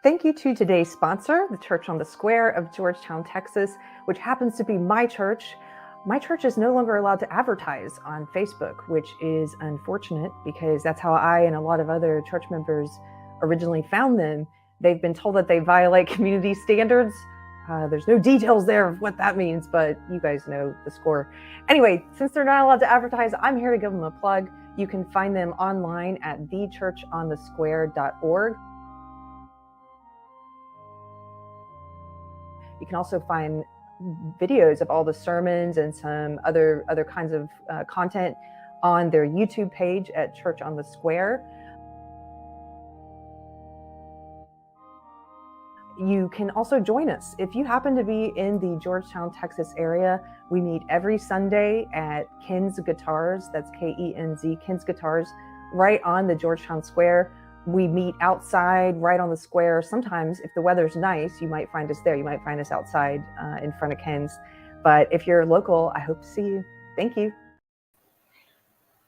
Thank you to today's sponsor, the Church on the Square of Georgetown, Texas, which happens to be my church. My church is no longer allowed to advertise on Facebook, which is unfortunate because that's how I and a lot of other church members originally found them. They've been told that they violate community standards. There's no details there of what that means, but you guys know the score. Anyway, since they're not allowed to advertise, I'm here to give them a plug. You can find them online at thechurchonthesquare.org. You can also find videos of all the sermons and some other kinds of content on their YouTube page at Church on the Square. You can also join us. If you happen to be in the Georgetown, Texas area, we meet every Sunday at Ken's Guitars, that's K-E-N-Z, Ken's Guitars, right on the Georgetown Square. We meet outside, right on the square. Sometimes, if the weather's nice, you might find us there. You might find us outside in front of Ken's. But if you're local, I hope to see you. Thank you.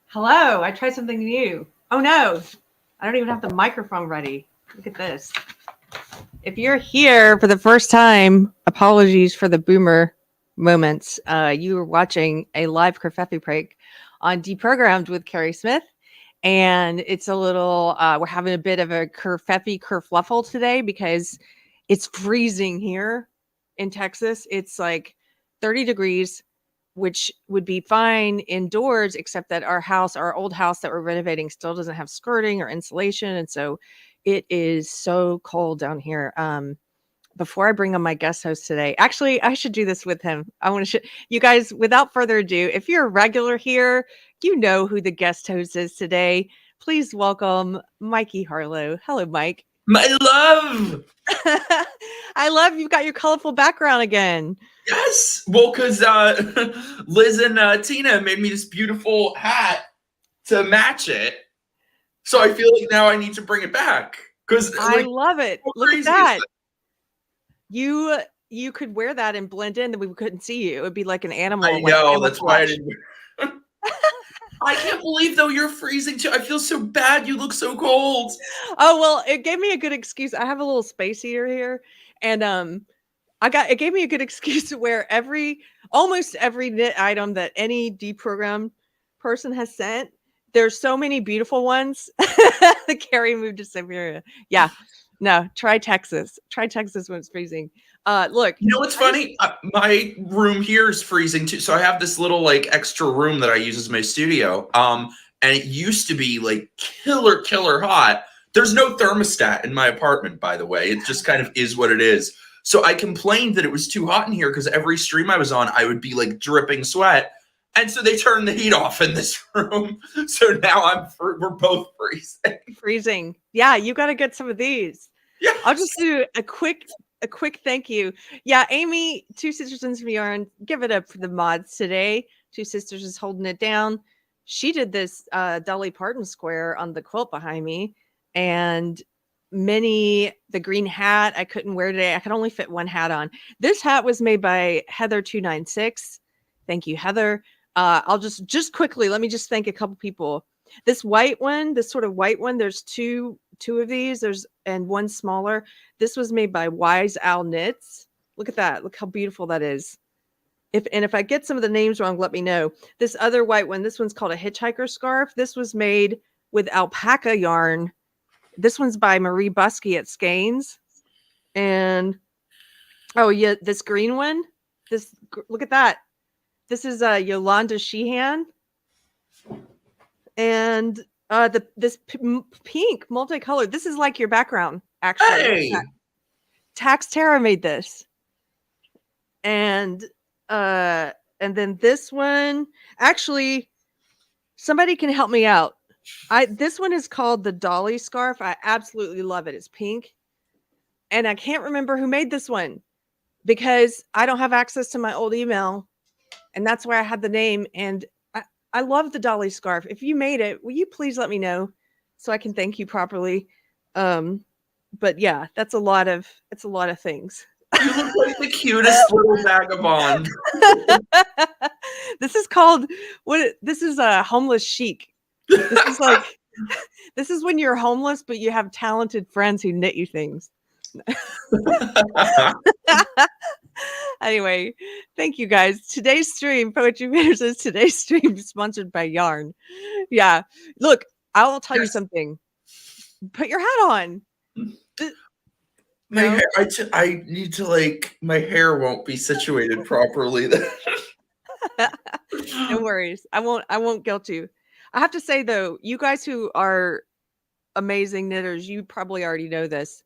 Hello, I tried something new. Oh no, I don't even have the microphone ready. Look at this. If you're here for the first time, apologies for the boomer moments. You were watching a live Kerfefe break on Deprogrammed with Keri Smith. And it's a little, we're having a bit of a Kerfefe kerfluffle today because it's freezing here in Texas. It's like 30 degrees, which would be fine indoors, except that our old house that we're renovating still doesn't have skirting or insulation. And so it is so cold down here. Before I bring on my guest host today, actually, I should do this with him. I want to you guys, without further ado, if you're a regular here, you know who the guest host is today. Please welcome Mikey Harlow. Hello, Mike. My love. I love you've got your colorful background again. Yes. Well, because Liz and Tina made me this beautiful hat to match it. So I feel like now I need to bring it back. Because I love it. Look at that. You could wear that and blend in, and we couldn't see you. It would be like an animal. I know. That's why I didn't. I can't believe though you're freezing too. I feel so bad. You look so cold. Oh well, it gave me a good excuse. I have a little space heater here, and it gave me a good excuse to wear almost every knit item that any deprogrammed person has sent. There's so many beautiful ones. Keri moved to Siberia. Yeah. No, try Texas. Try Texas when it's freezing. Look. You know what's funny? My room here is freezing too. So I have this little like extra room that I use as my studio. And it used to be like killer hot. There's no thermostat in my apartment, by the way. It just kind of is what it is. So I complained that it was too hot in here because every stream I was on, I would be like dripping sweat. And so they turned the heat off in this room. So now we're both freezing. Yeah, you got to get some of these. Yes. I'll just do a quick thank you. Yeah, Amy, Two Sisters in VR, give it up for the mods today. Two Sisters is holding it down. She did this Dolly Parton square on the quilt behind me, and the green hat I couldn't wear today. I could only fit one hat on. This hat was made by Heather296. Thank you, Heather. I'll just quickly, let me just thank a couple people. This sort of white one, there's two of these, and one smaller. This was made by Wise Owl Knits. Look at that. Look how beautiful that is. If I get some of the names wrong, let me know. This other white one, this one's called a hitchhiker scarf. This was made with alpaca yarn. This one's by Marie Buskey at Skeins. And oh yeah, this green one, look at that. This is Yolanda Sheehan, and this pink multicolored. This is like your background, actually. Hey! Tax Terra made this, and then this one. Actually, somebody can help me out. This one is called the Dolly scarf. I absolutely love it. It's pink, and I can't remember who made this one because I don't have access to my old email. And that's where I had the name. And I love the Dolly scarf. If you made it, will you please let me know so I can thank you properly? But yeah, it's a lot of things. You look like the cutest little vagabond. This is called this is a homeless chic. This is when you're homeless, but you have talented friends who knit you things. Anyway, thank you guys. Today's stream, Poetry Painter says today's stream is sponsored by yarn. Yeah. Look, I will tell you something. Put your hat on. My No? hair, I need to like, my hair won't be situated properly. No worries. I won't guilt you. I have to say though, you guys who are amazing knitters, you probably already know this.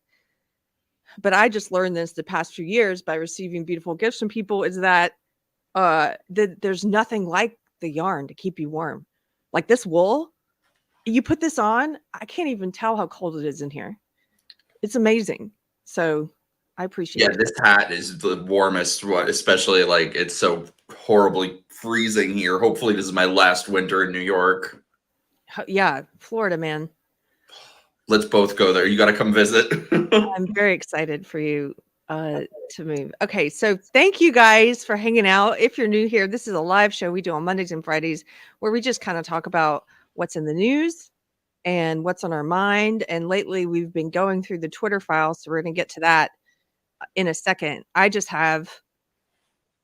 But I just learned this the past few years by receiving beautiful gifts from people, is that there's nothing like the yarn to keep you warm. Like this wool, you put this on, I can't even tell how cold it is in here. It's amazing. So I appreciate it. This hat is the warmest one, especially like it's so horribly freezing here. Hopefully this is my last winter in New York. Yeah, Florida, man. Let's both go there. You got to come visit. I'm very excited for you to move. Okay, so thank you guys for hanging out. If you're new here, this is a live show we do on Mondays and Fridays where we just kind of talk about what's in the news and what's on our mind. And lately we've been going through the Twitter files, so we're going to get to that in a second. I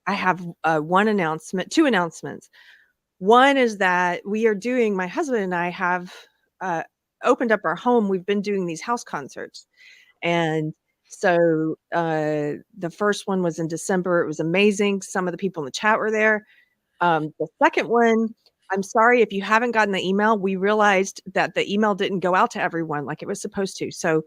have two announcements. One is that my husband and I have opened up our home. We've been doing these house concerts. And so the first one was in December. It was amazing. Some of the people in the chat were there. The second one, I'm sorry if you haven't gotten the email. We realized that the email didn't go out to everyone like it was supposed to. So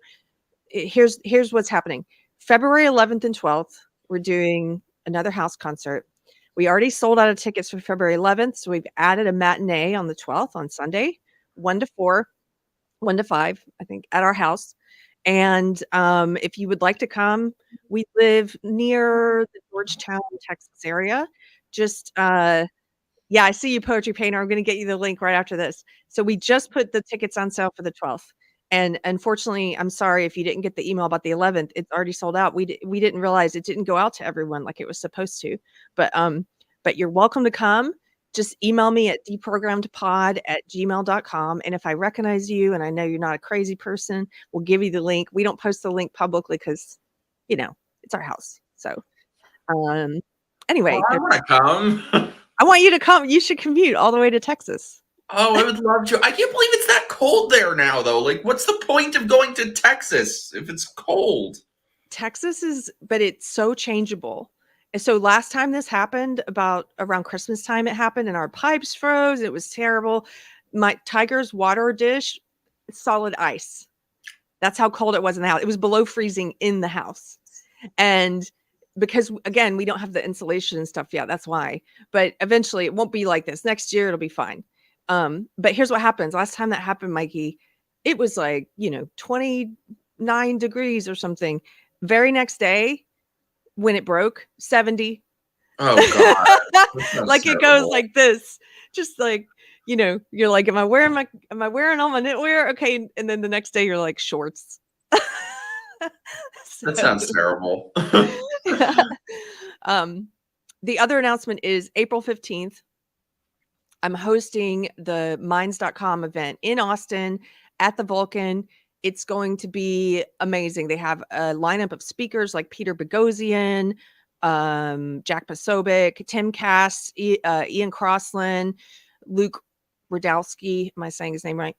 here's what's happening. February 11th and 12th, we're doing another house concert. We already sold out of tickets for February 11th. So we've added a matinee on the 12th on Sunday, 1 to 4. 1 to 5, I think, at our house. And if you would like to come, we live near the Georgetown, Texas area. Just, I see you, Poetry Painter. I'm going to get you the link right after this. So we just put the tickets on sale for the 12th. And unfortunately, I'm sorry if you didn't get the email about the 11th. It's already sold out. We didn't realize it didn't go out to everyone like it was supposed to. But you're welcome to come. Just email me at deprogrammedpod@gmail.com. And if I recognize you and I know you're not a crazy person, we'll give you the link. We don't post the link publicly because, it's our house. So anyway. I want to come. I want you to come. You should commute all the way to Texas. Oh, I would love to. I can't believe it's that cold there now, though. Like, what's the point of going to Texas if it's cold? Texas but it's so changeable. And so last time this happened, about around Christmas time, it happened and our pipes froze. It was terrible. My Tiger's water dish, solid ice. That's how cold it was in the house. It was below freezing in the house. And because, again, we don't have the insulation and stuff yet. That's why. But eventually it won't be like this. Next year, it'll be fine. But here's what happens. Last time that happened, Mikey, it was like, 29 degrees or something. Very next day, when it broke, 70. Oh God. Like it goes like this. Just like, you're like, am I wearing all my knitwear? Okay. And then the next day you're like shorts. That sounds terrible. The other announcement is April 15th. I'm hosting the minds.com event in Austin at the Vulcan. It's going to be amazing. They have a lineup of speakers like Peter Boghossian, Jack Posobiec, Tim Cass, Ian Crossland, Luke Radowski. Am I saying his name right?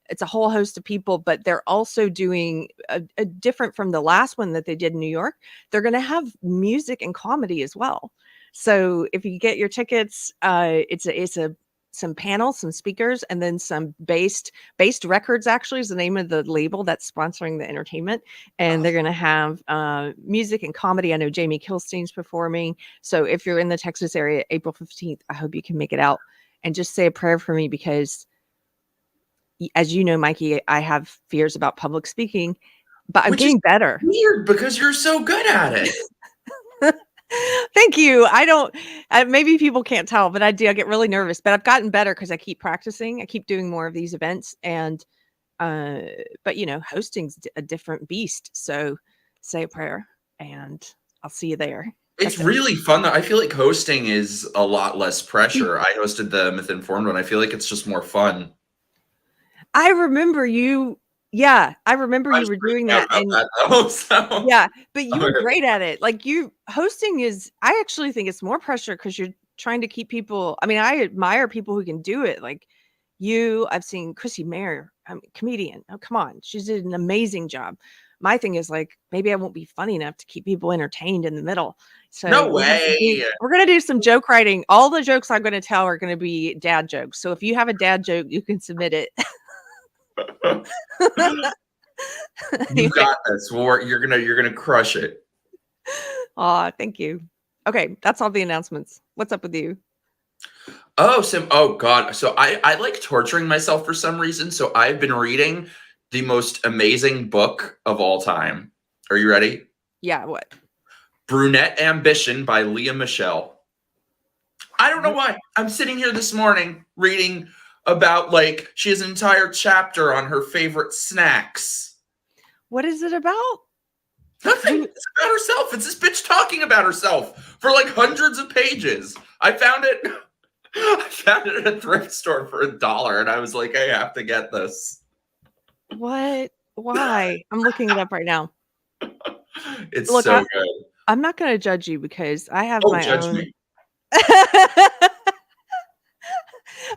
It's a whole host of people, but they're also doing a different from the last one that they did in New York. They're going to have music and comedy as well. So if you get your tickets, it's some panels, some speakers, and then some based records actually is the name of the label that's sponsoring the entertainment. And they're going to have music and comedy. I know Jamie Kilstein's performing. So if you're in the Texas area, April 15th, I hope you can make it out and just say a prayer for me, because as you know, Mikey, I have fears about public speaking, but I'm getting better. Weird, because you're so good at it. Thank you. Maybe people can't tell, but I get really nervous, but I've gotten better because I keep practicing. I keep doing more of these events, and but hosting's a different beast. So say a prayer and I'll see you there. It's really fun though. I feel like hosting is a lot less pressure. I hosted the Myth Informed one. I feel like it's just more fun. I remember you Yeah, I remember I you was were doing freaking out that, about and that though. So yeah, but you were okay. great at it. Like, you hosting is, I actually think it's more pressure because you're trying to keep people. I mean, I admire people who can do it. Like you, I've seen Chrissy Mayer, comedian. Oh, come on, she did an amazing job. My thing is like, maybe I won't be funny enough to keep people entertained in the middle. So No way. we're gonna do some joke writing. All the jokes I'm gonna tell are gonna be dad jokes. So if you have a dad joke, you can submit it. You Anyway. got this. You're gonna crush it. Aw, thank you. Okay, that's all the announcements. What's up with you? Oh God. So I like torturing myself for some reason. So I've been reading the most amazing book of all time. Are you ready? Yeah, what? Brunette Ambition by Leah Michelle. I don't know What why. I'm sitting here this morning reading about like she has an entire chapter on her favorite snacks. what is it about? Nothing. Who It's about herself. It's this bitch talking about herself for like hundreds of pages. I found it. I found it at a thrift store for $1, and I was like, I have to get this. what? Why? I'm looking it up right now. It's Look, so good. I'm not gonna judge you because I have Oh, my judge own. me.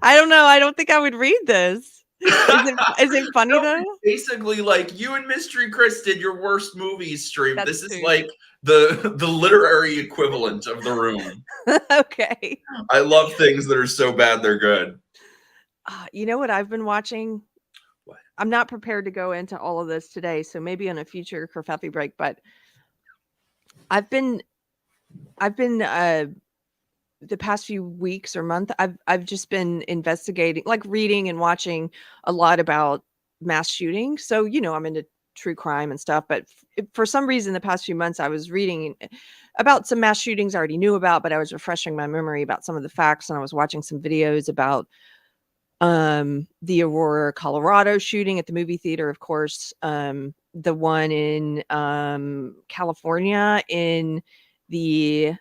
I don't know. I don't think I would read this. Is it funny No, though? it's basically like you and Mystery Chris did your worst movies stream. That's This is true. like the literary equivalent of The Room. Okay. I love things that are so bad they're good. You know what I've been watching? What? I'm not prepared to go into all of this today, so maybe on a future Kerfefe break, but I've been the past few weeks or month, I've just been investigating, like reading and watching a lot about mass shootings. So, I'm into true crime and stuff, but for some reason the past few months I was reading about some mass shootings I already knew about, but I was refreshing my memory about some of the facts, and I was watching some videos about the Aurora, Colorado shooting at the movie theater, of course, the one in California in the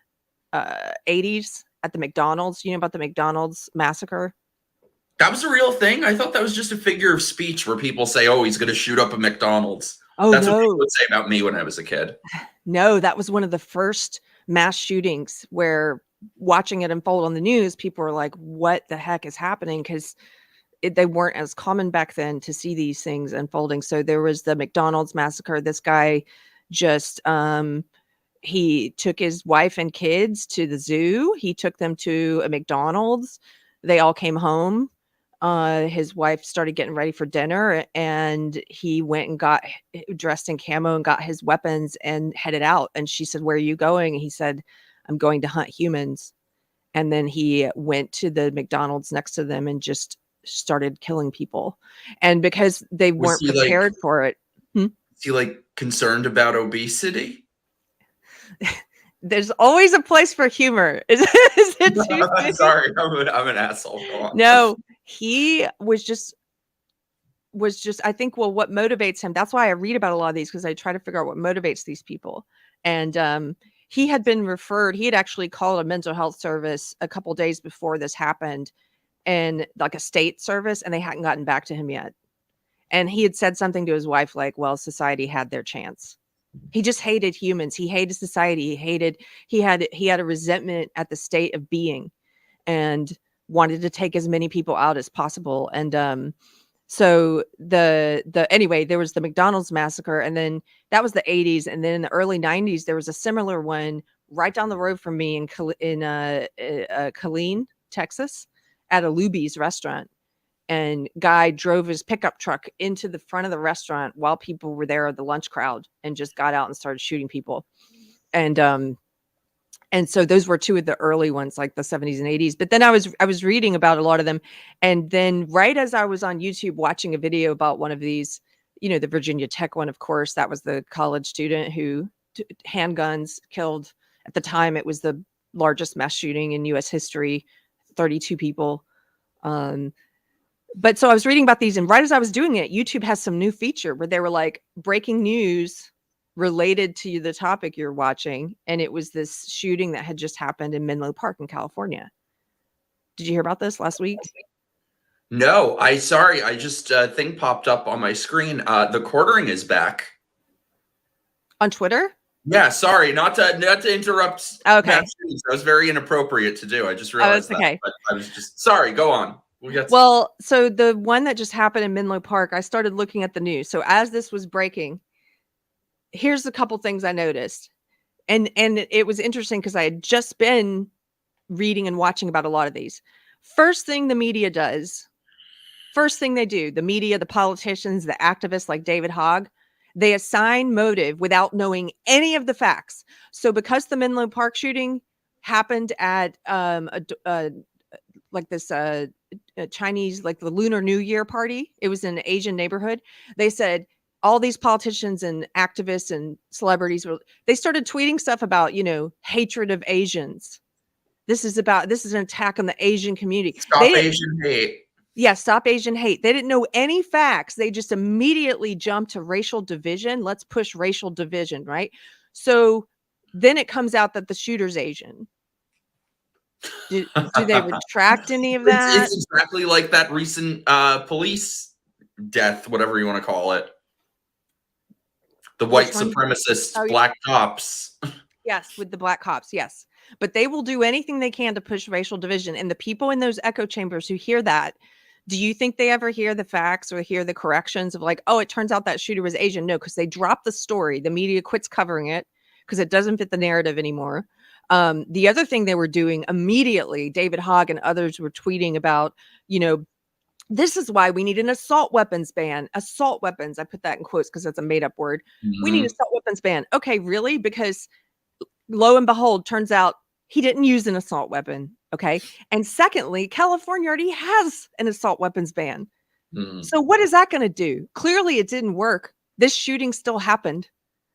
80s at the McDonald's. You know about the McDonald's massacre? That was a real thing. I thought that was just a figure of speech where people say, "Oh, he's going to shoot up a McDonald's." Oh, That's what people no. would say about me when I was a kid. No, that was one of the first mass shootings where, watching it unfold on the news, people were like, what the heck is happening? Because they weren't as common back then to see these things unfolding. So there was the McDonald's massacre. This guy just he took his wife and kids to the zoo. He took them to a McDonald's. They all came home. His wife started getting ready for dinner, and he went and got dressed in camo and got his weapons and headed out. And she said, "Where are you going?" And he said, "I'm going to hunt humans." And then he went to the McDonald's next to them and just started killing people. And because they Was weren't he like prepared for it. is he like concerned about obesity? There's always a place for humor. Is it too soon? Sorry, I'm an asshole. Go on. No, he was just, I think, well, what motivates him, that's why I read about a lot of these, because I try to figure out what motivates these people. And he had actually called a mental health service a couple days before this happened, and like a state service, and they hadn't gotten back to him yet. And he had said something to his wife like, well, society had their chance. He just hated humans. He hated society. He had a resentment at the state of being, and wanted to take as many people out as possible. And so anyway, there was the McDonald's massacre, and then that was the 80s, and then in the early 90s there was a similar one right down the road from me in Killeen, Texas, at a Luby's restaurant. And guy drove his pickup truck into the front of the restaurant while people were there, the lunch crowd, and just got out and started shooting people. And so those were two of the early ones, like the 70s and 80s. But then I was reading about a lot of them. And then right as I was on YouTube watching a video about one of these, the Virginia Tech one, of course, that was the college student who handguns killed. At the time, it was the largest mass shooting in US history, 32 people. But so I was reading about these, and right as I was doing it, YouTube has some new feature where they were like, breaking news related to the topic you're watching. And it was this shooting that had just happened in Menlo Park in California. Did you hear about this last week? No, sorry, I just thing popped up on my screen. The quartering is back. On Twitter? Yeah, sorry, not to interrupt. Okay. Matt Stevens. That was very inappropriate to do. I just Oh, realized that's that. okay. But I was just sorry. Go on. Well, so the one that just happened in Menlo Park, I started looking at the news. So as this was breaking, here's a couple things I noticed. And it was interesting because I had just been reading and watching about a lot of these. First thing the media does, first thing they do, the media, the politicians, the activists like David Hogg, they assign motive without knowing any of the facts. So because the Menlo Park shooting happened at like this Chinese, like the Lunar New Year party, it was in an Asian neighborhood. They said all these politicians and activists and celebrities they started tweeting stuff about, hatred of Asians. This is an attack on the Asian community. Stop Asian hate. Yeah, stop Asian hate. They didn't know any facts. They just immediately jumped to racial division. Let's push racial division, right? So then it comes out that the shooter's Asian. Do they retract any of that? It's exactly like that recent police death, whatever you want to call it. The white supremacist black cops. Yes, with the black cops, yes. But they will do anything they can to push racial division. And the people in those echo chambers who hear that, do you think they ever hear the facts or hear the corrections of like, oh, it turns out that shooter was Asian? No, because they drop the story. The media quits covering it because it doesn't fit the narrative anymore. The other thing they were doing immediately, David Hogg and others were tweeting about, this is why we need an assault weapons ban. Assault weapons. I put that in quotes because that's a made up word. Mm-hmm. We need an assault weapons ban. Okay, really? Because lo and behold, turns out he didn't use an assault weapon. Okay. And secondly, California already has an assault weapons ban. Mm-hmm. So what is that going to do? Clearly it didn't work. This shooting still happened.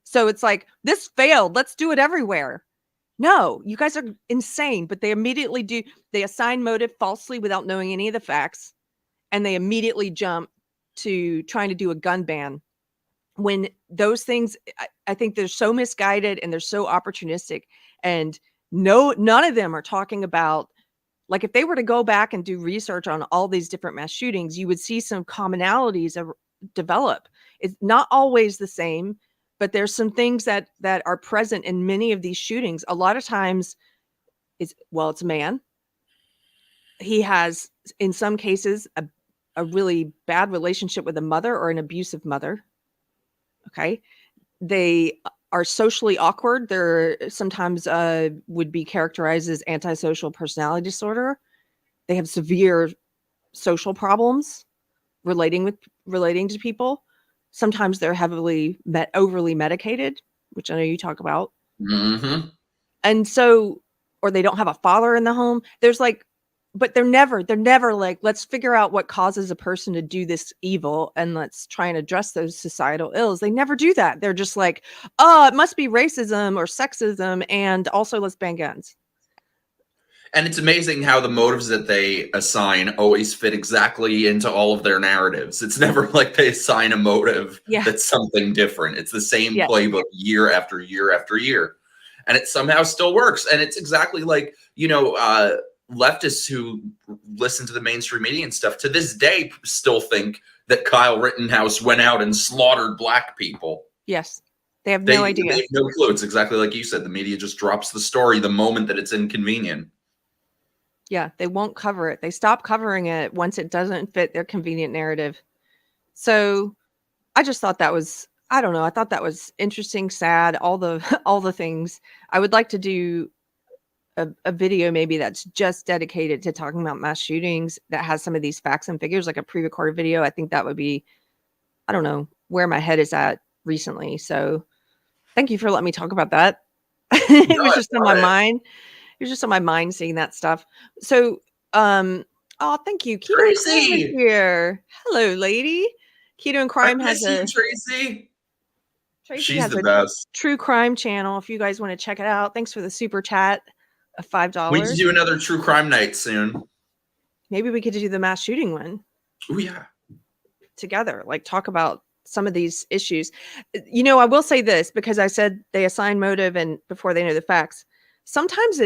So it's like, this failed. Let's do it everywhere. No, you guys are insane. But they immediately they assign motive falsely without knowing any of the facts. And they immediately jump to trying to do a gun ban when those things, I think they're so misguided and they're so opportunistic, and none of them are talking about, like, if they were to go back and do research on all these different mass shootings, you would see some commonalities develop. It's not always the same, but there's some things that are present in many of these shootings. A lot of times it's a man. He has, in some cases, a really bad relationship with a mother or an abusive mother. Okay. They are socially awkward. They're sometimes would be characterized as antisocial personality disorder. They have severe social problems relating to people. Sometimes they're heavily overly medicated, which I know you talk about. Mm-hmm. And so, or they don't have a father in the home. There's like, but they're never like, let's figure out what causes a person to do this evil and let's try and address those societal ills. They never do that. They're just like, oh, it must be racism or sexism, and also let's ban guns. And it's amazing how the motives that they assign always fit exactly into all of their narratives. It's never like they assign a motive that's something different. It's the same playbook year after year after year. And it somehow still works. And it's exactly like, leftists who listen to the mainstream media and stuff to this day still think that Kyle Rittenhouse went out and slaughtered black people. Yes. They have no idea. They have no clue. It's exactly like you said. The media just drops the story the moment that it's inconvenient. Yeah, they won't cover it. They stop covering it once it doesn't fit their convenient narrative. So I just thought that was, I don't know. I thought that was interesting, sad, all the things. I would like to do a video maybe that's just dedicated to talking about mass shootings that has some of these facts and figures, like a pre-recorded video. I think that would be, I don't know where my head is at recently. So thank you for letting me talk about that. It was just on my mind. It was just on my mind seeing that stuff. So, oh, thank you. Keto Tracy here. Hello, lady. Keto and Crime has a Tracy. Tracy She's has the a best. true crime channel. If you guys want to check it out, thanks for the super chat of $5. We need to do another true crime night soon. Maybe we could do the mass shooting one. Oh yeah, together. Like talk about some of these issues. I will say this because I said they assign motive and before they know the facts. Sometimes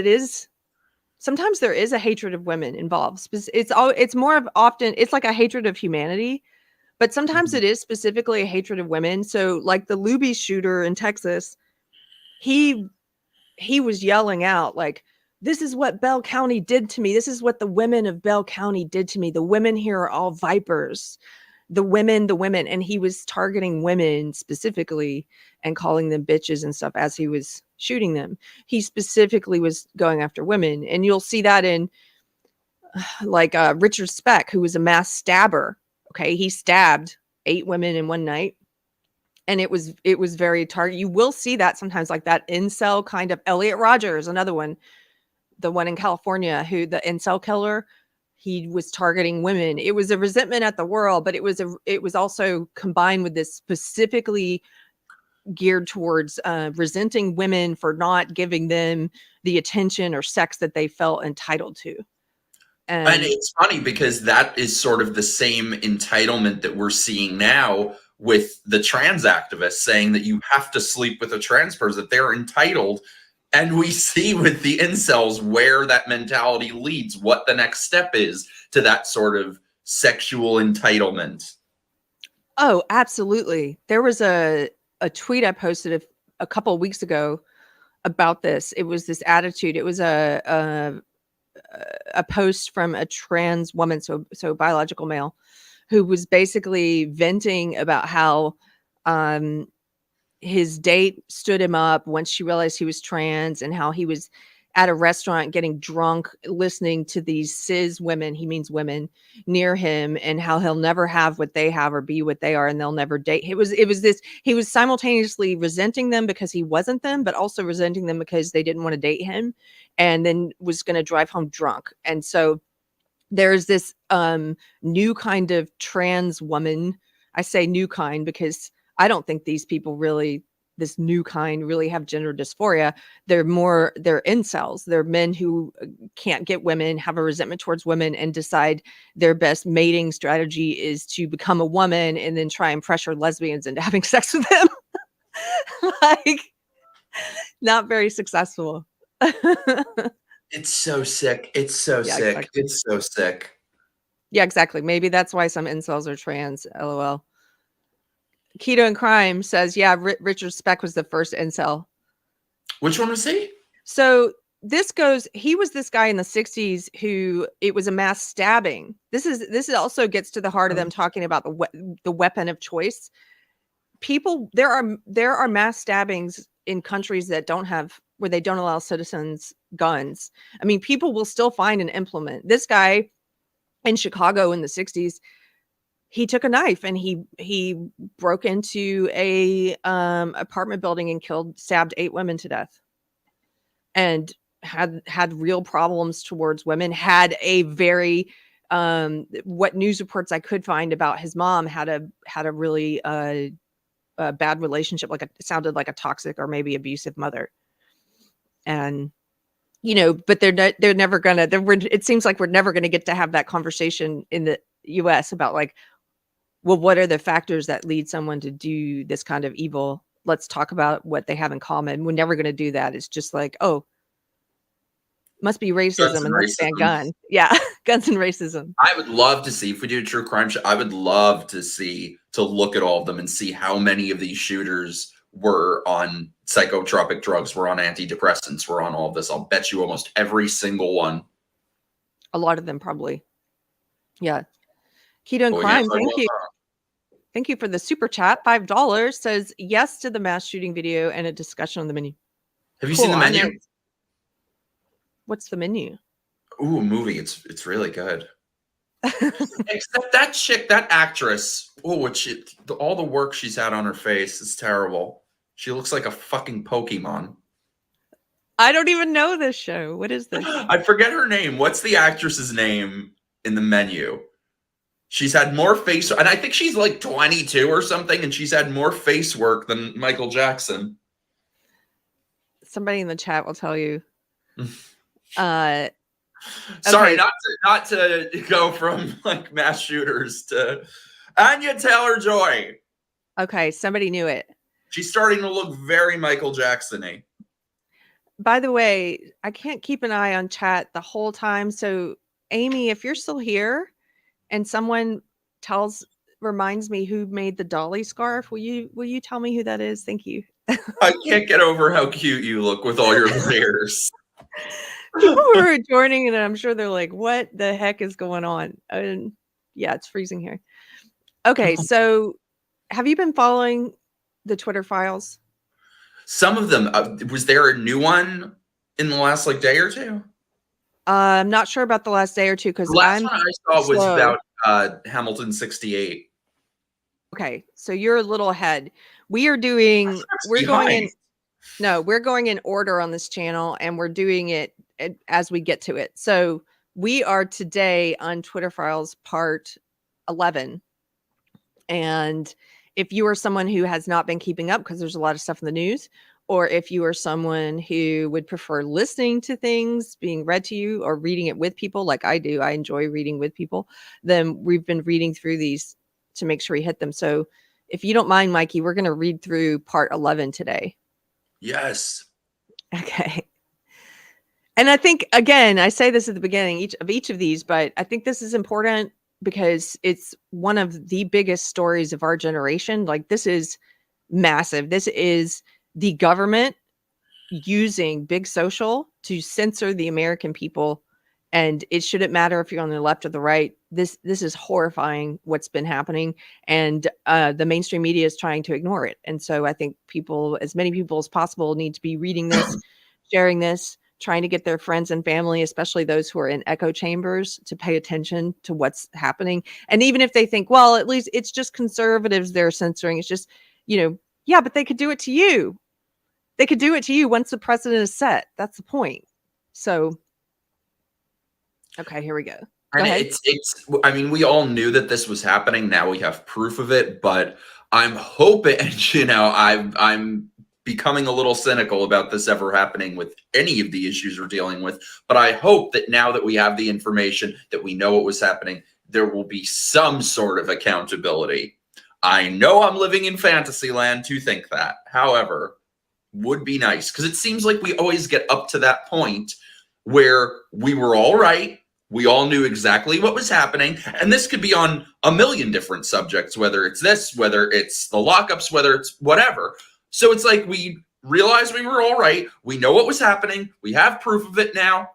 sometimes there is a hatred of women involved. It's more of often, it's like a hatred of humanity, but sometimes it is specifically a hatred of women. So like the Luby shooter in Texas, he was yelling out like, this is what Bell County did to me. This is what the women of Bell County did to me. The women here are all vipers. The women. And he was targeting women specifically and calling them bitches and stuff as he was shooting them. He specifically was going after women. And you'll see that in like Richard Speck, who was a mass stabber. Okay. He stabbed 8 women in one night. And it was very target. You will see that sometimes, like that incel kind of. Elliot Rogers, another one, the one in California, who the incel killer, he was targeting women. It was a resentment at the world, but it was also combined with this specifically geared towards resenting women for not giving them the attention or sex that they felt entitled to. And it's funny because that is sort of the same entitlement that we're seeing now with the trans activists, saying that you have to sleep with a trans person, that they're entitled. And we see with the incels where that mentality leads, what the next step is to that sort of sexual entitlement. Oh, absolutely. There was a tweet I posted a couple of weeks ago about this. It was this attitude. It was a post from a trans woman, so biological male, who was basically venting about how his date stood him up once she realized he was trans, and how he was at a restaurant getting drunk listening to these cis women, he means women, near him, and how he'll never have what they have or be what they are, and they'll never date. It was this, he was simultaneously resenting them because he wasn't them, but also resenting them because they didn't want to date him, and then was going to drive home drunk. And so there's this new kind of trans woman. I say new kind because I don't think these people really, this new kind, really have gender dysphoria. They're incels. They're men who can't get women, have a resentment towards women, and decide their best mating strategy is to become a woman and then try and pressure lesbians into having sex with them. Like, not very successful. It's so sick. It's so sick. Exactly. It's so sick. Yeah, exactly. Maybe that's why some incels are trans. LOL. Keto and Crime says, yeah, Richard Speck was the first incel. Which one was he? So he was this guy in the 60s who, it was a mass stabbing. This also gets to the heart of them talking about the weapon of choice. People, there are mass stabbings in countries that where they don't allow citizens guns. I mean, people will still find an implement. This guy in Chicago in the 60s, he took a knife and he broke into a apartment building and stabbed 8 women to death, and had real problems towards women. Had a very what news reports I could find about his mom had a really bad relationship, it sounded like a toxic or maybe abusive mother. And but they're never gonna. It seems like we're never gonna get to have that conversation in the U.S. about like, well, what are the factors that lead someone to do this kind of evil? Let's talk about what they have in common. We're never going to do that. It's just like, oh, must be racism and let's ban gun. Yeah, guns and racism. I would love to see, if we do a true crime show, I would love to look at all of them and see how many of these shooters were on psychotropic drugs, were on antidepressants, were on all of this. I'll bet you almost every single one. A lot of them probably. Yeah. Keto and Crime, thank you. Thank you for the super chat. $5 says yes to the mass shooting video and a discussion on the menu. Have you seen the menu? What's the menu? Ooh, a movie. It's really good. Except that chick, that actress. Oh, all the work she's had on her face is terrible. She looks like a fucking Pokemon. I don't even know this show. What is this? I forget her name. What's the actress's name in the menu? She's had more face, and I think she's like 22 or something, and she's had more face work than Michael Jackson. Somebody in the chat will tell you. Sorry, Okay. not to go from like mass shooters to Anya Taylor-Joy. Okay, somebody knew it. She's starting to look very Michael Jackson-y. by the way, I can't keep an eye on chat the whole time. So, Amy, if you're still here and someone reminds me who made the dolly scarf, will you tell me who that is? Thank you. I can't get over how cute you look with all your layers. People who are joining, and I'm sure they're like, "What the heck is going on?" And yeah, it's freezing here. Okay, so have you been following the Twitter files? Some of them. Was there a new one in the last day or two? I'm not sure about the last day or two because The last one I saw was about Hamilton 68. Okay, so you're a little ahead. We're going in order on this channel, and we're doing it as we get to it. So we are today on Twitter Files part 11. And if you are someone who has not been keeping up because there's a lot of stuff in the news, or if you are someone who would prefer listening to things being read to you or reading it with people like I do, I enjoy reading with people, then we've been reading through these to make sure we hit them. So if you don't mind, Mikey, we're going to read through part 11 today. Yes. Okay. And I think, again, I say this at the beginning each of these, but I think this is important because it's one of the biggest stories of our generation. Like, this is massive. This is the government using big social to censor the American people. And it shouldn't matter if you're on the left or the right. This is horrifying what's been happening. And the mainstream media is trying to ignore it. And so I think as many people as possible need to be reading this, sharing this, trying to get their friends and family, especially those who are in echo chambers, to pay attention to what's happening. And even if they think, well, at least it's just conservatives they're censoring, it's just, yeah, but they could do it to you. They could do it to you once the precedent is set. That's the point. So, okay, here we go. Go ahead. I mean, we all knew that this was happening. Now we have proof of it, but I'm hoping, I'm becoming a little cynical about this ever happening with any of the issues we're dealing with. But I hope that now that we have the information, that we know what was happening, there will be some sort of accountability. I know I'm living in fantasy land to think that. However, would be nice, because it seems like we always get up to that point where we were all right. We all knew exactly what was happening. And this could be on a million different subjects, whether it's this, whether it's the lockups, whether it's whatever. So it's like we realized we were all right. We know what was happening. We have proof of it now.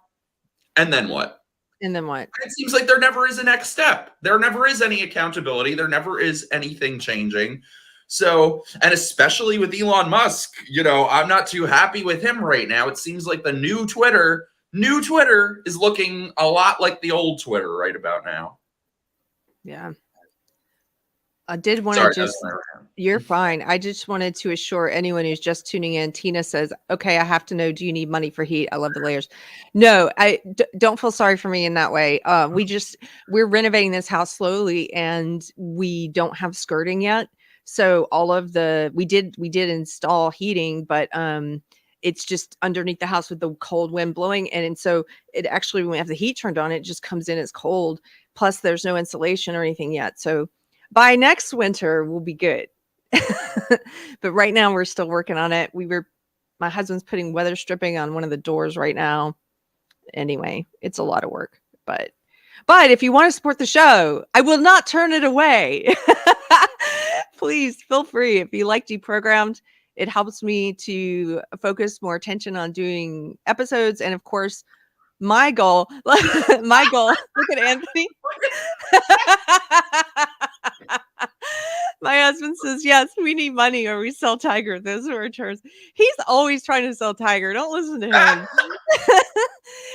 And then what? And then what? It seems like there never is a next step. There never is any accountability. There never is anything changing. So, and especially with Elon Musk, I'm not too happy with him right now. It seems like the new Twitter is looking a lot like the old Twitter right about now. Yeah. I did want to you're fine. I just wanted to assure anyone who's just tuning in. Tina says, okay, I have to know, do you need money for heat? I love the layers. No, don't feel sorry for me in that way. We're renovating this house slowly and we don't have skirting yet. So all of we did install heating, but it's just underneath the house with the cold wind blowing. And so it actually, when we have the heat turned on, it just comes in as cold. Plus there's no insulation or anything yet. So by next winter, we'll be good. But right now we're still working on it. My husband's putting weather stripping on one of the doors right now. Anyway, it's a lot of work, but if you want to support the show, I will not turn it away. Please feel free. If you like Deprogrammed, it helps me to focus more attention on doing episodes. And of course, my goal, look at Anthony. My husband says, yes, we need money or we sell Tiger. Those are our terms. He's always trying to sell Tiger. Don't listen to him.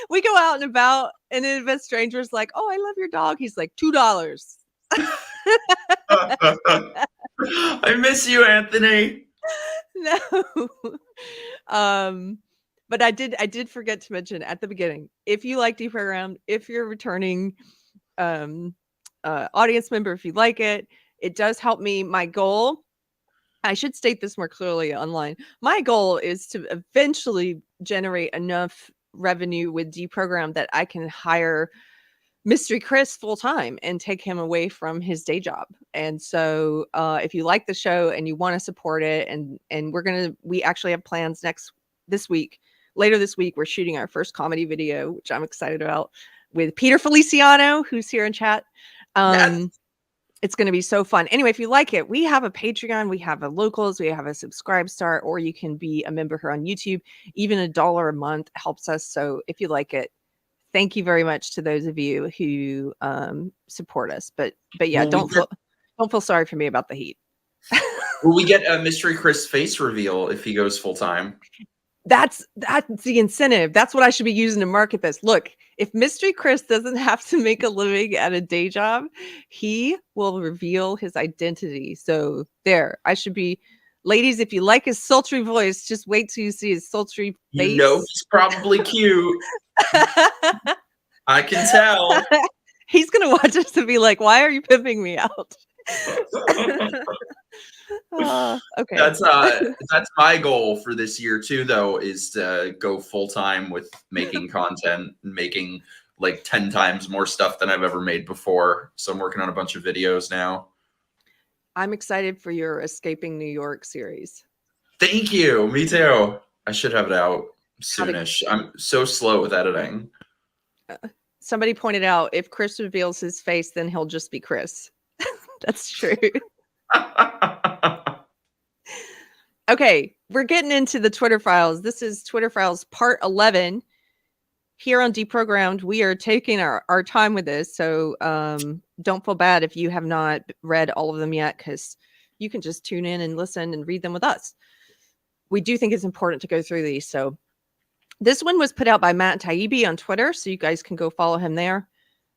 We go out and about, and if a stranger's like, oh, I love your dog. He's like, $2. I miss you, Anthony. No. But I did forget to mention at the beginning, if you like Deprogrammed, if you're a returning audience member, if you like it, it does help me. My goal, I should state this more clearly online. My goal is to eventually generate enough revenue with Deprogrammed that I can hire Mystery Chris full time and take him away from his day job. And so if you like the show and you want to support it, and we actually have plans this week. later this week, we're shooting our first comedy video, which I'm excited about, with Peter Feliciano, who's here in chat. Yes. It's going to be so fun. Anyway, if you like it, we have a Patreon, we have a Locals, we have a Subscribe Star, or you can be a member here on YouTube. Even $1 a month helps us. So if you like it, thank you very much to those of you who support us. But yeah, don't feel sorry for me about the heat. Will we get a Mystery Chris face reveal if he goes full time? That's the incentive. That's what I should be using to market this. Look, if Mystery Chris doesn't have to make a living at a day job, he will reveal his identity. So there, I should be, ladies, if you like his sultry voice, just wait till you see his sultry face. You know he's probably cute. I can tell. He's gonna watch us and be like, "Why are you pimping me out?" Okay. That's my goal for this year too, though, is to go full time with making content and making like 10 times more stuff than I've ever made before. So I'm working on a bunch of videos now. I'm excited for your Escaping New York series. Thank you. Me too. I should have it out soonish. I'm so slow with editing. Somebody pointed out if Chris reveals his face, then he'll just be Chris. That's true. Okay, we're getting into the Twitter files. This is Twitter files part 11. Here on Deprogrammed, we are taking our time with this. So don't feel bad if you have not read all of them yet, because you can just tune in and listen and read them with us. We do think it's important to go through these. So this one was put out by Matt Taibbi on Twitter, so you guys can go follow him there.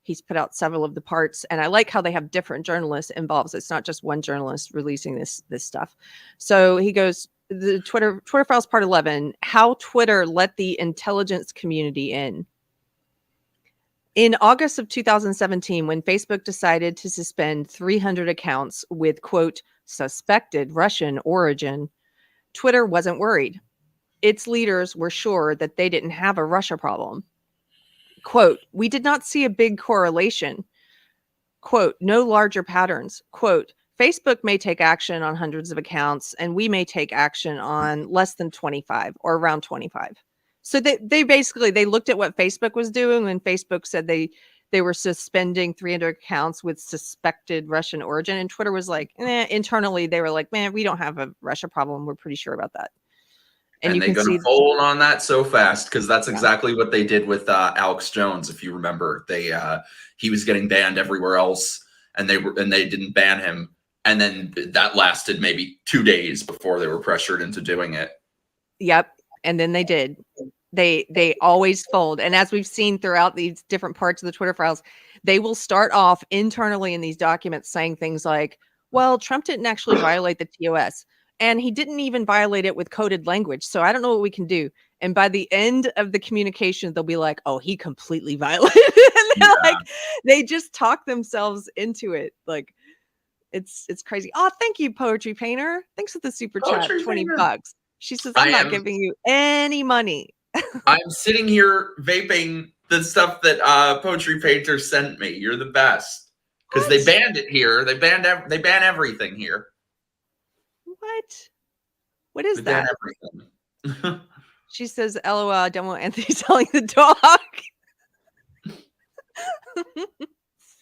He's put out several of the parts, and I like how they have different journalists involved. It's not just one journalist releasing this stuff. So he goes, the Twitter files part 11, how Twitter let the intelligence community in. In August of 2017, when Facebook decided to suspend 300 accounts with, quote, suspected Russian origin, Twitter wasn't worried. Its leaders were sure that they didn't have a Russia problem. Quote, we did not see a big correlation. Quote, no larger patterns. Quote, Facebook may take action on hundreds of accounts and we may take action on less than 25 or around 25. So they basically, they looked at what Facebook was doing when Facebook said they were suspending 300 accounts with suspected Russian origin. And Twitter was like, internally, they were like, man, we don't have a Russia problem. We're pretty sure about that. And you they're going to fold on that so fast, because that's exactly what they did with Alex Jones. If you remember, he was getting banned everywhere else, and they didn't ban him. And then that lasted maybe 2 days before they were pressured into doing it. Yep, and then they did. They always fold, and as we've seen throughout these different parts of the Twitter files, they will start off internally in these documents saying things like, "Well, Trump didn't actually violate the TOS." And he didn't even violate it with coded language. So I don't know what we can do. And by the end of the communication, they'll be like, oh, he completely violated it. And like, they just talk themselves into it. Like, it's crazy. Oh, thank you, Poetry Painter. Thanks for the super chat, $20. She says, I'm not giving you any money. I'm sitting here vaping the stuff that Poetry Painter sent me. You're the best. Because they banned it here. They ban everything here. What is that? She says, LOL, I don't want Anthony selling the dog.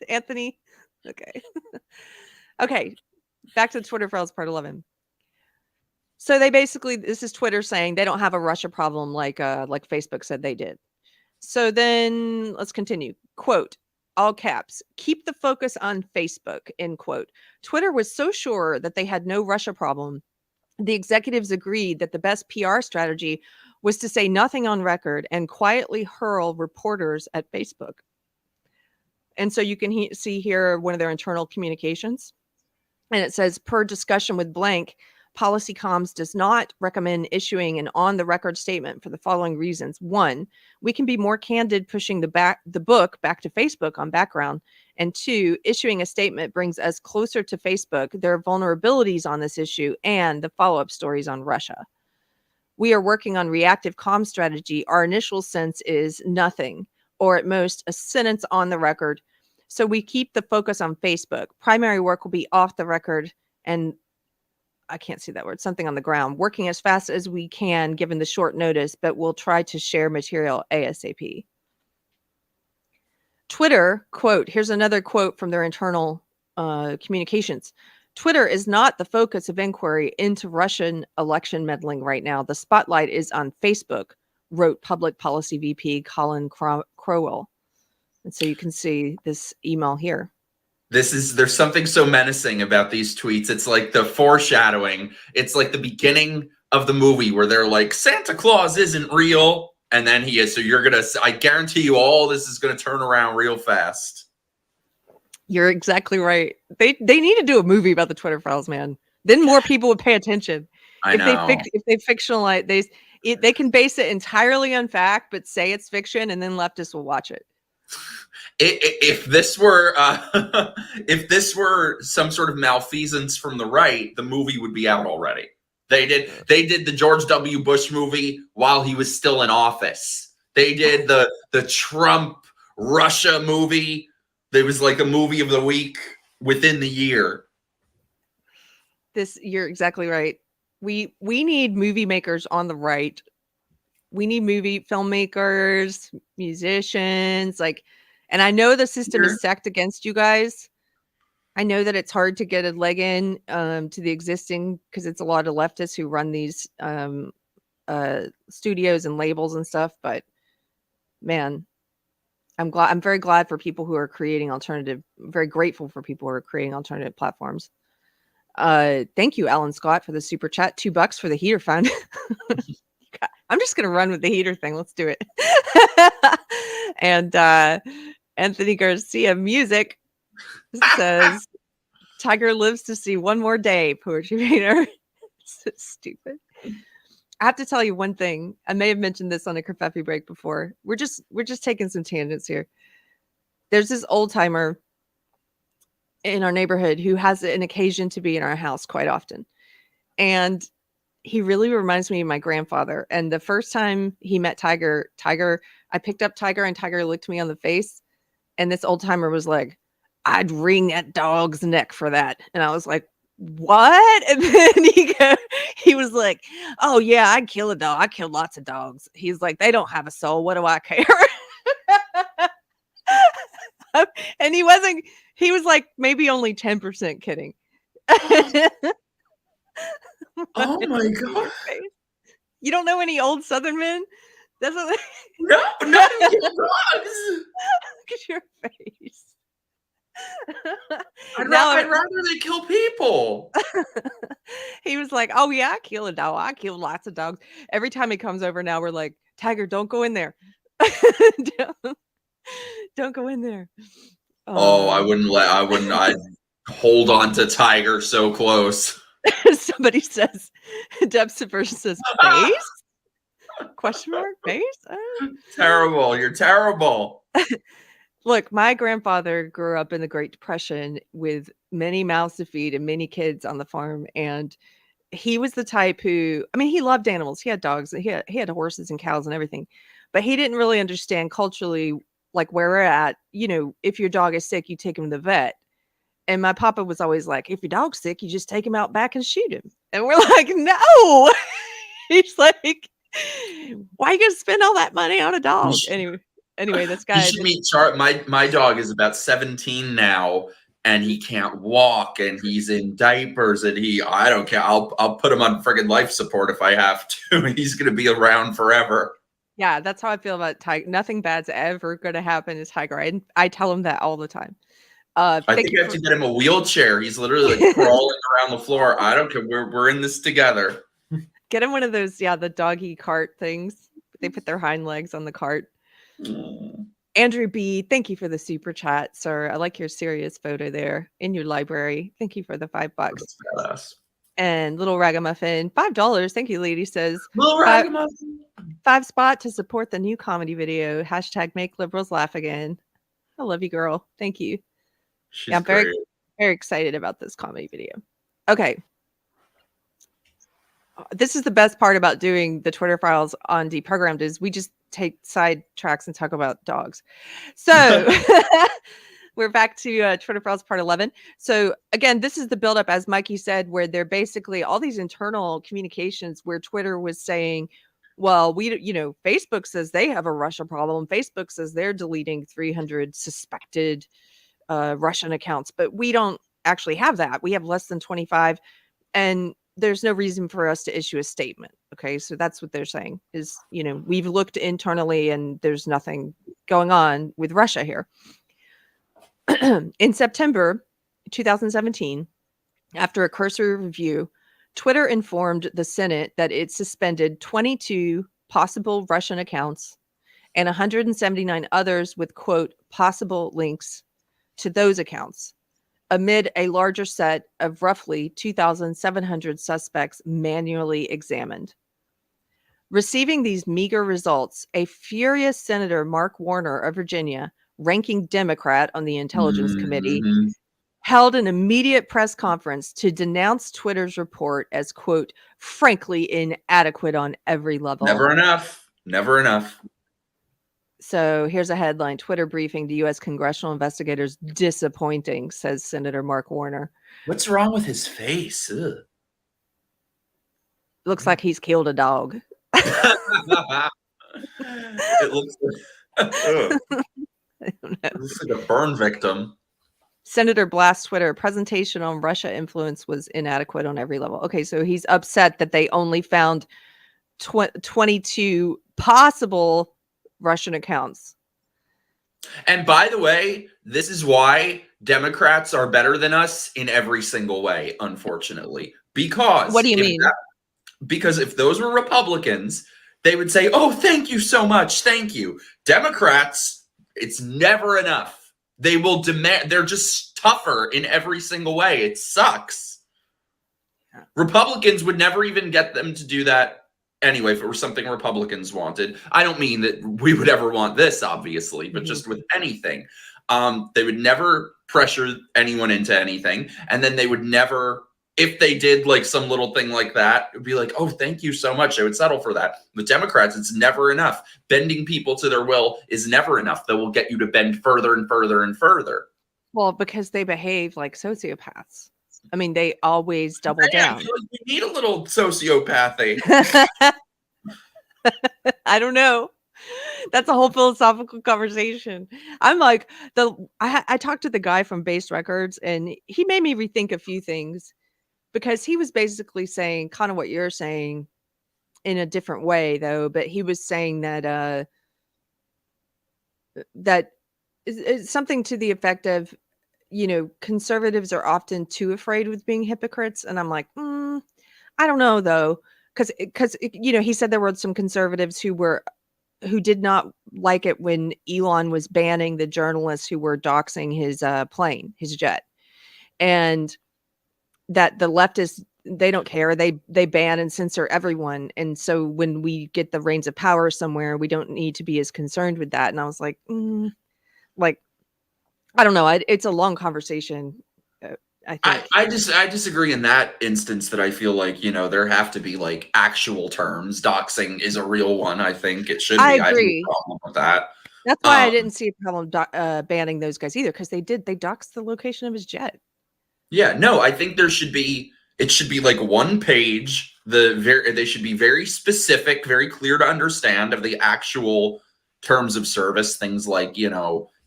Anthony. Okay. Okay. Back to the Twitter files part 11. So they basically, this is Twitter saying they don't have a Russia problem like Facebook said they did. So then let's continue. Quote, all caps, keep the focus on Facebook, end quote. Twitter was so sure that they had no Russia problem. The executives agreed that the best PR strategy was to say nothing on record and quietly hurl reporters at Facebook. And so you can see here one of their internal communications. And it says, per discussion with blank, Policy Comms does not recommend issuing an on-the-record statement for the following reasons. One, we can be more candid pushing the book back to Facebook on background. And two, issuing a statement brings us closer to Facebook, their vulnerabilities on this issue, and the follow-up stories on Russia. We are working on reactive comm strategy. Our initial sense is nothing, or at most a sentence on the record. So we keep the focus on Facebook. Primary work will be off the record and I can't see that word, something on the ground, working as fast as we can given the short notice, but we'll try to share material ASAP. Twitter, quote, here's another quote from their internal communications. Twitter is not the focus of inquiry into Russian election meddling right now. The spotlight is on Facebook, wrote Public Policy VP Colin Crowell. And so you can see this email here. There's something so menacing about these tweets. It's like the foreshadowing. It's like the beginning of the movie where they're like, Santa Claus isn't real. And then he is. So I guarantee you all this is going to turn around real fast. You're exactly right. They need to do a movie about the Twitter files, man. Then more people would pay attention. I know. If they fictionalize, they can base it entirely on fact, but say it's fiction, and then leftists will watch it. If this were if this were some sort of malfeasance from the right, the movie would be out already. They did the George W. Bush movie while he was still in office. They did the Trump Russia movie. There was like a movie of the week within the year. You're exactly right. We need movie makers on the right. We need movie filmmakers, musicians, and I know the system is stacked against you guys. I know that it's hard to get a leg in to the existing, because it's a lot of leftists who run these studios and labels and stuff. But man, I'm very glad for people who are creating I'm very grateful for people who are creating alternative platforms. Thank you, Alan Scott, for the super chat. $2 for the heater fund. I'm just gonna run with the heater thing. Let's do it. And Anthony Garcia Music says, Tiger lives to see one more day, poetry painter. So stupid. I have to tell you one thing. I may have mentioned this on a Kerfefe break before. We're just taking some tangents here. There's this old timer in our neighborhood who has an occasion to be in our house quite often. And he really reminds me of my grandfather. And the first time he met Tiger, I picked up Tiger and Tiger licked me on the face. And this old timer was like, I'd wring that dog's neck for that. And I was like, what? And then he was like, oh yeah, I'd kill a dog. I kill lots of dogs. He's like, they don't have a soul. What do I care? And he was like maybe only 10% kidding. Oh my God. You don't know any old Southern men? No, not even dogs. Look at your face. I'd rather they kill people. He was like, oh yeah, I kill a dog. I kill lots of dogs. Every time he comes over now, we're like, Tiger, don't go in there. Don't go in there. I'd hold on to Tiger so close. Somebody says, Deb Subversion says, face? Question mark, face? Terrible. You're terrible. Look, my grandfather grew up in the Great Depression with many mouths to feed and many kids on the farm. And he was the type who, he loved animals. He had dogs. He had horses and cows and everything. But he didn't really understand culturally, like where we're at. If your dog is sick, you take him to the vet. And my papa was always like, if your dog's sick, you just take him out back and shoot him. And we're like, no. He's like, why are you going to spend all that money on a dog? Anyway, this guy. You should meet my dog is about 17 now, and he can't walk, and he's in diapers, and I don't care. I'll put him on friggin' life support if I have to. He's going to be around forever. Yeah, that's how I feel about Tiger. Nothing bad's ever going to happen to Tiger. I tell him that all the time. I think I have to get him a wheelchair. He's literally like crawling around the floor. I don't care. We're in this together. Get him one of those, the doggy cart things. They put their hind legs on the cart. Andrew B, thank you for the super chat, sir. I like your serious photo there in your library. Thank you for the $5. That's badass. And Little Ragamuffin, $5. Thank you, lady. Says Little Ragamuffin. 5 spot to support the new comedy video. # make liberals laugh again. I love you, girl. Thank you. I'm very, very excited about this comedy video. Okay. This is the best part about doing the Twitter files on Deprogrammed is we just take side tracks and talk about dogs. So We're back to Twitter Files Part 11. So again, this is the buildup, as Mikey said, where they're basically all these internal communications where Twitter was saying, well, Facebook says they have a Russia problem. Facebook says they're deleting 300 suspected Russian accounts, but we don't actually have that. We have less than 25, and there's no reason for us to issue a statement. Okay, so that's what they're saying is, we've looked internally and there's nothing going on with Russia here. In September 2017, after a cursory review, Twitter informed the Senate that it suspended 22 possible Russian accounts and 179 others with, quote, possible links to those accounts, amid a larger set of roughly 2,700 suspects manually examined. Receiving these meager results, a furious Senator Mark Warner of Virginia, ranking Democrat on the Intelligence Committee, held an immediate press conference to denounce Twitter's report as, quote, frankly inadequate on every level. Never enough. Never enough. So here's a headline: Twitter briefing to U.S. congressional investigators disappointing, says Senator Mark Warner. What's wrong with his face? Ugh. Looks like he's killed a dog. It looks like, I don't know. it looks like a burn victim. Senator blasts Twitter. Presentation on Russia influence was inadequate on every level. Okay, so he's upset that they only found 22 possible Russian accounts. And by the way, this is why Democrats are better than us in every single way, unfortunately. Because what do you mean? Because if those were Republicans, they would say, oh, thank you so much. Thank you. Democrats, it's never enough. They will demand, they're just tougher in every single way. It sucks. Yeah. Republicans would never even get them to do that anyway, if it were something Republicans wanted. I don't mean that we would ever want this, obviously, but just with anything. They would never pressure anyone into anything. And then they would never, if they did like some little thing like that, it would be like, oh, thank you so much. I would settle for that. With Democrats, it's never enough. Bending people to their will is never enough. That will get you to bend further and further and further. Well, because they behave like sociopaths. I mean, they always double down. I feel like we need a little sociopathy. I don't know. That's a whole philosophical conversation. I'm like, I talked to the guy from Base Records, and he made me rethink a few things, because he was basically saying kind of what you're saying in a different way, though. But he was saying that that is something to the effect of, conservatives are often too afraid with being hypocrites. And I'm like, I don't know, though. Because he said there were some conservatives who did not like it when Elon was banning the journalists who were doxing his plane, his jet. And that the leftists, they don't care. They ban and censor everyone. And so when we get the reins of power somewhere, we don't need to be as concerned with that. And I was like, I don't know. It's a long conversation. I think. I disagree in that instance, that I feel like, there have to be like actual terms. Doxing is a real one. I think it should be. I agree. I have no problem with that. That's why I didn't see a problem banning those guys either, because they doxed the location of his jet. Yeah, no, I think it should be like one page. They should be very specific, very clear to understand of the actual terms of service, things like,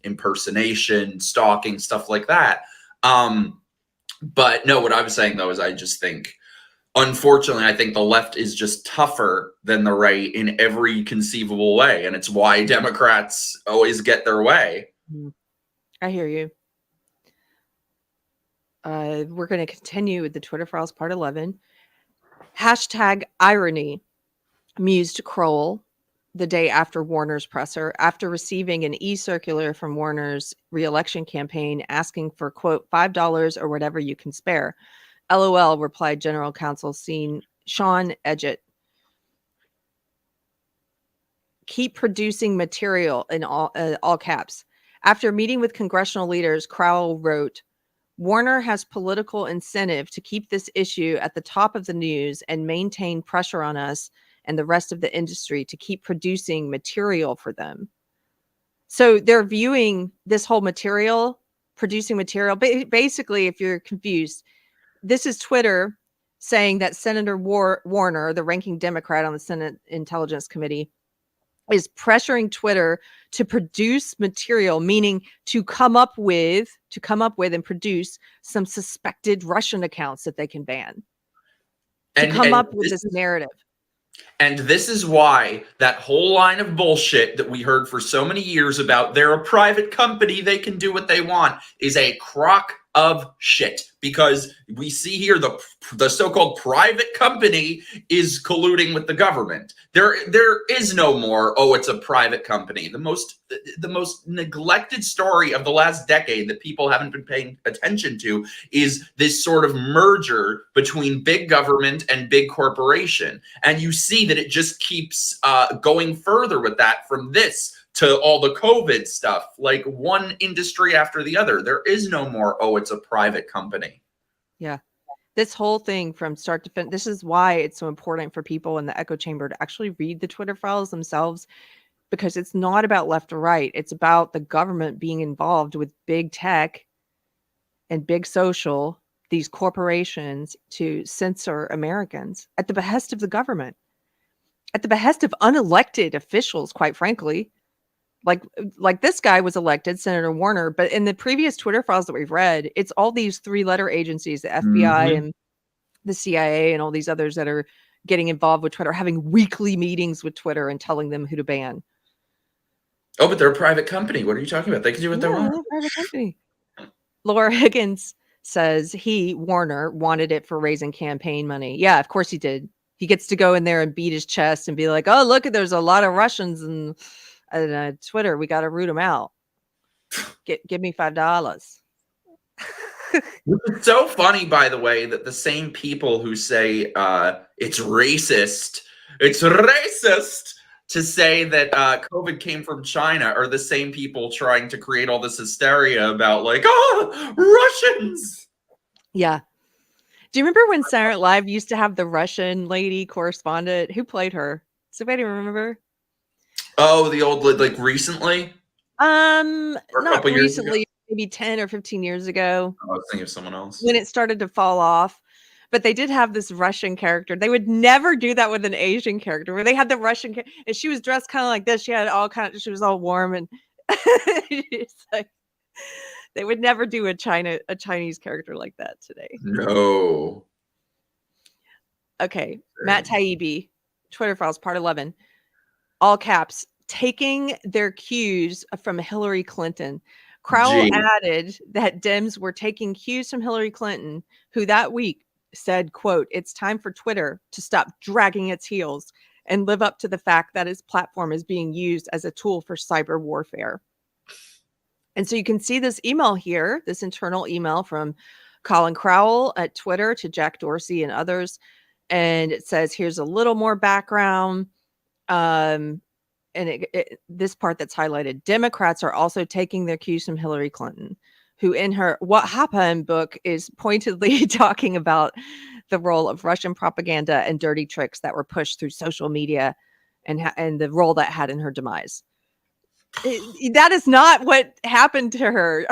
impersonation, stalking, stuff like that. But no, what I was saying though is I just think, unfortunately, I think the left is just tougher than the right in every conceivable way. And it's why Democrats always get their way. I hear you. We're going to continue with the Twitter Files Part 11. #irony, mused Kroll the day after Warner's presser, after receiving an e-circular from Warner's re-election campaign asking for, quote, $5 or whatever you can spare. LOL, replied General Counsel Sean Edgett. Keep producing material, in all caps. After meeting with congressional leaders, Crowell wrote, Warner has political incentive to keep this issue at the top of the news and maintain pressure on us and the rest of the industry to keep producing material for them. So they're viewing this whole material producing material. Basically, if you're confused, this is Twitter saying that Senator Warner, the ranking Democrat on the Senate Intelligence Committee, is pressuring Twitter to produce material, meaning to come up with and produce some suspected Russian accounts that they can ban. To come up with this narrative. And this is why that whole line of bullshit that we heard for so many years about they're a private company, they can do what they want, is a crock of shit. Because we see here the so-called private company is colluding with the government. There is no more, oh, it's a private company. The most neglected story of the last decade that people haven't been paying attention to is this sort of merger between big government and big corporation. And you see that it just keeps going further with that, from this to all the COVID stuff, like one industry after the other. There is no more, oh, it's a private company. Yeah. This whole thing from start to finish, this is why it's so important for people in the echo chamber to actually read the Twitter files themselves, because it's not about left or right. It's about the government being involved with big tech and big social, these corporations, to censor Americans at the behest of the government, at the behest of unelected officials, quite frankly. Like this guy was elected, Senator Warner, but in the previous Twitter files that we've read, it's all these 3-letter agencies, the FBI and the CIA and all these others that are getting involved with Twitter, having weekly meetings with Twitter and telling them who to ban. Oh, but they're a private company. What are you talking about? They can do what they want. They're a private company. Laura Higgins says Warner, wanted it for raising campaign money. Yeah, of course he did. He gets to go in there and beat his chest and be like, oh, look, there's a lot of Russians and Twitter, we got to root them out. Give me $5. It's so funny, by the way, that the same people who say it's racist to say that COVID came from China are the same people trying to create all this hysteria about, like, oh, Russians. Yeah. Do you remember when Saturday Night Live used to have the Russian lady correspondent? Who played her? Does anybody remember? Oh, the old, like, recently? Not recently, maybe 10 or 15 years ago. I was thinking of someone else. When it started to fall off. But they did have this Russian character. They would never do that with an Asian character, where they had the Russian and she was dressed kind of like this. She was all warm and it's like, they would never do a Chinese character like that today. No. Okay. Matt Taibbi, Twitter files, part 11. All caps, taking their cues from Hillary Clinton. Crowell added that Dems were taking cues from Hillary Clinton, who that week said, quote, it's time for Twitter to stop dragging its heels and live up to the fact that its platform is being used as a tool for cyber warfare. And so you can see this email here, this internal email from Colin Crowell at Twitter to Jack Dorsey and others. And it says, here's a little more background. And this part that's highlighted, Democrats are also taking their cues from Hillary Clinton, who in her What Happened book is pointedly talking about the role of Russian propaganda and dirty tricks that were pushed through social media and the role that had in her demise. That is not what happened to her.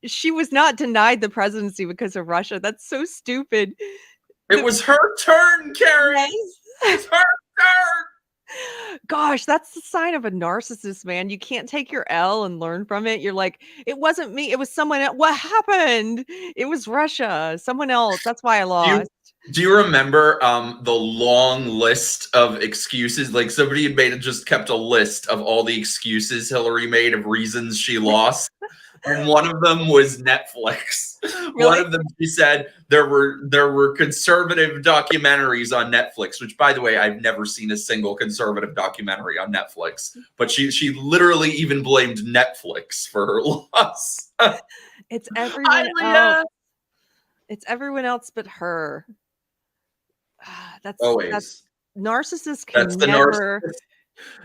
She was not denied the presidency because of Russia. That's so stupid. It was her turn, Keri. Yes. It's her turn. Gosh, that's the sign of a narcissist, man. You can't take your L and learn from it. You're like, it wasn't me. It was someone else. What happened? It was Russia. Someone else. That's why I lost. Do you remember the long list of excuses? Like, somebody had just kept a list of all the excuses Hillary made of reasons she lost. And one of them was Netflix. Really? One of them, she said there were conservative documentaries on Netflix, which, by the way, I've never seen a single conservative documentary on Netflix. But she literally even blamed Netflix for her loss. It's everyone else. It's everyone else but her. That's narcissists can never.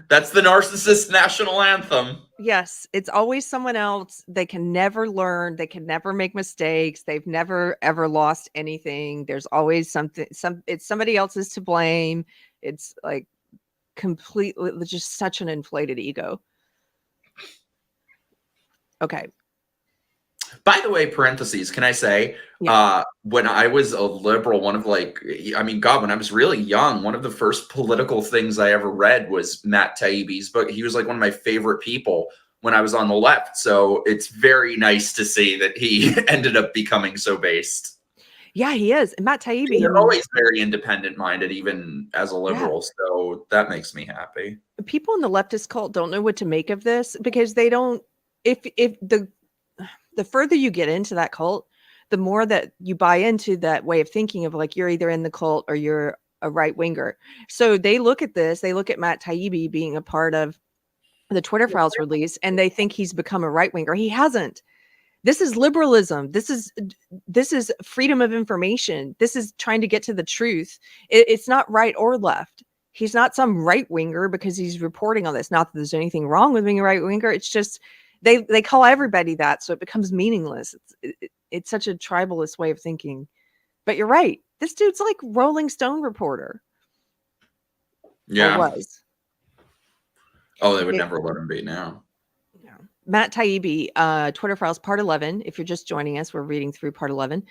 That's the narcissist national anthem. Yes, it's always someone else. They can never learn. They can never make mistakes. They've never ever lost anything. There's always something. It's somebody else's to blame. It's like completely just such an inflated ego. Okay. By the way, parentheses, can I say, when I was a liberal, one of God, when I was really young, one of the first political things I ever read was Matt Taibbi's book. He was like one of my favorite people when I was on the left. So it's very nice to see that he ended up becoming so based. Yeah, he is. And Matt Taibbi. He's always very independent minded, even as a liberal. Yeah. So that makes me happy. People in the leftist cult don't know what to make of this because they don't, if the further you get into that cult, the more that you buy into that way of thinking of like, you're either in the cult or you're a right winger. So they look at this, they look at Matt Taibbi being a part of the Twitter files release, and they think he's become a right winger. He hasn't. This is liberalism. This is freedom of information. This is trying to get to the truth. It's not right or left. He's not some right winger because he's reporting on this. Not that there's anything wrong with being a right winger. It's just they call everybody that, so it becomes meaningless. It's such a tribalist way of thinking. But you're right. This dude's like Rolling Stone reporter. Yeah. Or was. Oh, they would never let him be now. Yeah. Matt Taibbi, Twitter Files Part 11. If you're just joining us, we're reading through Part 11.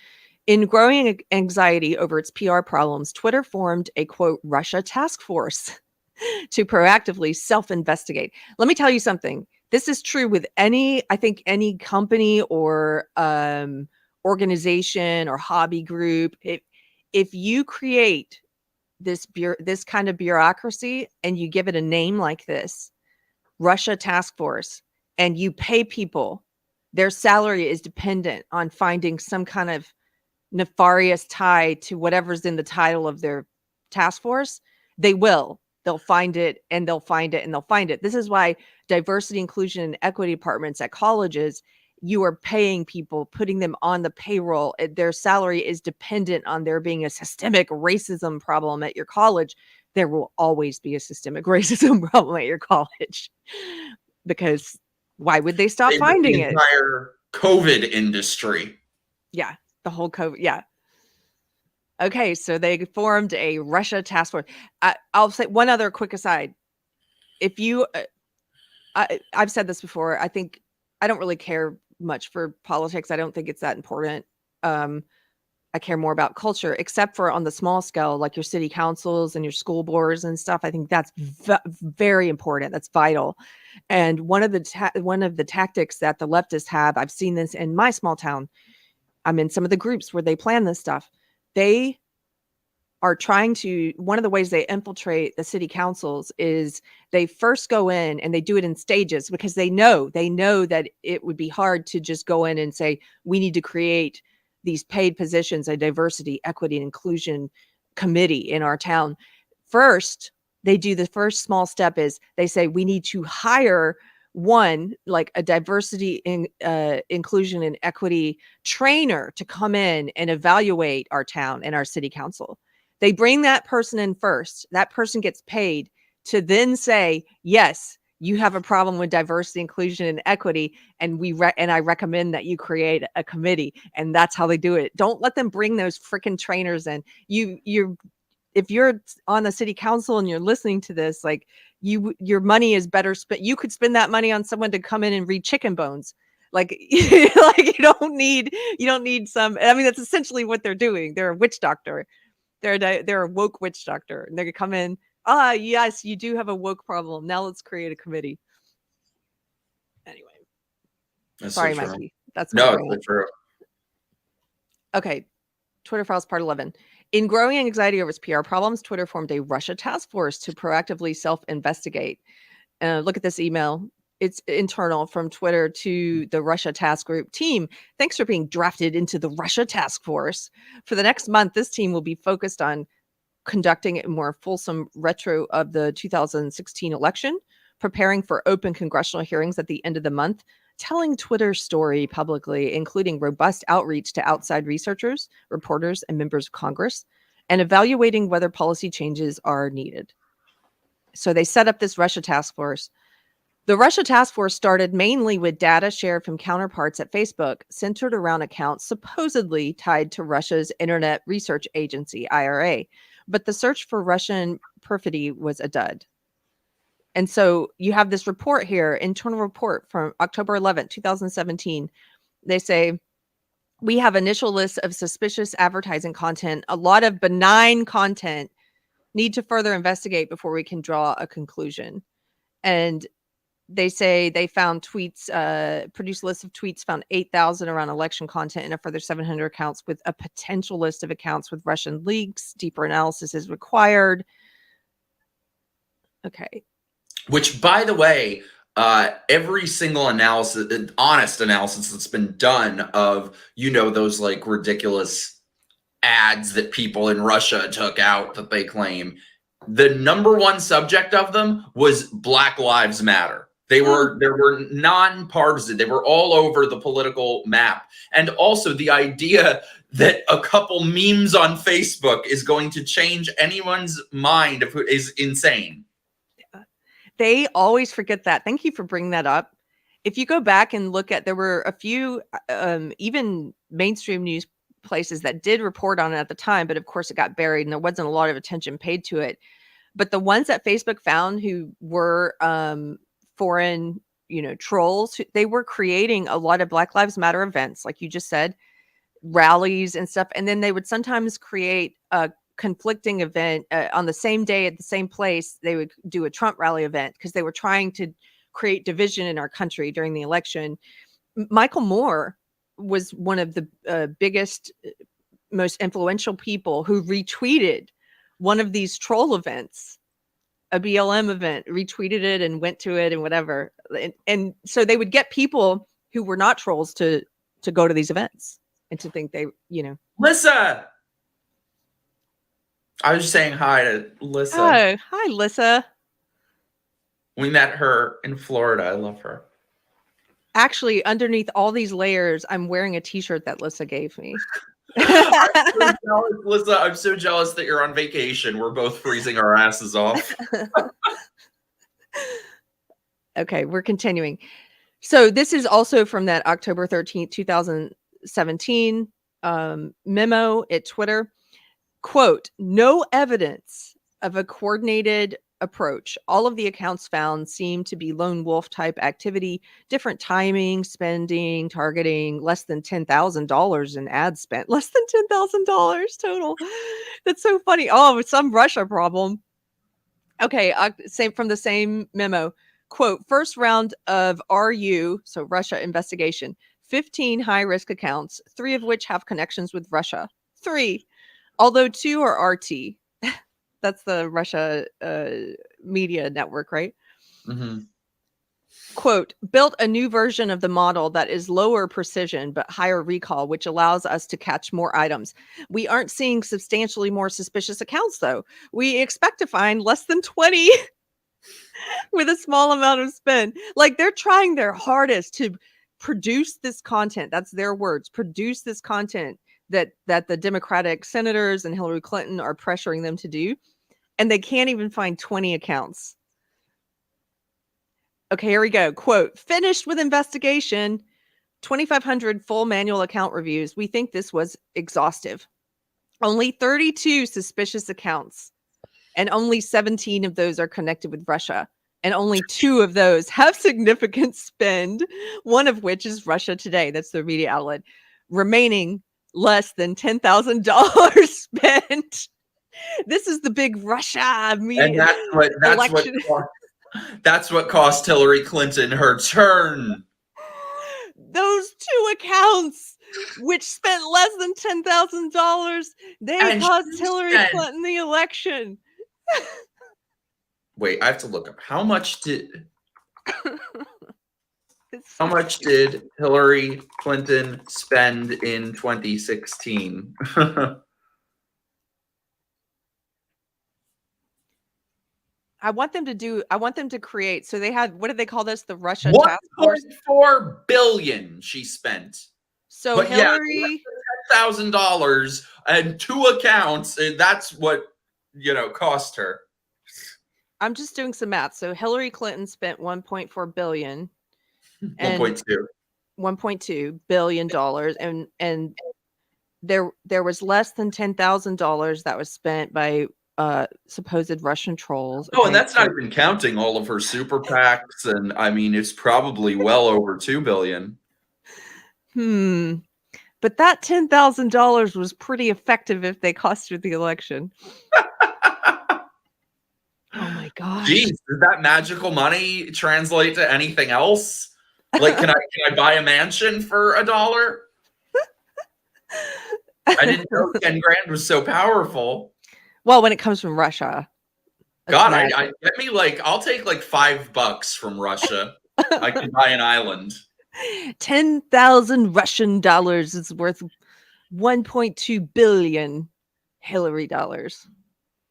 In growing anxiety over its PR problems, Twitter formed a, quote, Russia task force to proactively self-investigate. Let me tell you something. This is true with any company or organization or hobby group. If you create this kind of bureaucracy and you give it a name like this, Russia task force, and you pay people, their salary is dependent on finding some kind of nefarious tie to whatever's in the title of their task force, they'll find it and they'll find it and they'll find it. This is why diversity, inclusion, and equity departments at colleges, you are paying people, putting them on the payroll. Their salary is dependent on there being a systemic racism problem at your college. There will always be a systemic racism problem at your college, because why would they stop finding it? The entire COVID industry. Yeah, the whole COVID. Yeah. Okay, so they formed a Russia task force. I'll say one other quick aside. If you, I've said this before, I think I don't really care much for politics. I don't think it's that important. I care more about culture, except for on the small scale, like your city councils and your school boards and stuff. I think that's very important. That's vital. And one of the tactics that the leftists have, I've seen this in my small town. I'm in some of the groups where they plan this stuff. They are trying to, one of the ways they infiltrate the city councils is they first go in and they do it in stages, because they know that it would be hard to just go in and say, we need to create these paid positions, a diversity, equity, and inclusion committee in our town. First, they do the first small step is they say, we need to hire one, like a diversity, inclusion, and equity trainer to come in and evaluate our town and our city council. They bring that person in first. That person gets paid to then say, yes, you have a problem with diversity, inclusion, and equity, and I recommend that you create a committee. And that's how they do it. Don't let them bring those freaking trainers in. If you're on the city council and you're listening to this, like your money is better spent. You could spend that money on someone to come in and read chicken bones. Like, like you don't need some. I mean, that's essentially what they're doing. They're a witch doctor. They're a woke witch doctor, and they're gonna come in. Yes, you do have a woke problem. Now let's create a committee. Anyway, that's sorry, so Mikey. That's no, it's true. Okay, Twitter Files Part 11. In growing anxiety over its PR problems, Twitter formed a Russia task force to proactively self-investigate. Look at this email. It's internal from Twitter to the Russia task group team. Thanks for being drafted into the Russia task force. For the next month, this team will be focused on conducting a more fulsome retro of the 2016 election, preparing for open congressional hearings at the end of the month, telling Twitter's story publicly, including robust outreach to outside researchers, reporters, and members of Congress, and evaluating whether policy changes are needed. So they set up this Russia task force. The Russia task force started mainly with data shared from counterparts at Facebook, centered around accounts supposedly tied to Russia's Internet Research Agency, IRA. But the search for Russian perfidy was a dud. And so you have this report here, internal report from October 11th, 2017. They say, we have initial lists of suspicious advertising content, a lot of benign content, need to further investigate before we can draw a conclusion. And they say they found tweets, produced a list of tweets, found 8,000 around election content and a further 700 accounts with a potential list of accounts with Russian leaks. Deeper analysis is required. Okay. Which, by the way, every single analysis, honest analysis that's been done of, those like ridiculous ads that people in Russia took out that they claim, the number one subject of them was Black Lives Matter. There were nonpartisan. They were all over the political map. And also the idea that a couple memes on Facebook is going to change anyone's mind is insane. They always forget that. Thank you for bringing that up. If you go back and look at, there were a few even mainstream news places that did report on it at the time, but of course it got buried and there wasn't a lot of attention paid to it. But the ones that Facebook found who were foreign, trolls, they were creating a lot of Black Lives Matter events, like you just said, rallies and stuff. And then they would sometimes create a conflicting event on the same day at the same place. They would do a Trump rally event because they were trying to create division in our country during the election. Michael Moore was one of the biggest, most influential people who retweeted one of these troll events, a BLM event, retweeted it and went to it and whatever. And so they would get people who were not trolls to go to these events and to think they, Lissa! I was just saying hi to Lissa. Oh, hi, Lissa. We met her in Florida. I love her. Actually, underneath all these layers, I'm wearing a t-shirt that Lissa gave me. I'm so jealous, Lissa. I'm so jealous that you're on vacation. We're both freezing our asses off. Okay, we're continuing. So this is also from that October 13th, 2017 memo at Twitter. Quote, no evidence of a coordinated approach. All of the accounts found seem to be lone wolf type activity, different timing, spending, targeting, less than $10,000 in ad spent, less than $10,000 total. That's so funny. Oh, some Russia problem. Okay, same from the same memo. Quote, first round of RU, so Russia investigation, 15 high-risk accounts, 3 of which have connections with Russia. 3, although 2 are RT. That's the Russia media network, right? Mm-hmm. Quote, built a new version of the model that is lower precision but higher recall, which allows us to catch more items. We aren't seeing substantially more suspicious accounts, though. We expect to find less than 20 with a small amount of spend. Like, they're trying their hardest to produce this content. That's their words. Produce this content that the Democratic senators and Hillary Clinton are pressuring them to do. And they can't even find 20 accounts. Okay, here we go. Quote, finished with investigation, 2,500 full manual account reviews. We think this was exhaustive. Only 32 suspicious accounts, and only 17 of those are connected with Russia. And only 2 of those have significant spend, one of which is Russia Today. That's their media outlet. Remaining less than $10,000 spent. This is the big Russia media. And that's what cost Hillary Clinton her turn. Those 2 accounts, which spent less than $10,000, they cost Hillary Clinton the election. Wait, I have to look up how much did Hillary Clinton spend in 2016? I want them to create. So they had, what did they call this? The Russia task force. $1.4 billion she spent. So but Hillary, $10,000 and 2 accounts. And that's what, cost her. I'm just doing some math. So Hillary Clinton spent $1.4 billion. 1.2 billion dollars, and there was less than $10,000 that was spent by supposed Russian trolls. Oh, and that's not even counting all of her super PACs, and I mean it's probably well over $2 billion. But that $10,000 was pretty effective if they cost you the election. Oh my gosh. Geez, does that magical money translate to anything else? Like, can I buy a mansion for $1? I didn't know 10 grand was so powerful. Well, when it comes from Russia. God, I get me like, I'll take like $5 from Russia. I can buy an island. 10,000 Russian dollars is worth 1.2 billion Hillary dollars.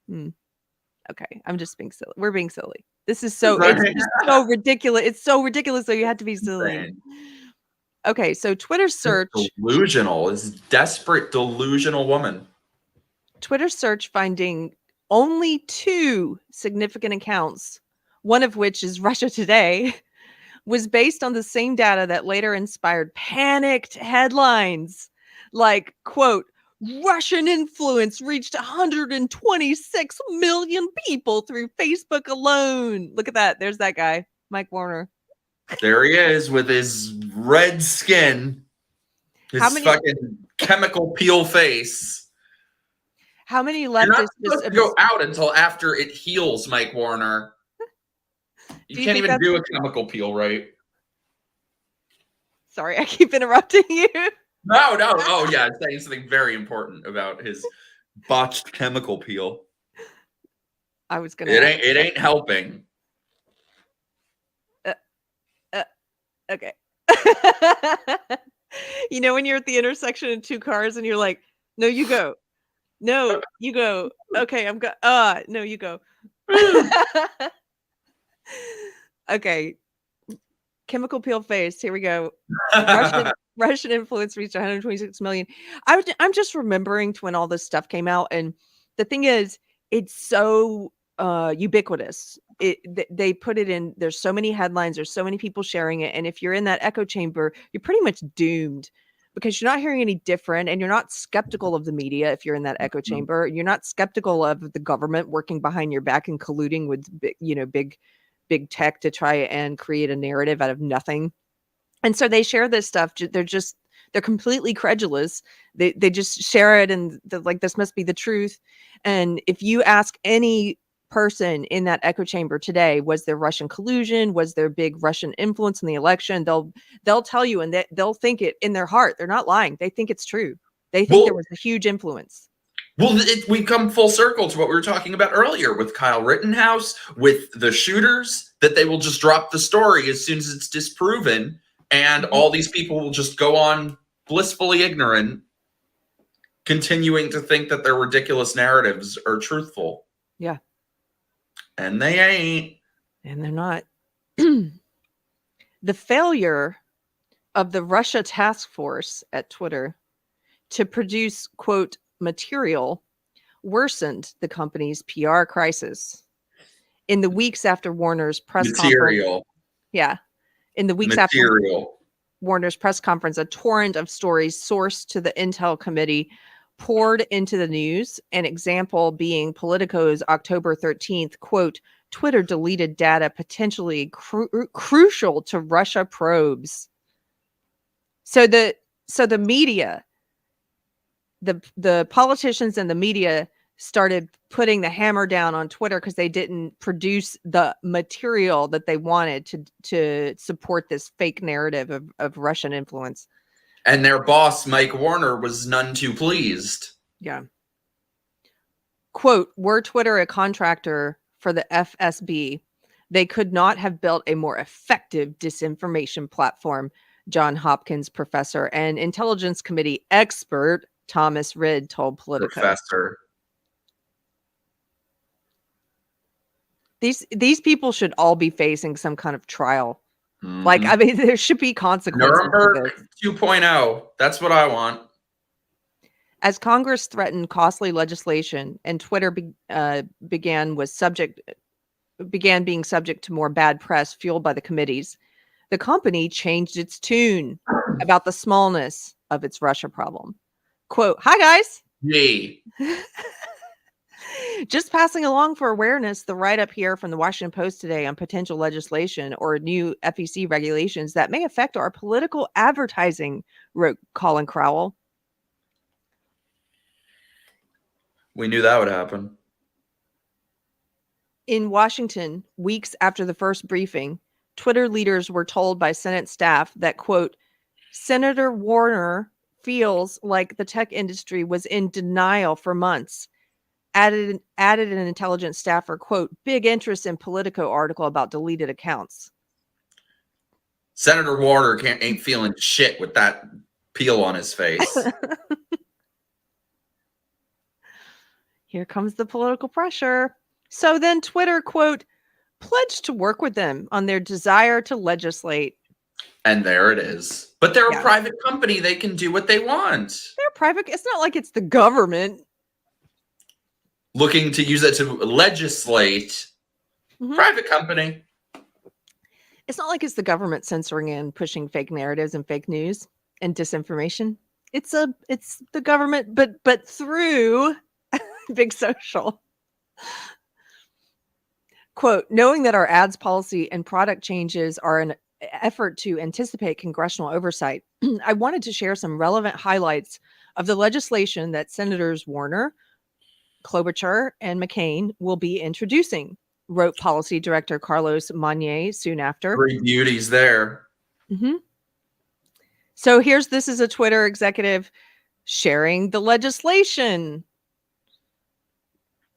Okay, I'm just being silly. We're being silly. This is so it's just so ridiculous. It's so ridiculous, so you have to be silly. Insane. Okay, so Twitter search. Delusional. This desperate, delusional woman. Twitter search finding only 2 significant accounts, one of which is Russia Today, was based on the same data that later inspired panicked headlines like, quote, Russian influence reached 126 million people through Facebook alone. Look at that. There's that guy, Mike Warner. There he is with his red skin, his fucking chemical peel face. How many leftists? You're not supposed to go out until after it heals, Mike Warner. You can't even do a chemical peel, right? Sorry, I keep interrupting you. No. Oh, yeah. I'm saying something very important about his botched chemical peel. I was gonna. It ain't helping. Okay. You know when you're at the intersection of 2 cars and you're like, no, you go. No, you go. Okay, I'm no, you go. Okay. Chemical peel face. Here we go. Russian influence reached 126 million. I'm just remembering when all this stuff came out, and the thing is, it's so ubiquitous. They put it in. There's so many headlines. There's so many people sharing it, and if you're in that echo chamber, you're pretty much doomed because you're not hearing any different, and you're not skeptical of the media. If you're in that echo chamber, you're not skeptical of the government working behind your back and colluding with big tech to try and create a narrative out of nothing. And so they share this stuff. They're completely credulous. They just share it and they're like, this must be the truth. And if you ask any person in that echo chamber today, was there Russian collusion? Was there big Russian influence in the election? They'll tell you, and they'll think it in their heart. They're not lying. They think it's true. They think there was a huge influence. Well, we come full circle to what we were talking about earlier with Kyle Rittenhouse, with the shooters, that they will just drop the story as soon as it's disproven. And all these people will just go on blissfully ignorant, continuing to think that their ridiculous narratives are truthful. Yeah. And they ain't. And they're not. The failure of the Russia task force at Twitter to produce, quote, material worsened the company's PR crisis. In the weeks after Warner's press conference. Yeah. In the weeks after Warner's press conference, a torrent of stories sourced to the Intel committee poured into the news. An example being Politico's October 13th, quote, Twitter deleted data potentially crucial to Russia probes. So the media, the politicians and the media started putting the hammer down on Twitter because they didn't produce the material that they wanted to support this fake narrative of Russian influence. And their boss, Mike Warner, was none too pleased. Yeah. Quote, were Twitter a contractor for the FSB, they could not have built a more effective disinformation platform, John Hopkins professor and Intelligence Committee expert Thomas Rid told Politico. Professor. These people should all be facing some kind of trial. Mm-hmm. Like, I mean, there should be consequences. Nuremberg 2.0. That's what I want. As Congress threatened costly legislation and Twitter began being subject to more bad press fueled by the committees, the company changed its tune about the smallness of its Russia problem. Quote, hi, guys. Hey. Just passing along for awareness, the write-up here from the Washington Post today on potential legislation or new FEC regulations that may affect our political advertising, wrote Colin Crowell. We knew that would happen. In Washington, weeks after the first briefing, Twitter leaders were told by Senate staff that, quote, Senator Warner feels like the tech industry was in denial for months. Added an intelligence staffer, quote, big interest in Politico article about deleted accounts. Senator Warner ain't feeling shit with that peel on his face. Here comes the political pressure. So then Twitter, quote, pledged to work with them on their desire to legislate. And there it is. But they're Yeah. a private company. They can do what they want. They're private. It's not like it's the government. Looking to use it to legislate. Mhm. Private company. It's not like it's the government censoring and pushing fake narratives and fake news and disinformation. It's the government, but through big social. Quote, knowing that our ads policy and product changes are an effort to anticipate congressional oversight, I wanted to share some relevant highlights of the legislation that Senators Warner, Klobuchar, and McCain will be introducing, wrote Policy Director Carlos Monier soon after. Three beauties there. Mm-hmm. So this is a Twitter executive sharing the legislation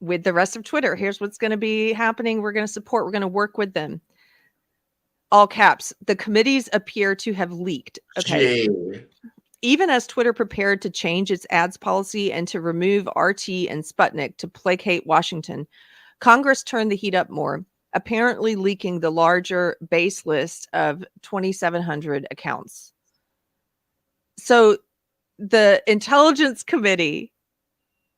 with the rest of Twitter. Here's what's going to be happening. We're going to work with them. All caps. The committees appear to have leaked. Okay. Jay. Even as Twitter prepared to change its ads policy and to remove RT and Sputnik to placate Washington, Congress turned the heat up more, apparently leaking the larger base list of 2,700 accounts. So the Intelligence Committee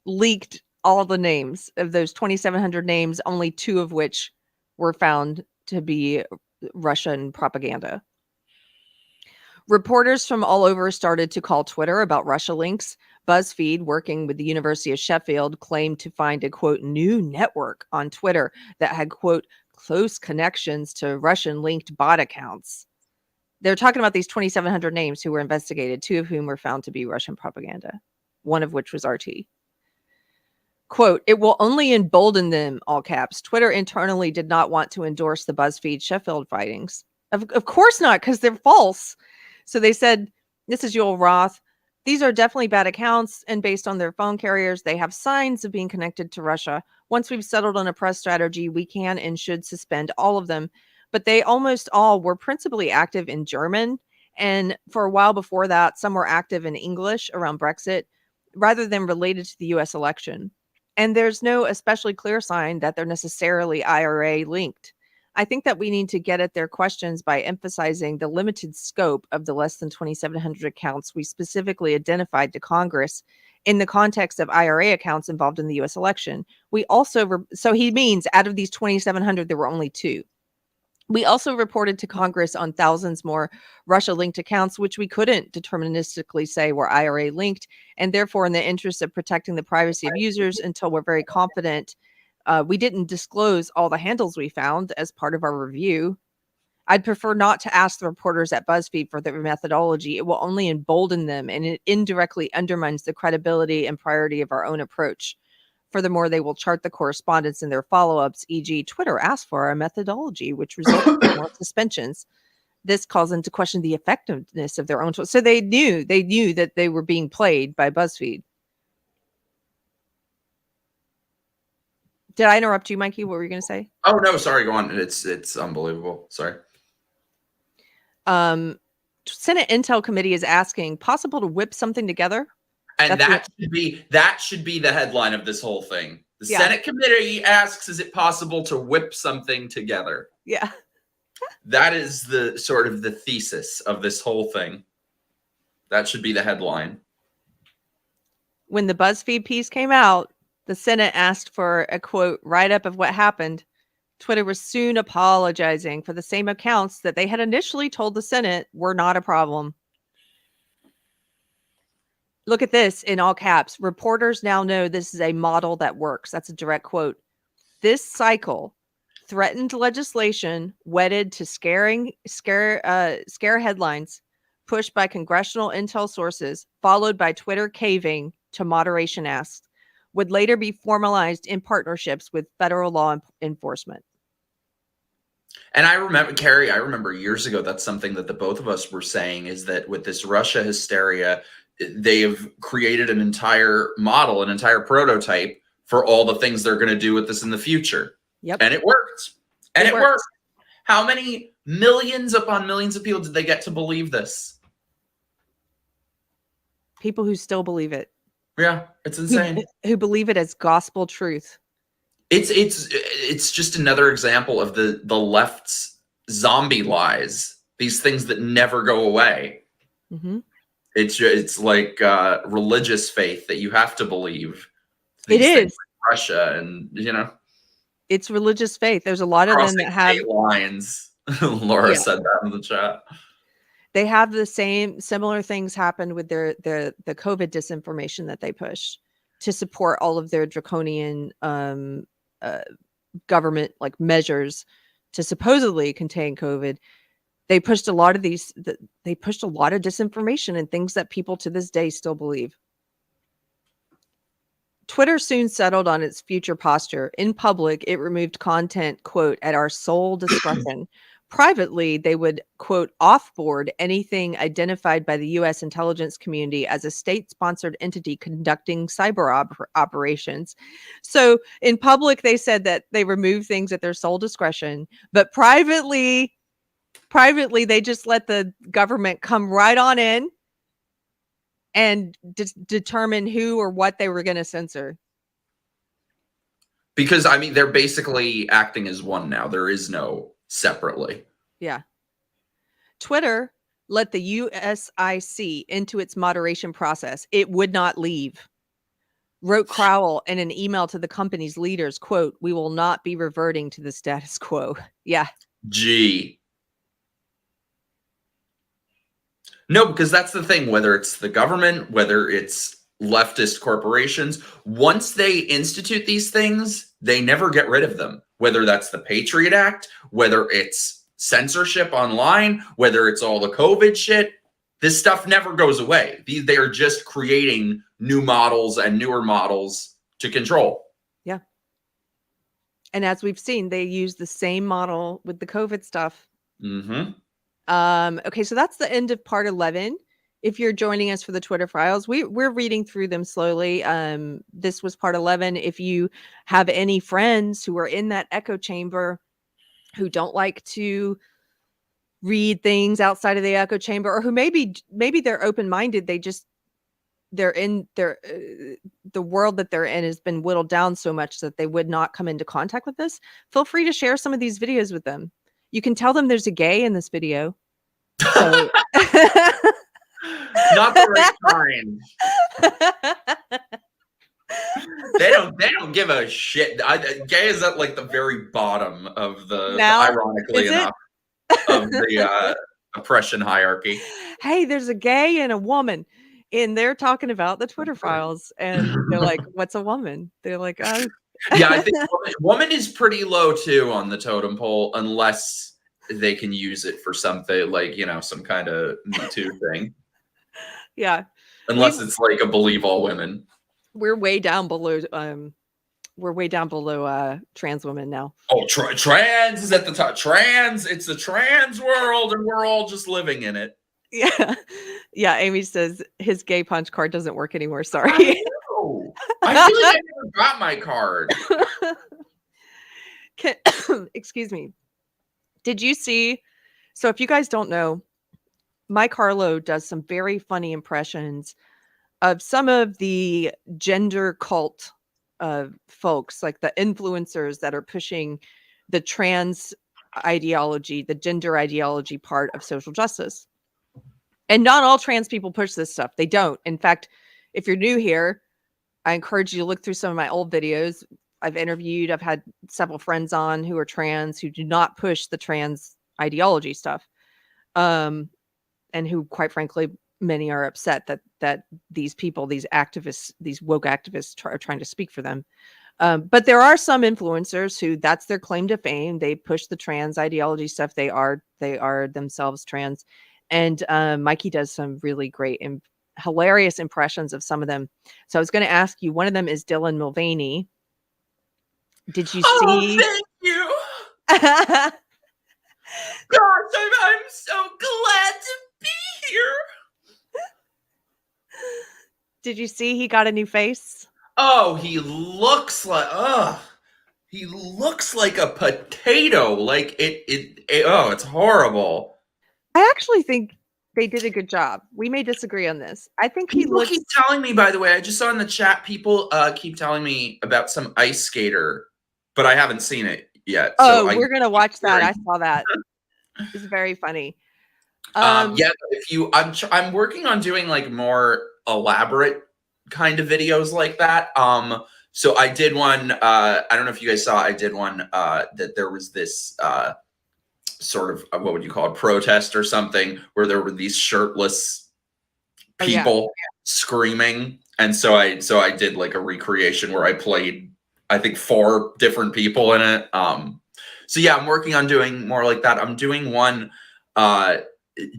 leaked all the names of those 2,700 names, only 2 of which were found to be Russian propaganda. Reporters from all over started to call Twitter about Russia links. BuzzFeed, working with the University of Sheffield, claimed to find a, quote, new network on Twitter that had, quote, close connections to Russian-linked bot accounts. They're talking about these 2,700 names who were investigated, 2 of whom were found to be Russian propaganda, one of which was RT. Quote, it will only embolden them, all caps. Twitter internally did not want to endorse the BuzzFeed Sheffield findings. Of course not, because they're false. So they said, this is Joel Roth. These are definitely bad accounts, and based on their phone carriers, they have signs of being connected to Russia. Once we've settled on a press strategy, we can and should suspend all of them. But they almost all were principally active in German. And for a while before that, some were active in English around Brexit, rather than related to the US election. And there's no especially clear sign that they're necessarily IRA linked. I think that we need to get at their questions by emphasizing the limited scope of the less than 2,700 accounts we specifically identified to Congress in the context of IRA accounts involved in the U.S. election. We also, so he means out of these 2,700, there were only 2. We also reported to Congress on thousands more Russia-linked accounts, which we couldn't deterministically say were IRA-linked, and therefore, in the interest of protecting the privacy of users until we're very confident, we didn't disclose all the handles we found as part of our review. I'd prefer not to ask the reporters at BuzzFeed for their methodology. It will only embolden them, and it indirectly undermines the credibility and priority of our own approach. Furthermore, they will chart the correspondence in their follow-ups, e.g. Twitter asked for our methodology, which resulted in more suspensions. This calls into question the effectiveness of their own tools. So they knew that they were being played by BuzzFeed. Did I interrupt you, Mikey? What were you going to say? Oh, no, sorry, go on. It's unbelievable. Sorry. Senate Intel Committee is asking, possible to whip something together? And that should be the headline of this whole thing. The Senate committee asks, is it possible to whip something together? Yeah. That is the sort of the thesis of this whole thing. That should be the headline. When the BuzzFeed piece came out, the Senate asked for a, quote, write-up of what happened. Twitter was soon apologizing for the same accounts that they had initially told the Senate were not a problem. Look at this in all caps. Reporters now know this is a model that works. That's a direct quote. This cycle threatened legislation wedded to scare headlines pushed by congressional intel sources, followed by Twitter caving to moderation asks, would later be formalized in partnerships with federal law enforcement. And I remember, Keri, I remember years ago, that's something that the both of us were saying, is that with this Russia hysteria, they have created an entire model, an entire prototype for all the things they're going to do with this in the future. Yep. And it worked. And it worked. How many millions upon millions of people did they get to believe this? People who still believe it. Yeah, it's insane. Who believe it as gospel truth. It's just another example of the left's zombie lies. These things that never go away. Mm-hmm. It's like religious faith that you have to believe. It is like Russia, and it's religious faith. There's a lot of them that have lines. Laura said that in the chat. They have the similar things happen with the COVID disinformation that they push to support all of their draconian government like measures to supposedly contain COVID. They pushed a lot of they pushed a lot of disinformation and things that people to this day still believe. Twitter soon settled on its future posture. In public, it removed content, quote, at our sole discretion. Privately, they would, quote, offboard anything identified by the U.S. intelligence community as a state-sponsored entity conducting cyber operations. So in public, they said that they remove things at their sole discretion, but privately, they just let the government come right on in and determine who or what they were going to censor. Because, I mean, they're basically acting as one now. There is no separately. Yeah. Twitter let the USIC into its moderation process. It would not leave. Wrote Crowell in an email to the company's leaders, quote, "We will not be reverting to the status quo." Yeah. Gee. No, because that's the thing, whether it's the government, whether it's leftist corporations, once they institute these things, they never get rid of them. Whether that's the Patriot Act, whether it's censorship online, whether it's all the COVID shit, this stuff never goes away. They are just creating new models and newer models to control. Yeah. And as we've seen, they use the same model with the COVID stuff. Mm-hmm. Okay, so that's the end of part 11. If you're joining us for the Twitter files, we're reading through them slowly. This was part 11. If you have any friends who are in that echo chamber who don't like to read things outside of the echo chamber, or who maybe they're open-minded, they're in the world that they're in has been whittled down so much that they would not come into contact with this, feel free to share some of these videos with them. You can tell them there's a gay in this video. So not the right kind. They don't give a shit. Gay is at like the very bottom of the now, ironically enough, of the oppression hierarchy. Hey, there's a gay and a woman, and they're talking about the Twitter files, and they're like, "What's a woman?" They're like, "Oh." Yeah, I think woman is pretty low too on the totem pole, unless they can use it for something like, some kind of Me Too thing. Yeah. Unless it's like a believe all women. We're way down below. Trans women now. Oh, trans is at the top. It's the trans world, and we're all just living in it. Yeah. Yeah. Amy says his gay punch card doesn't work anymore. Sorry. I feel like I never got my card. Excuse me. Did you see? So if you guys don't know, Mike Harlow does some very funny impressions of some of the gender cult folks, like the influencers that are pushing the trans ideology, the gender ideology part of social justice. And not all trans people push this stuff. They don't. In fact, if you're new here, I encourage you to look through some of my old videos. I've had several friends on who are trans, who do not push the trans ideology stuff. And who, quite frankly, many are upset that these people, these activists, these woke activists are trying to speak for them. But there are some influencers who that's their claim to fame. They push the trans ideology stuff. They are themselves trans. And Mikey does some really great and hilarious impressions of some of them. So I was going to ask you, one of them is Dylan Mulvaney. Did you see? Thank you. Gosh, I'm so glad to be here. Did you see he got a new face? Oh, he looks like a potato. Like oh, it's horrible. I actually think they did a good job. We may disagree on this. I think he looks. Keep telling me, by the way, I just saw in the chat people keep telling me about some ice skater, but I haven't seen it yet. Oh, so we're gonna watch that. I saw that. It's very funny. Yeah, I'm working on doing like more elaborate kind of videos like that. So I did one. I don't know if you guys saw. I did one that there was this sort of what would you call it, protest or something, where there were these shirtless people screaming, and so I did like a recreation where I played, I think, 4 different people in it. So yeah, I'm working on doing more like that. I'm doing one.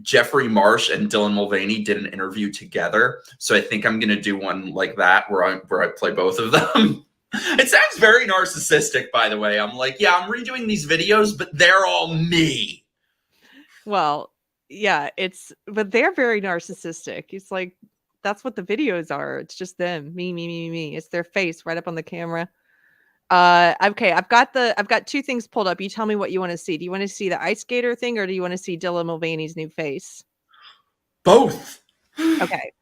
Jeffrey Marsh and Dylan Mulvaney did an interview together, so I think I'm gonna do one like that where I play both of them. It sounds very narcissistic, by the way. I'm like, yeah, I'm redoing these videos, but they're all me. Well, yeah, but they're very narcissistic. It's like that's what the videos are. It's just them, me. It's their face right up on the camera. Okay, I've got 2 things pulled up. You tell me what you want to see. Do you want to see the ice skater thing, or do you want to see Dylan Mulvaney's new face? Both. Okay.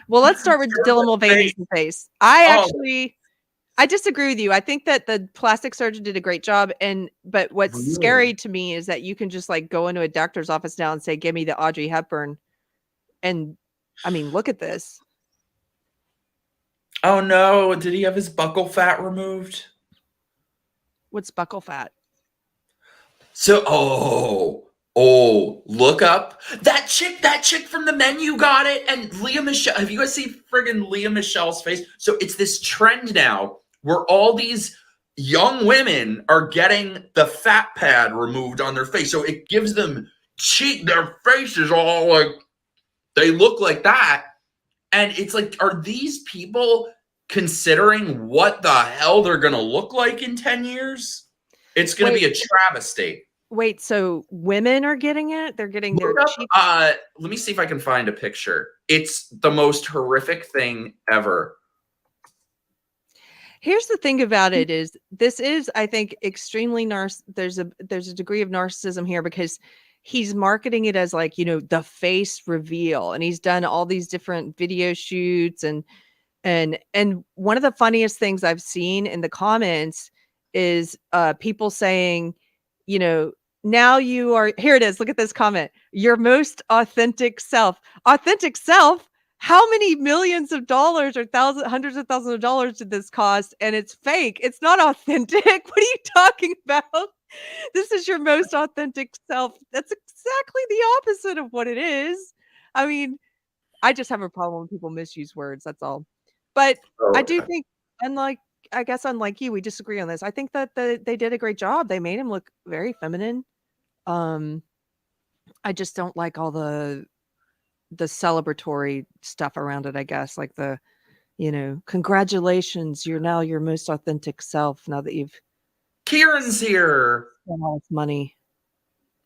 Well, let's start with Dylan Mulvaney's new face. I disagree with you. I think that the plastic surgeon did a great job, but what's scary to me is that you can just like go into a doctor's office now and say, "Give me the Audrey Hepburn," and I mean, look at this. Oh no! Did he have his buccal fat removed? What's buccal fat? So, look up that chick from the menu got it, and Leah Michelle. Have you guys seen friggin' Leah Michelle's face? So it's this trend now where all these young women are getting the fat pad removed on their face. So it gives them their faces all like, they look like that. And it's like, are these people considering what the hell they're going to look like in 10 years? It's going to be a travesty. Wait, so women are getting it? They're getting their cheeks? Let me see if I can find a picture. It's the most horrific thing ever. Here's the thing about it is this is, I think, extremely there's a degree of narcissism here, because he's marketing it as like, the face reveal, and he's done all these different video shoots, and one of the funniest things I've seen in the comments is people saying, now you are, here it is, look at this comment, your most authentic self. Authentic self? How many millions of dollars or hundreds of thousands of dollars did this cost? And it's fake. It's not authentic. What are you talking about? This is your most authentic self. That's exactly the opposite of what it is. I mean, I just have a problem when people misuse words. That's all. But I do think, unlike you, we disagree on this. I think that they did a great job. They made him look very feminine. I just don't like all the celebratory stuff around it, I guess, like the, congratulations, you're now your most authentic self now that you've Kieran's here. spent all this money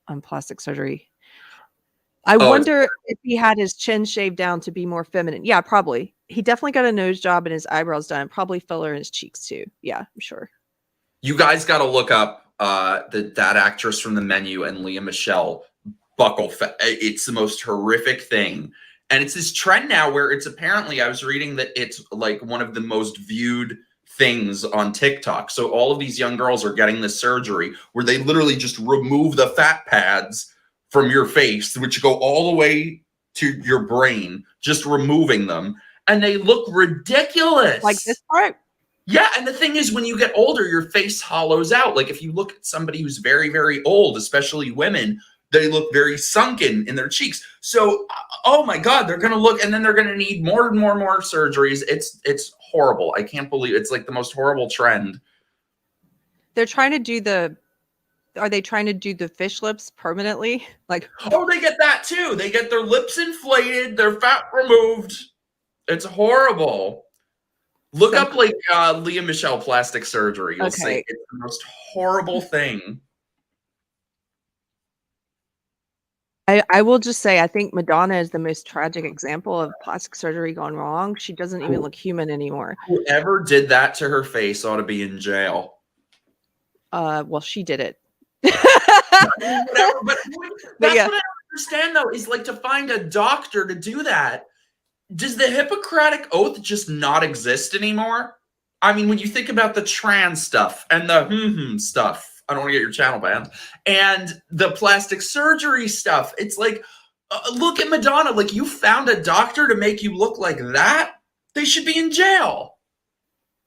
on plastic surgery. I wonder if he had his chin shaved down to be more feminine. Yeah, probably. He definitely got a nose job and his eyebrows done. Probably filler in his cheeks too. Yeah, I'm sure. You guys got to look up that actress from the menu and Leah Michelle buckle fat. It's the most horrific thing. And it's this trend now where it's apparently, I was reading that it's like one of the most viewed things on TikTok. So all of these young girls are getting this surgery where they literally just remove the fat pads from your face, which go all the way to your brain, just removing them. And they look ridiculous. Like this part? Yeah. And the thing is, when you get older, your face hollows out. Like if you look at somebody who's very, very old, especially women, They look very sunken in their cheeks. So, oh my God, they're going to look, and then they're going to need more and more and more surgeries. It's horrible. I can't believe it's like the most horrible trend. They're trying to do are they trying to do the fish lips permanently? Like, oh, they get that too. They get their lips inflated, their fat removed. It's horrible. Look up like Leah Michelle plastic surgery. You'll see it's the most horrible thing. I will just say, I think Madonna is the most tragic example of plastic surgery gone wrong. She doesn't even look human anymore. Whoever did that to her face ought to be in jail. Well, she did it. Whatever, but that's yeah. what I don't understand, though, is like to find a doctor to do that. Does the Hippocratic Oath just not exist anymore? I mean, when you think about the trans stuff and the stuff, I don't want to get your channel banned, and the plastic surgery stuff, it's like, look at Madonna. Like, you found a doctor to make you look like that? They should be in jail.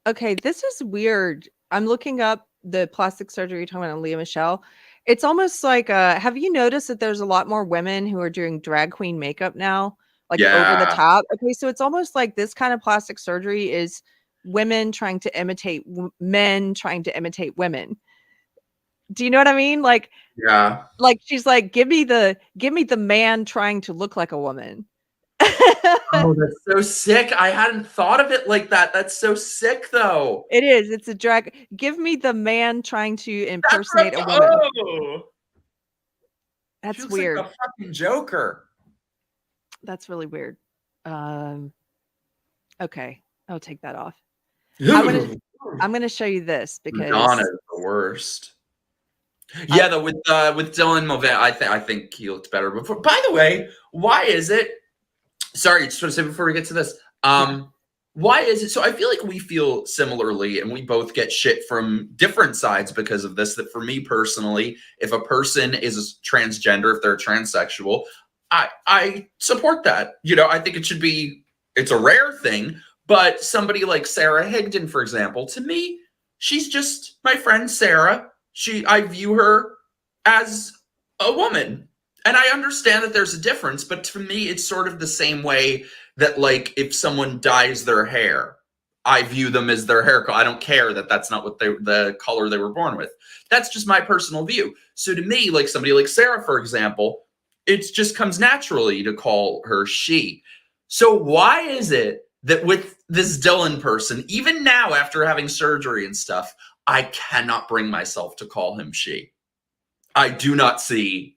Okay, this is weird. I'm looking up the plastic surgery you're talking about on Leah Michelle. It's almost like, have you noticed that there's a lot more women who are doing drag queen makeup now? Like over the top. Okay, so it's almost like this kind of plastic surgery is women trying to imitate men trying to imitate women. Do you know what I mean? Like, yeah, like she's like, give me the man trying to look like a woman. Oh, that's so sick. I hadn't thought of it like that. That's so sick, though. It is. It's a drag. Give me the man trying to impersonate a woman. Oh, that's she weird. Like a fucking Joker. That's really weird. Okay, I'll take that off. I'm gonna show you this because Madonna's the worst. Yeah, with Dylan Mulvaney, I think he looked better before. By the way, why is it? Sorry, just want to say before we get to this, why is it? So I feel like we feel similarly, and we both get shit from different sides because of this. That for me personally, if a person is transgender, if they're transsexual, I support that. You know, I think it should be. It's a rare thing, but somebody like Sarah Higdon, for example, to me, she's just my friend Sarah. I view her as a woman. And I understand that there's a difference, but to me, it's sort of the same way that, like, if someone dyes their hair, I view them as their hair color. I don't care that that's not what the color they were born with. That's just my personal view. So to me, like somebody like Sarah, for example, it just comes naturally to call her she. So why is it that with this Dylan person, even now after having surgery and stuff, I cannot bring myself to call him she? I do not see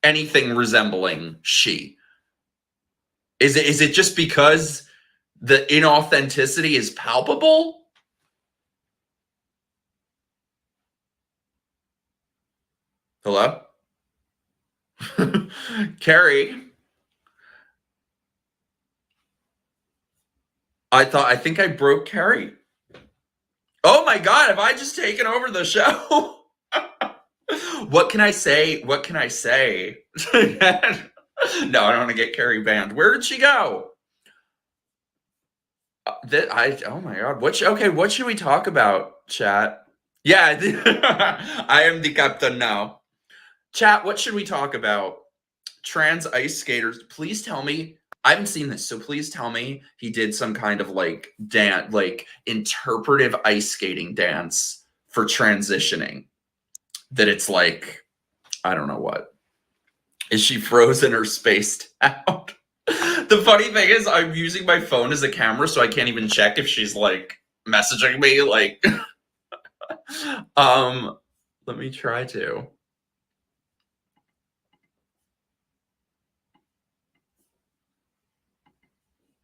anything resembling she. Is it just because the inauthenticity is palpable? Hello? Keri? I think I broke Keri. Oh my God, have I just taken over the show? What can I say? What can I say? No, I don't want to get Keri banned. Where did she go? Oh my God. What should we talk about, chat? Yeah, I am the captain now. Chat, what should we talk about? Trans ice skaters. Please tell me. I haven't seen this, so please tell me he did some kind of like dance, like interpretive ice skating dance for transitioning. That it's like, I don't know what. Is she frozen or spaced out? The funny thing is I'm using my phone as a camera, so I can't even check if she's like messaging me. Like, let me try to.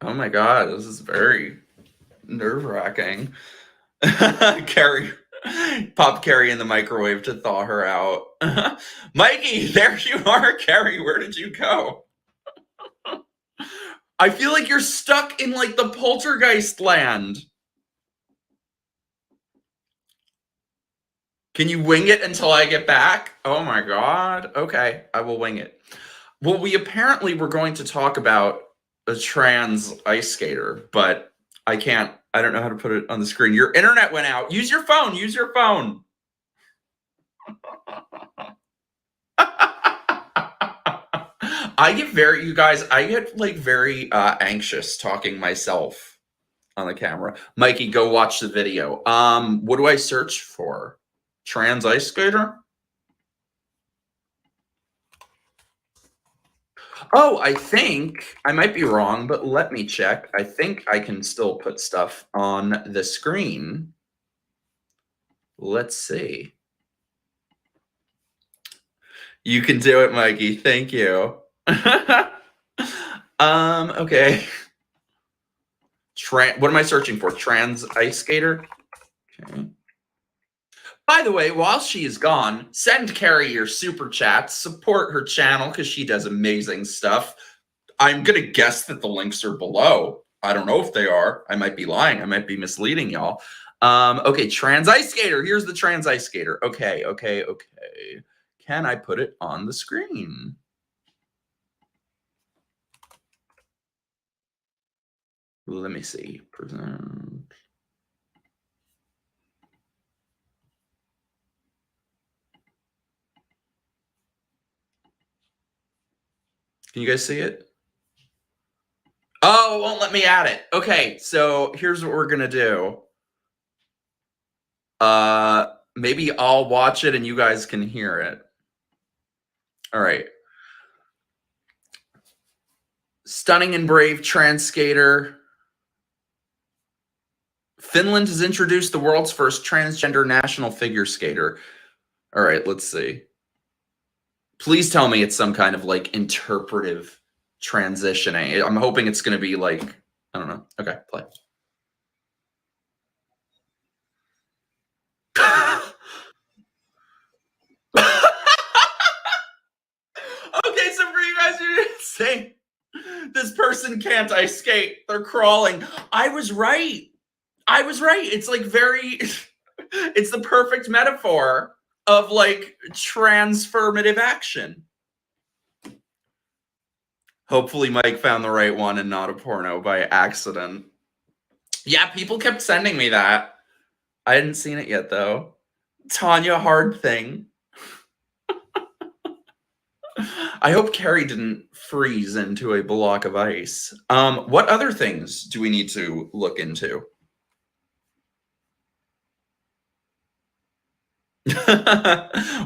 Oh my God, this is very nerve-wracking. Keri. Pop Keri in the microwave to thaw her out. Mikey, there you are. Keri, where did you go? I feel like you're stuck in like the poltergeist land. Can you wing it until I get back? Oh my God. Okay, I will wing it. Well, we apparently were going to talk about a trans ice skater, but I can't. I don't know how to put it on the screen. Your internet went out. Use your phone. Use your phone. I get like very anxious talking myself on the camera. Mikey, go watch the video. What do I search for? Trans ice skater? Oh, I think I might be wrong, but let me check. I think I can still put stuff on the screen. Let's see. You can do it, Mikey. Thank you. Okay. What am I searching for? Trans ice skater? Okay. By the way, while she is gone, send Keri your super chats. Support her channel because she does amazing stuff. I'm going to guess that the links are below. I don't know if they are. I might be lying. I might be misleading y'all. Okay, trans ice skater. Here's the trans ice skater. Okay. Can I put it on the screen? Let me see. Present. Can you guys see it? Oh, it won't let me add it. Okay, so here's what we're gonna do. Maybe I'll watch it and you guys can hear it. All right. Stunning and brave trans skater. Finland has introduced the world's first transgender national figure skater. All right, let's see. Please tell me it's some kind of like interpretive transitioning. I'm hoping it's going to be like, I don't know. Okay, play. Okay, so for you guys who didn't say this person can't ice skate, they're crawling. I was right. It's like it's the perfect metaphor of like transformative action. Hopefully Mike found the right one and not a porno by accident. Yeah, people kept sending me that. I hadn't seen it yet though. Tanya, hard thing. I hope Keri didn't freeze into a block of ice. What other things do we need to look into?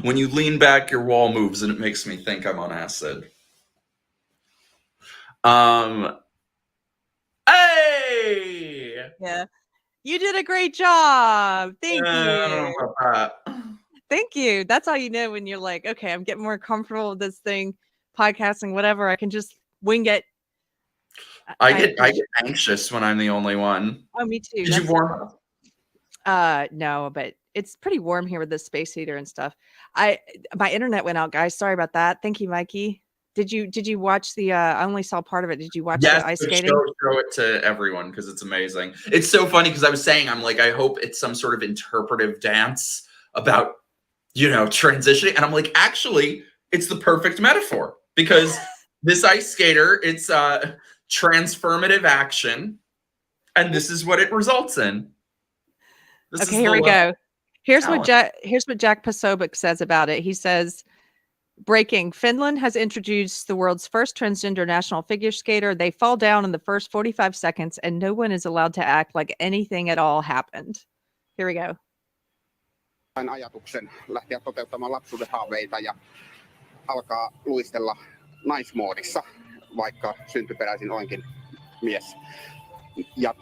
When you lean back, your wall moves and it makes me think I'm on acid. Hey! Yeah. You did a great job. Thank I don't know you. about that. Thank you. That's how you know when you're like, okay, I'm getting more comfortable with this thing, podcasting, whatever. I can just wing it. I get anxious when I'm the only one. Oh, me too. Did you warm up? No, but it's pretty warm here with this space heater and stuff. My internet went out, guys. Sorry about that. Thank you, Mikey. Did you watch the I only saw part of it. Did you watch the ice skating? Show it to everyone because it's amazing. It's so funny because I was saying, I'm like, I hope it's some sort of interpretive dance about, transitioning. And I'm like, actually, it's the perfect metaphor because this ice skater, it's transformative action. And this is what it results in. Okay, here we go. Here's what Jack Posobiec says about it. He says, breaking, Finland has introduced the world's first transgender national figure skater. They fall down in the first 45 seconds and no one is allowed to act like anything at all happened. Here we go. Ajatuksen lähteä toteuttamaan lapsuuden haaveita ja alkaa luistella naismoodissa, vaikka syntyperäisin olenkin mies. Ja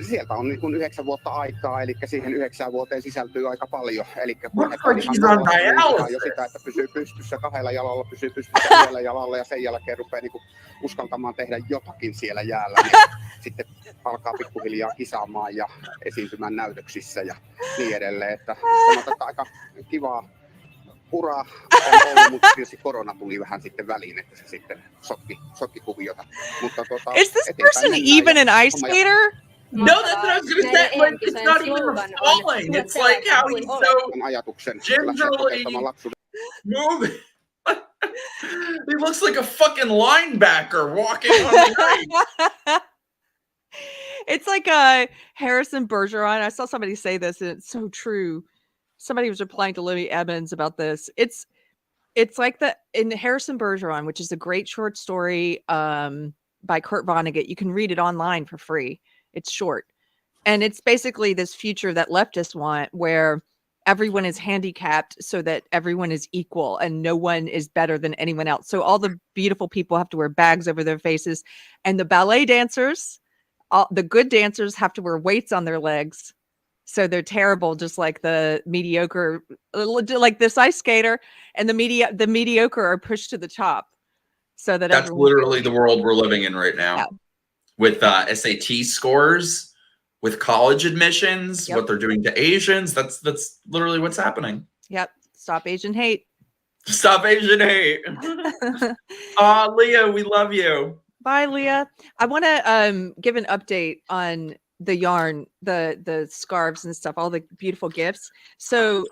sieltä on niin kuin 9 vuotta aikaa, eli siihen 9 vuoteen sisältyy aika paljon. Eli jo sitä, että pysyy pystyssä 2 jalalla, pysyy pystyssä 1 jalalla ja sen jälkeen rupeaa niin kuin uskaltamaan tehdä jotakin siellä jäällä. Niin sitten alkaa pikkuhiljaa kisaamaan ja esiintymään näytöksissä ja niin edelleen. Että sanotaan, että aika kivaa uraa on ollut, mutta tietysti korona tuli vähän sitten väliin, että se sitten sotki kuviota. Mutta Is this person even an ice skater? No, that's what I was going to say. Like, it's not even falling. It's like how he's so gingerly moving. He looks like a fucking linebacker walking on the ice. It's like Harrison Bergeron. I saw somebody say this, and it's so true. Somebody was replying to Libby Evans about this. it's like in Harrison Bergeron, which is a great short story by Kurt Vonnegut. You can read it online for free. It's short. And it's basically this future that leftists want where everyone is handicapped so that everyone is equal and no one is better than anyone else. So all the beautiful people have to wear bags over their faces, and the ballet dancers, the good dancers, have to wear weights on their legs. So they're terrible, just like the mediocre, like this ice skater, and the mediocre are pushed to the top. So that That's literally the world we're living in right now. Yeah. With SAT scores, with college admissions, what they're doing to Asians. That's literally what's happening. Yep. Stop Asian hate. Stop Asian hate. Leah, we love you. Bye, Leah. I want to give an update on the yarn, the scarves and stuff, all the beautiful gifts. So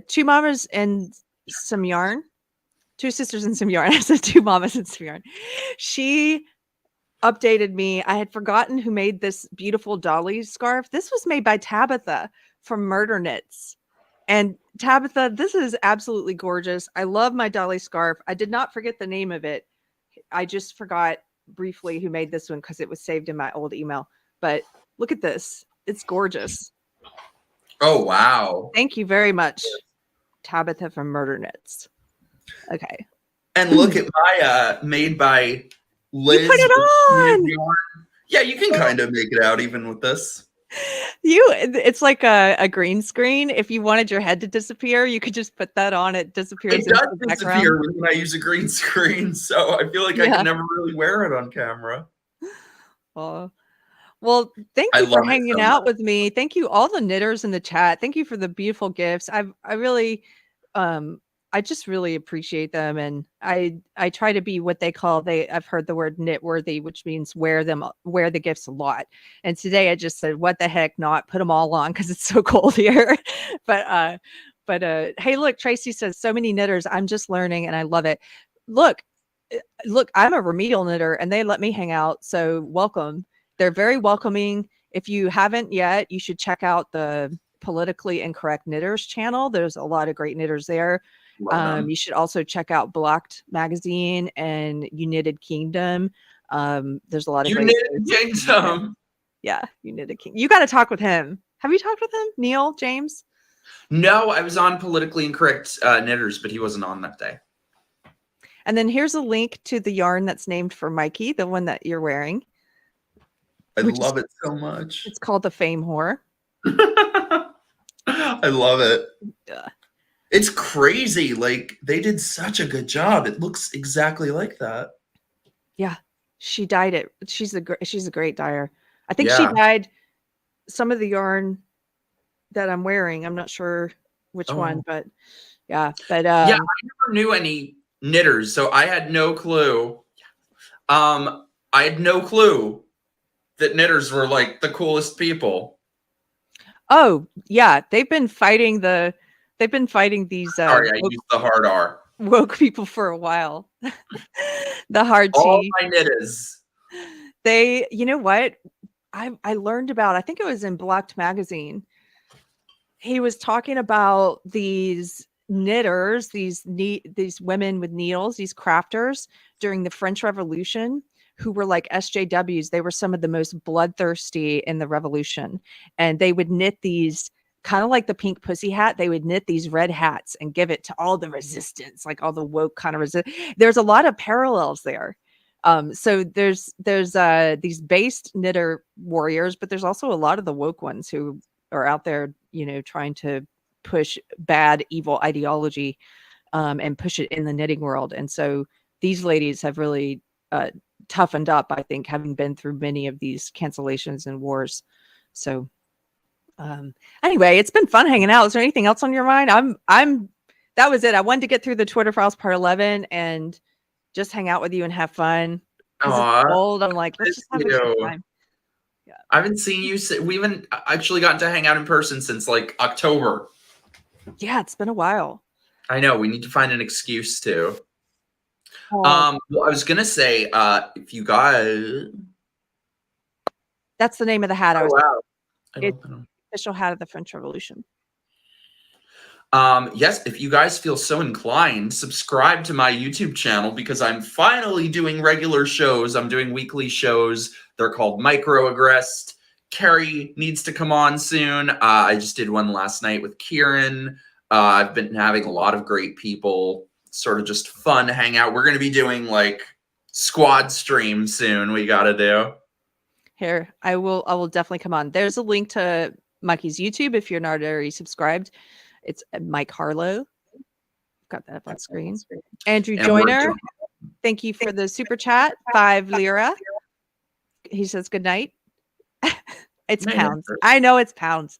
two mamas and some yarn, two sisters and some yarn. I said two mamas and some yarn. She updated me. I had forgotten who made this beautiful dolly scarf. This was made by Tabitha from Murder Knits. And Tabitha, this is absolutely gorgeous. I love my dolly scarf. I did not forget the name of it. I just forgot briefly who made this one because it was saved in my old email. But look at this. It's gorgeous. Oh, wow. Thank you very much, Tabitha from Murder Knits. Okay. And look at my made by Liz. You put it on. Yeah, you can kind of make it out even with this. It's like a green screen. If you wanted your head to disappear, you could just put that on. It disappears. It does disappear when I use a green screen, so I feel like I can never really wear it on camera. Well, thank you for hanging out with me. Thank you, all the knitters in the chat. Thank you for the beautiful gifts. I really, I just really appreciate them, and I try to be what they call I've heard the word knit worthy, which means wear the gifts a lot. And today I just said, what the heck not, put them all on because it's so cold here. But hey, look, Tracy says so many knitters. I'm just learning and I love it. Look, I'm a remedial knitter and they let me hang out. So welcome. They're very welcoming. If you haven't yet, you should check out the Politically Incorrect Knitters channel. There's a lot of great knitters there. You should also check out Blocked Magazine and United Kingdom. There's a lot of United Kingdom. Yeah, United Kingdom. You got to talk with him. Have you talked with him, Neil James? No, I was on Politically Incorrect Knitters, but he wasn't on that day. And then here's a link to the yarn that's named for Mikey, the one that you're wearing. I love it so much. It's called the Fame Whore. I love it. Yeah. It's crazy. Like, they did such a good job. It looks exactly like that. Yeah. She dyed it. She's a great dyer. I think she dyed some of the yarn that I'm wearing. I'm not sure which one, but yeah. But I never knew any knitters, so I had no clue. I had no clue that knitters were like the coolest people. Oh yeah, they've been fighting these. Sorry, I used the hard R. Woke people for a while. The hard T. All my knitters. You know what? I learned about. I think it was in Blocked Magazine. He was talking about these knitters, these women with needles, these crafters during the French Revolution, who were like SJWs. They were some of the most bloodthirsty in the revolution. And they would knit these, kind of like the pink pussy hat, they would knit these red hats and give it to all the resistance, like all the woke kind of resistance. There's a lot of parallels there. So there's these based knitter warriors, but there's also a lot of the woke ones who are out there, trying to push bad, evil ideology and push it in the knitting world. And so these ladies have really toughened up, I think, having been through many of these cancellations and wars. So anyway, it's been fun hanging out. Is there anything else on your mind? That was it. I wanted to get through the Twitter Files Part 11 and just hang out with you and have fun. It's cold. I'm like, let's just have a good time. Yeah. I haven't seen you. We haven't actually gotten to hang out in person since like October. Yeah, it's been a while. I know. We need to find an excuse to. Well, I was gonna say, if you guys, that's the name of the hat. Wow. It's official hat of the French Revolution. Yes, if you guys feel so inclined, subscribe to my YouTube channel because I'm finally doing regular shows. I'm doing weekly shows. They're called Microaggressed. Keri needs to come on soon. I just did one last night with Kieran. I've been having a lot of great people, sort of just fun hangout. We're going to be doing like squad stream soon. We got to do. Here, I will definitely come on. There's a link to Mikey's YouTube if you're not already subscribed. It's Mike Harlow. Got that up on screen. Andrew Joyner, thank you for the super chat. 5 lira. He says good night. It's pounds. I know it's pounds.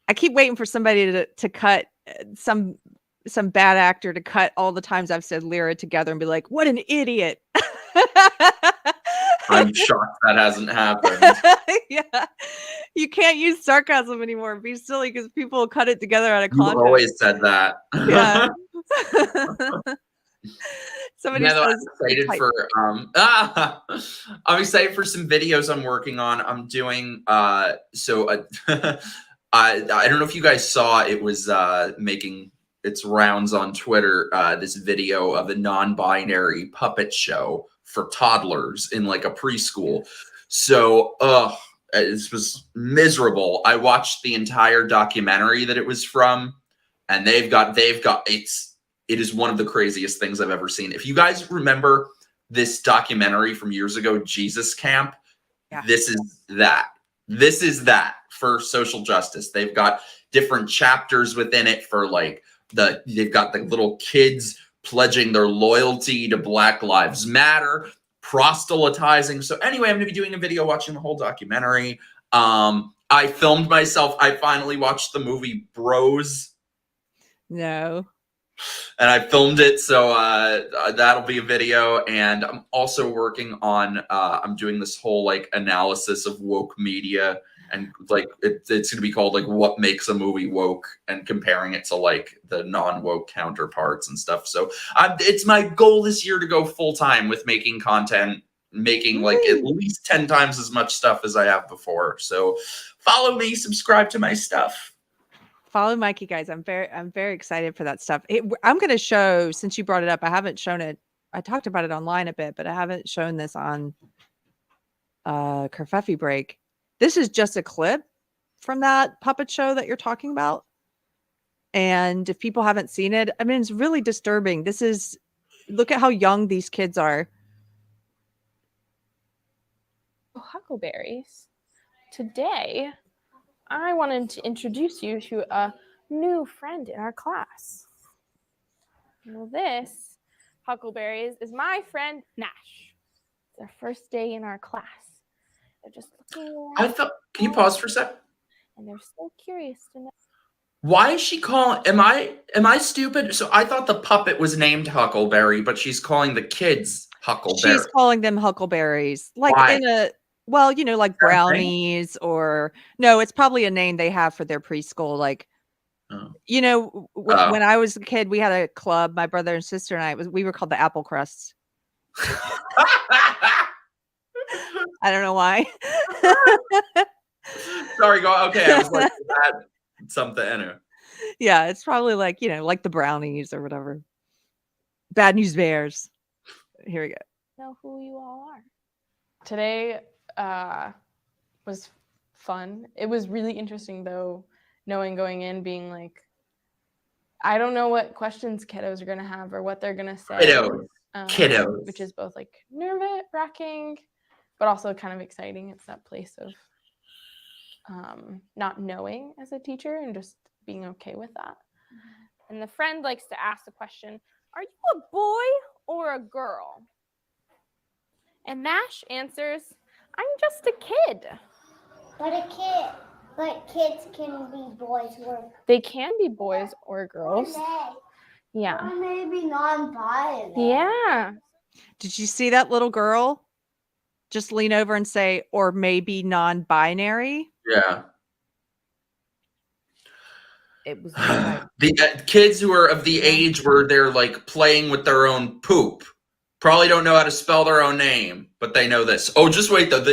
I keep waiting for somebody to cut some bad actor to cut all the times I've said lira together and be like, what an idiot. I'm shocked that hasn't happened. Yeah. You can't use sarcasm anymore. Be silly because people will cut it together out of You've context. always said that. Yeah. Somebody yeah, though, says I'm excited for some videos I'm working on. I'm doing I don't know if you guys saw it was making its rounds on Twitter, this video of a non-binary puppet show for toddlers in like a preschool. So this was miserable. I watched the entire documentary that it was from, and they've got it is one of the craziest things I've ever seen. If you guys remember this documentary from years ago, Jesus Camp, yeah. This is that for social justice. They've got different chapters within it for like they've got the little kids pledging their loyalty to Black Lives Matter, proselytizing. So anyway, I'm going to be doing a video watching the whole documentary. I filmed myself. I finally watched the movie Bros. No. And I filmed it, so that'll be a video. And I'm also working on I'm doing this whole like analysis of woke media, and like it's going to be called like what makes a movie woke, and comparing it to like the non-woke counterparts and stuff. So it's my goal this year to go full time with making content, making like at least 10 times as much stuff as I have before. So follow me, subscribe to my stuff. Follow Mikey, guys. I'm very excited for that stuff. I'm going to show, since you brought it up, I haven't shown it. I talked about it online a bit, but I haven't shown this on Kerfefe Break. This is just a clip from that puppet show that you're talking about. And if people haven't seen it, I mean, it's really disturbing. Look at how young these kids are. Oh, huckleberries. Today, I wanted to introduce you to a new friend in our class. Well, this, Huckleberries, is my friend Nash. It's their first day in our class. They're just looking around. Can you pause for a sec? And they're so curious to know. Why is she calling? Am I stupid? So I thought the puppet was named Huckleberry, but she's calling the kids Huckleberry. She's calling them Huckleberries. Like Why? well, like brownies or no, it's probably a name they have for their preschool. Like, when I was a kid, we had a club, my brother and sister and we were called the Apple Crusts. I don't know why. Sorry, go. Okay, I was like, that something. Anyway. Yeah, it's probably like, like the brownies or whatever. Bad News Bears. Here we go. Know who you all are. Today was fun. It was really interesting though, going in, being like, I don't know what questions kiddos are gonna have or what they're gonna say. Kiddos. Which is both like nerve-wracking, but also kind of exciting. It's that place of not knowing as a teacher and just being okay with that. And the friend likes to ask the question, are you a boy or a girl? And Nash answers, I'm just a kid. But kids can be boys or They can be boys or girls. Yeah. Or maybe non-binary. Yeah. Did you see that little girl just lean over and say, or maybe non-binary? Yeah. It was The kids who are of the age where they're like playing with their own poop probably don't know how to spell their own name, but they know this. Oh, just wait though.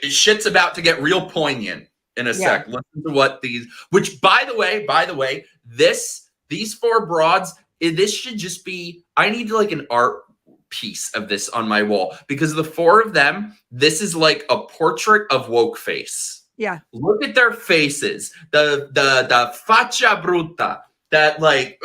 Shit's about to get real poignant. in a Yeah. sec. Listen to what which by the way, these 4 broads, this should just be, I need like an art piece of this on my wall, because the 4 of them, this is like a portrait of woke face. Yeah. Look at their faces. The faccia brutta. That like,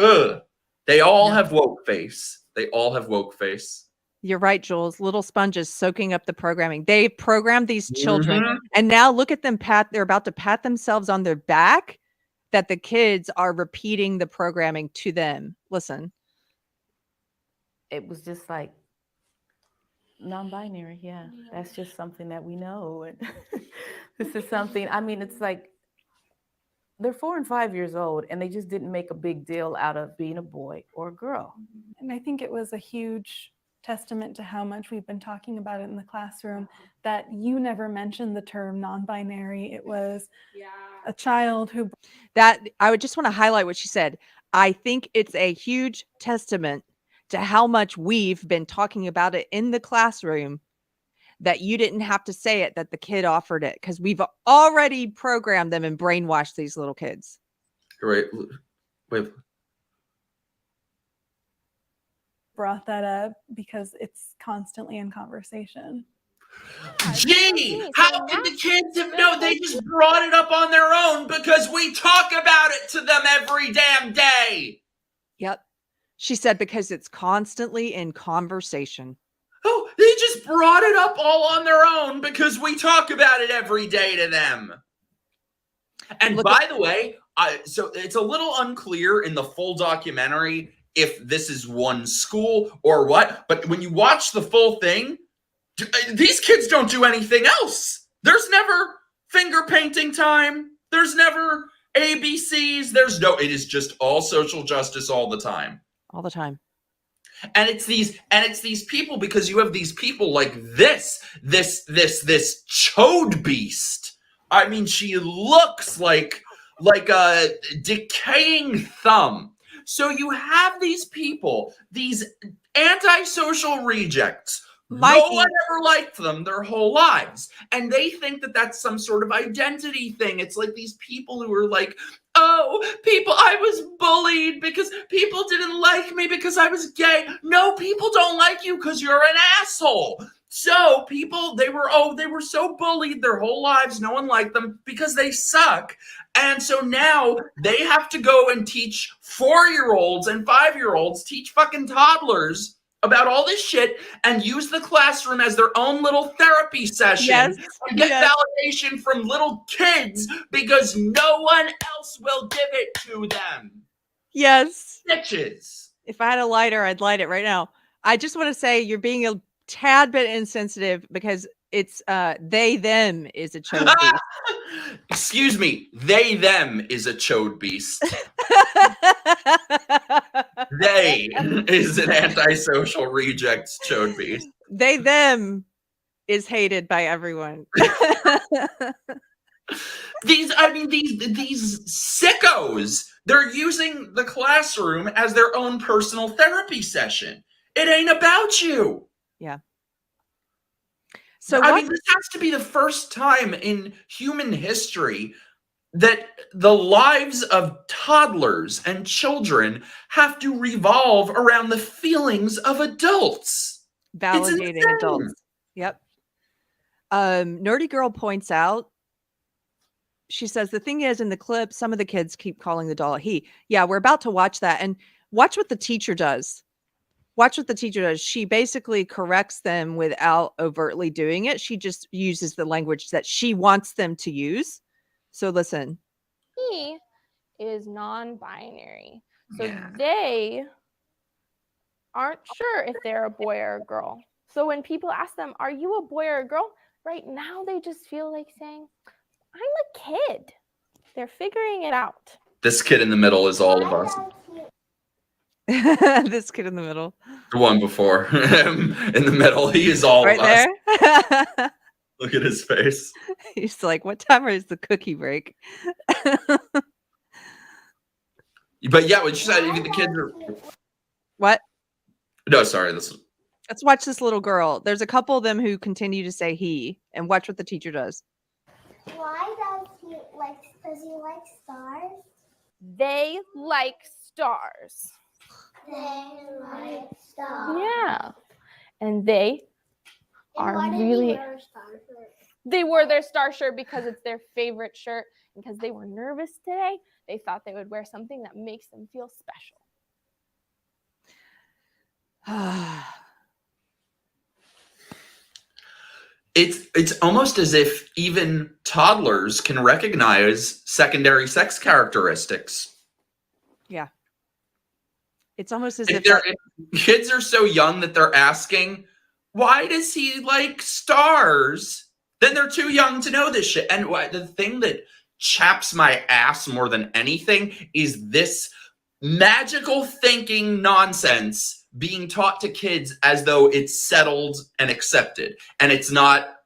they all have woke face. They all have woke face. You're right, Jules. Little sponges soaking up the programming. They programmed these children, Mhm. and now look at them they're about to pat themselves on their back that the kids are repeating the programming to them. Listen. It was just like non-binary. Yeah, that's just something that we know. And this is something, I mean, it's like they're 4 and 5 years old, and they just didn't make a big deal out of being a boy or a girl. And I think it was a huge testament to how much we've been talking about it in the classroom that you never mentioned the term non-binary. It was a child who That I would just want to highlight what she said. I think it's a huge testament to how much we've been talking about it in the classroom that you didn't have to say it, that the kid offered it, because we've already programmed them and brainwashed these little kids. Right. Wait. brought that up because it's constantly in conversation. Gee, how could the kids have known? They just brought it up on their own because we talk about it to them every damn day. Yep. She said because it's constantly in conversation. Oh, they just brought it up all on their own because we talk about it every day to them. And by the way, so it's a little unclear in the full documentary if this is one school or what, but when you watch the full thing, these kids don't do anything else. There's never finger painting time. There's never ABCs. It is just all social justice all the time. All the time. And it's these people, because you have these people like this chode beast. I mean, she looks like a decaying thumb. So you have these people, these antisocial rejects. Mikey. No one ever liked them their whole lives. And they think that that's some sort of identity thing. It's like these people who are like, oh, I was bullied because people didn't like me because I was gay. No, people don't like you because you're an asshole. So people, they were so bullied their whole lives. No one liked them because they suck. And so now they have to go and teach 4-year-olds and 5-year-olds, teach fucking toddlers about all this shit and use the classroom as their own little therapy session and get validation from little kids because no one else will give it to them. Yes. Bitches. If I had a lighter, I'd light it right now. I just want to say you're being a tad bit insensitive because it's they, them is a chode beast. Excuse me. They, them is a chode beast. They is an antisocial reject chode beast. They, them is hated by everyone. These sickos, they're using the classroom as their own personal therapy session. It ain't about you. Yeah. So I mean, this has to be the first time in human history that the lives of toddlers and children have to revolve around the feelings of adults. Validating adults. Yep. Nerdy Girl points out, she says, the thing is, in the clip, some of the kids keep calling the doll a he. Yeah, we're about to watch that. And watch what the teacher does. Watch what the teacher does. She basically corrects them without overtly doing it. She just uses the language that she wants them to use. So listen. He is non-binary. So they aren't sure if they're a boy or a girl. So when people ask them, are you a boy or a girl? Right now, they just feel like saying, I'm a kid. They're figuring it out. This kid in the middle is all of us. This kid in the middle. The one before him in the middle. He is all right of us. There. Look at his face. He's like, what time is the cookie break? But yeah, when she said the kids are... What? No, sorry. Let's watch this little girl. There's a couple of them who continue to say he, and watch what the teacher does. Why does he Does he like stars? They like stars. They like stars. Yeah. And they And are why did he really wear a star shirt? they wore their star shirt because it's their favorite shirt. And because they were nervous today, they thought they would wear something that makes them feel special. It's almost as if even toddlers can recognize secondary sex characteristics. Yeah. It's almost as If if kids are so young that they're asking, why does he like stars? Then they're too young to know this shit. And the thing that chaps my ass more than anything is this magical thinking nonsense being taught to kids as though it's settled and accepted, and it's not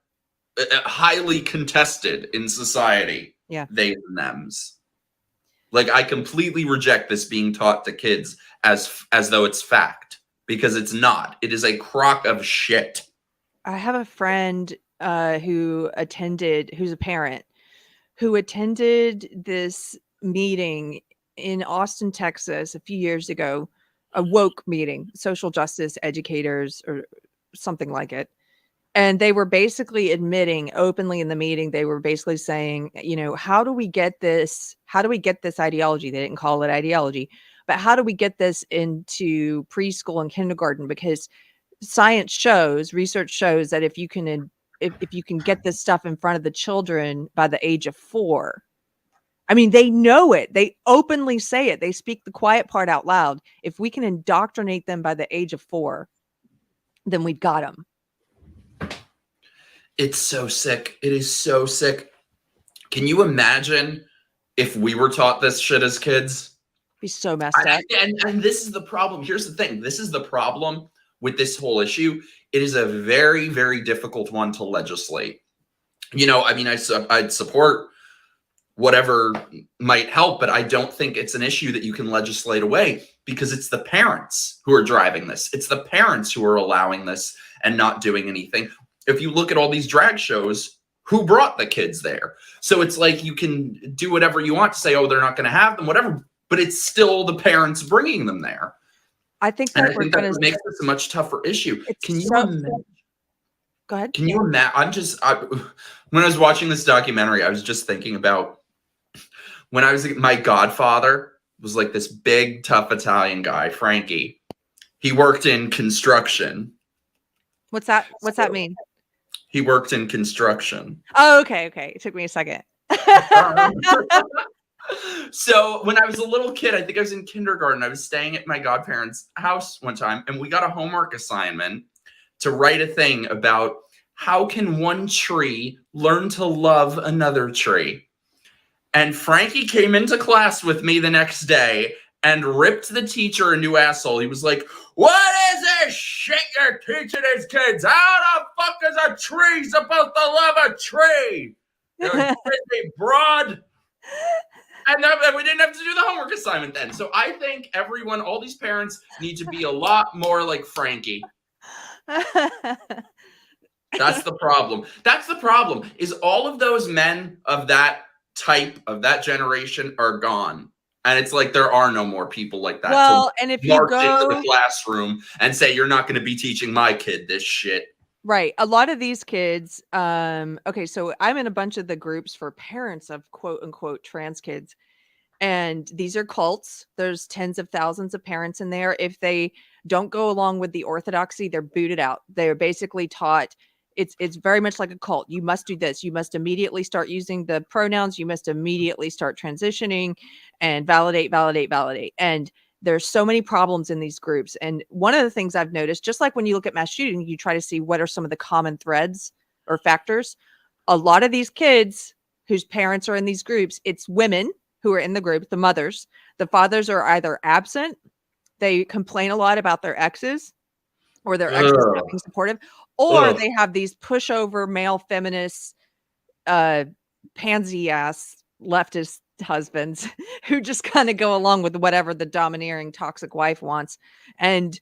highly contested in society. Yeah. They and thems. Like, I completely reject this being taught to kids as though it's fact, because it's not. It is a crock of shit. I have a friend who's a parent, who attended this meeting in Austin, Texas a few years ago, a woke meeting, social justice educators or something like it. And they were basically admitting openly in the meeting, they were basically saying, you know, how do we get this ideology? They didn't call it ideology, but how do we get this into preschool and kindergarten? Because research shows that if you can get this stuff in front of the children by the age of 4, I mean, they know it. They openly say it. They speak the quiet part out loud. If we can indoctrinate them by the age of 4, then we've got them. It's so sick. It is so sick. Can you imagine if we were taught this shit as kids? Be so messed up. And this is the problem. Here's the thing. This is the problem with this whole issue. It is a very, very difficult one to legislate. You know, I mean, I'd support whatever might help, but I don't think it's an issue that you can legislate away, because it's the parents who are driving this. It's the parents who are allowing this and not doing anything. If you look at all these drag shows, who brought the kids there? So it's like you can do whatever you want to say, oh, they're not going to have them, whatever, but it's still the parents bringing them there. I think And that I think that makes this a much tougher issue. Can you imagine? Go ahead. Can you imagine? When I was watching this documentary, I was just thinking about when my godfather was like this big, tough Italian guy, Frankie. He worked in construction. What's that mean? He worked in construction. Oh, okay. It took me a second. So when I was a little kid, I think I was in kindergarten, I was staying at my godparents' house one time, and we got a homework assignment to write a thing about how can one tree learn to love another tree. And Frankie came into class with me the next day and ripped the teacher a new asshole. He was like, what is this shit you're teaching these kids? How the fuck is a tree supposed to love a tree? You crazy broad. And we didn't have to do the homework assignment then. So I think all these parents need to be a lot more like Frankie. That's the problem. That's the problem, is all of those men of that type, of that generation, are gone. And it's like there are no more people like that. Well, and if you march go into the classroom and say, you're not going to be teaching my kid this shit. Right. A lot of these kids, okay, so I'm in a bunch of the groups for parents of quote unquote trans kids. And these are cults. There's tens of thousands of parents in there. If they don't go along with the orthodoxy, they're booted out. They're basically taught it's very much like a cult. You must do this. You must immediately start using the pronouns. You must immediately start transitioning and validate. And there's so many problems in these groups. And one of the things I've noticed, just like when you look at mass shooting, you try to see what are some of the common threads or factors. A lot of these kids whose parents are in these groups, it's women who are in the group, the mothers. The fathers are either absent, they complain a lot about their exes, or their exes not being supportive, or they have these pushover male feminists, pansy ass leftist husbands who just kind of go along with whatever the domineering toxic wife wants. And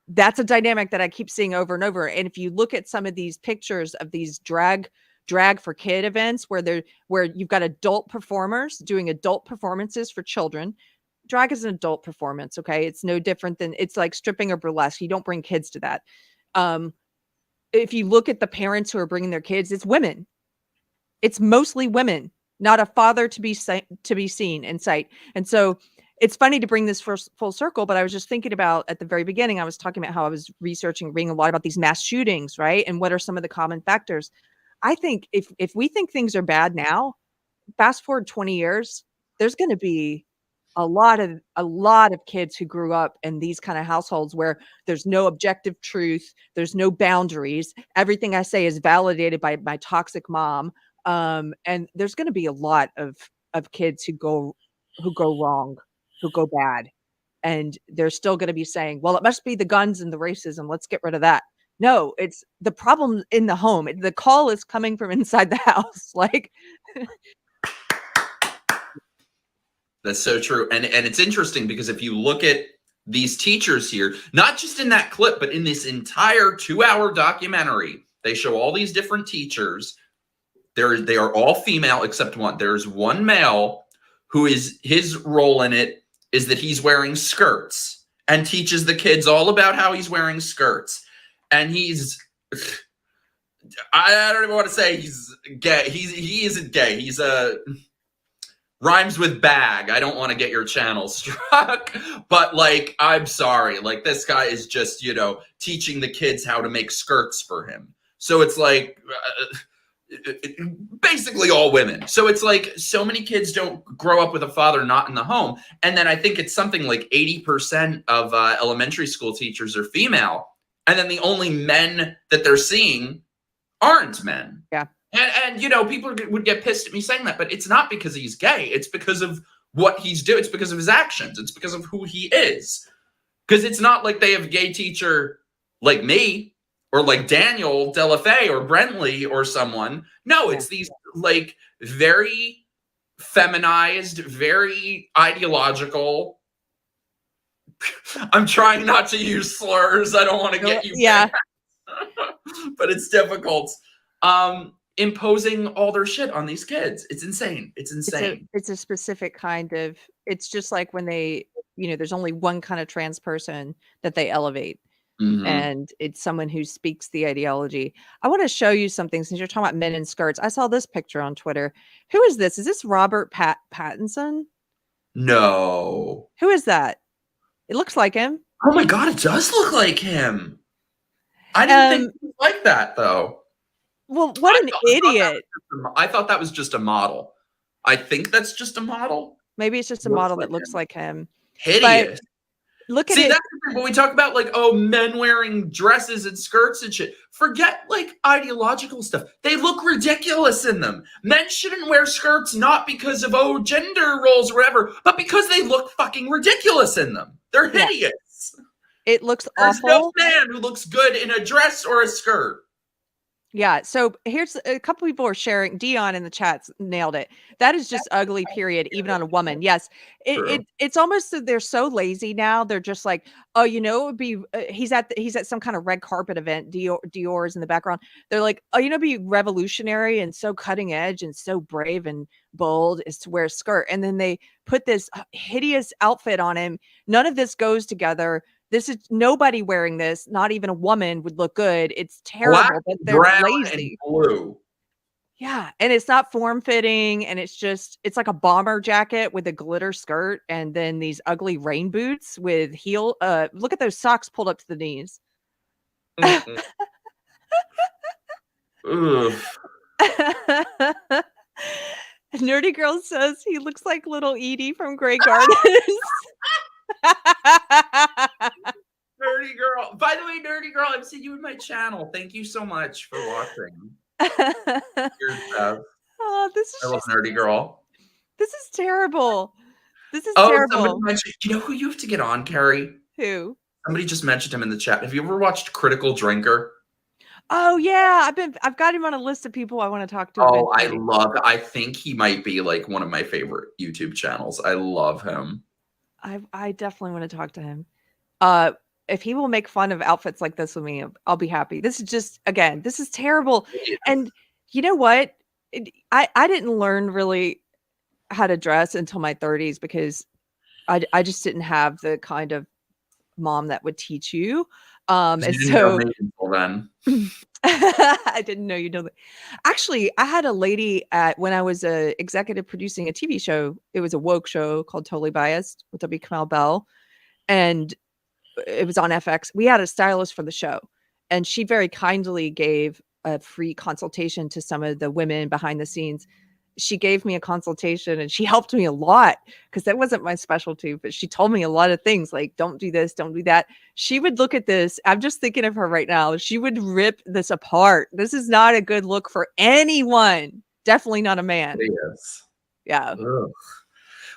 that's a dynamic that I keep seeing over and over. And if you look at some of these pictures of these drag drag for kid events where you've got adult performers doing adult performances for children. Drag is an adult performance, okay? It's no different than, it's like stripping or burlesque. You don't bring kids to that. If you look at the parents who are bringing their kids, it's women. It's mostly women, not a father to be seen in sight. And so it's funny to bring this full circle, but I was just thinking about, at the very beginning, I was talking about how I was reading a lot about these mass shootings, right? And what are some of the common factors? I think if we think things are bad now, fast forward 20 years, there's going to be a lot of kids who grew up in these kind of households where there's no objective truth, there's no boundaries. Everything I say is validated by my toxic mom. And there's going to be a lot of kids who go wrong, who go bad. And they're still going to be saying, well, it must be the guns and the racism. Let's get rid of that. No, it's the problem in the home. The call is coming from inside the house. Like, that's so true. And it's interesting because if you look at these teachers here, not just in that clip, but in this entire 2-hour documentary, they show all these different teachers. They are all female except one. There's one male who is, his role in it is that he's wearing skirts and teaches the kids all about how he's wearing skirts. And he's, I don't even want to say he's gay. He isn't gay. He's rhymes with bag. I don't want to get your channel struck, but like, I'm sorry. Like, this guy is just, teaching the kids how to make skirts for him. So it's like, basically all women. So it's like, so many kids don't grow up with a father not in the home. And then I think it's something like 80% of elementary school teachers are female. And then the only men that they're seeing aren't men. Yeah. And people would get pissed at me saying that, but it's not because he's gay. It's because of what he's doing. It's because of his actions. It's because of who he is. Because it's not like they have a gay teacher like me or like Daniel Delafay or Brentley or someone. No, it's these like very feminized, very ideological. I'm trying not to use slurs. I don't want to get you yeah. but it's difficult. Imposing all their shit on these kids. It's insane. It's insane. It's a specific kind of, it's just like when they, there's only one kind of trans person that they elevate. Mm-hmm. And it's someone who speaks the ideology. I want to show you something since you're talking about men in skirts. I saw this picture on Twitter. Who is this? Is this Robert Pattinson? No. Who is that? It looks like him. Oh my God, it does look like him. I didn't think he was like that though. Well, what an idiot. I thought that was just a model. I think that's just a model. Maybe it's just a model that looks like him. Hideous. But look at it. it. That's the thing. When we talk about like, men wearing dresses and skirts and shit, forget like ideological stuff. They look ridiculous in them. Men shouldn't wear skirts not because of, gender roles or whatever, but because they look fucking ridiculous in them. They're hideous. It looks There's awful. no man who looks good in a dress or a skirt. Yeah. So here's a couple people are sharing. Dion in the chats nailed it. That is just ugly, period, even on a woman. Yes. It's almost that they're so lazy now. They're just like, it would be, he's at some kind of red carpet event. Dior is in the background. They're like, it'd be revolutionary and so cutting edge and so brave and bold is to wear a skirt. And then they put this hideous outfit on him. None of this goes together. This is nobody wearing this. Not even a woman would look good. It's terrible. Black, but they're brown, lazy. And blue. Yeah, and it's not form fitting, and it's like a bomber jacket with a glitter skirt, and then these ugly rain boots with heel. Look at those socks pulled up to the knees. Nerdy Girl says he looks like little Edie from Grey Gardens. Nerdy Girl. By the way, Nerdy Girl, I've seen you in my channel. Thank you so much for watching. This is I love Nerdy Girl. This is terrible. This is terrible. You know who you have to get on, Keri? Who? Somebody just mentioned him in the chat. Have you ever watched Critical Drinker? Oh yeah, I've got him on a list of people I want to talk to. Oh, I think he might be like one of my favorite YouTube channels. I love him. I definitely want to talk to him. If he will make fun of outfits like this with me, I'll be happy. This is just, again, this is terrible. And You know what? I didn't learn really how to dress until my 30s because I just didn't have the kind of mom that would teach you. You And didn't know so me until then. I didn't know you know that. Actually, I had a lady when I was executive producing a TV show. It was a woke show called Totally Biased with W. Kamau Bell, and it was on FX. We had a stylist for the show, and she very kindly gave a free consultation to some of the women behind the scenes. She gave me a consultation and she helped me a lot because that wasn't my specialty, but she told me a lot of things like, don't do this, don't do that. She would look at this. I'm just thinking of her right now. She would rip this apart. This is not a good look for anyone. Definitely not a man. It is. Yeah. Ugh.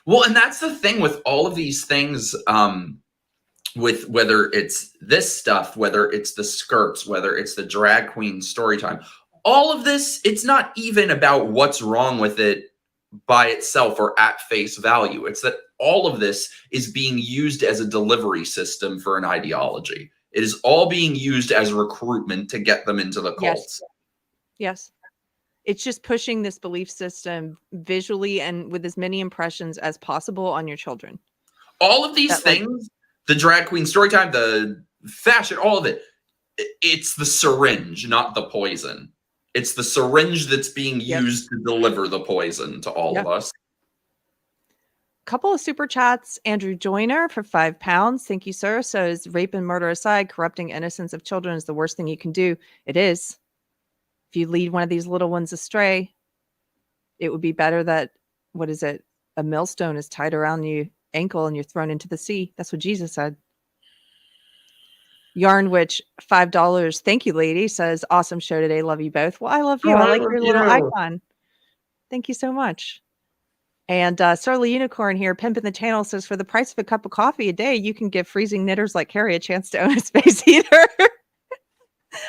Well, and that's the thing with all of these things, with whether it's this stuff, whether it's the skirts, whether it's the drag queen story time, all of this, it's not even about what's wrong with it by itself or at face value. It's that all of this is being used as a delivery system for an ideology. It is all being used as recruitment to get them into the cults. Yes. It's just pushing this belief system visually and with as many impressions as possible on your children. All of these things, the drag queen story time, the fashion, all of it, it's the syringe, not the poison. It's the syringe that's being used to deliver the poison to all of us. Couple of super chats. Andrew Joyner for £5. Thank you, sir. Says, rape and murder aside, corrupting innocence of children is the worst thing you can do. It is. If you lead one of these little ones astray, it would be better that, what is it? A millstone is tied around your ankle and you're thrown into the sea. That's what Jesus said. Yarn Witch, $5. Thank you, lady. Says, awesome show today. Love you both. Well, I love you. Oh, I I like love your little you. icon. Thank you so much. And Surly Unicorn here, pimping the channel, says, for the price of a cup of coffee a day, you can give freezing knitters like Keri a chance to own a space heater.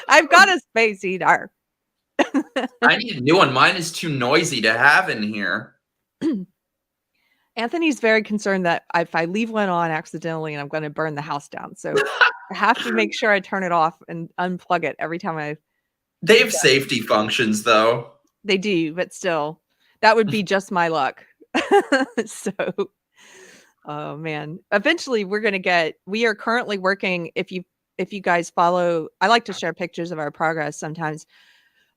I've got a space heater. I need a new one. Mine is too noisy to have in here. Anthony's very concerned that if I leave one on accidentally and I'm going to burn the house down. So I have to make sure I turn it off and unplug it every time They have safety functions, though. They do, but still, that would be just my luck. So, oh man, eventually we are currently working. If you guys follow, I like to share pictures of our progress sometimes.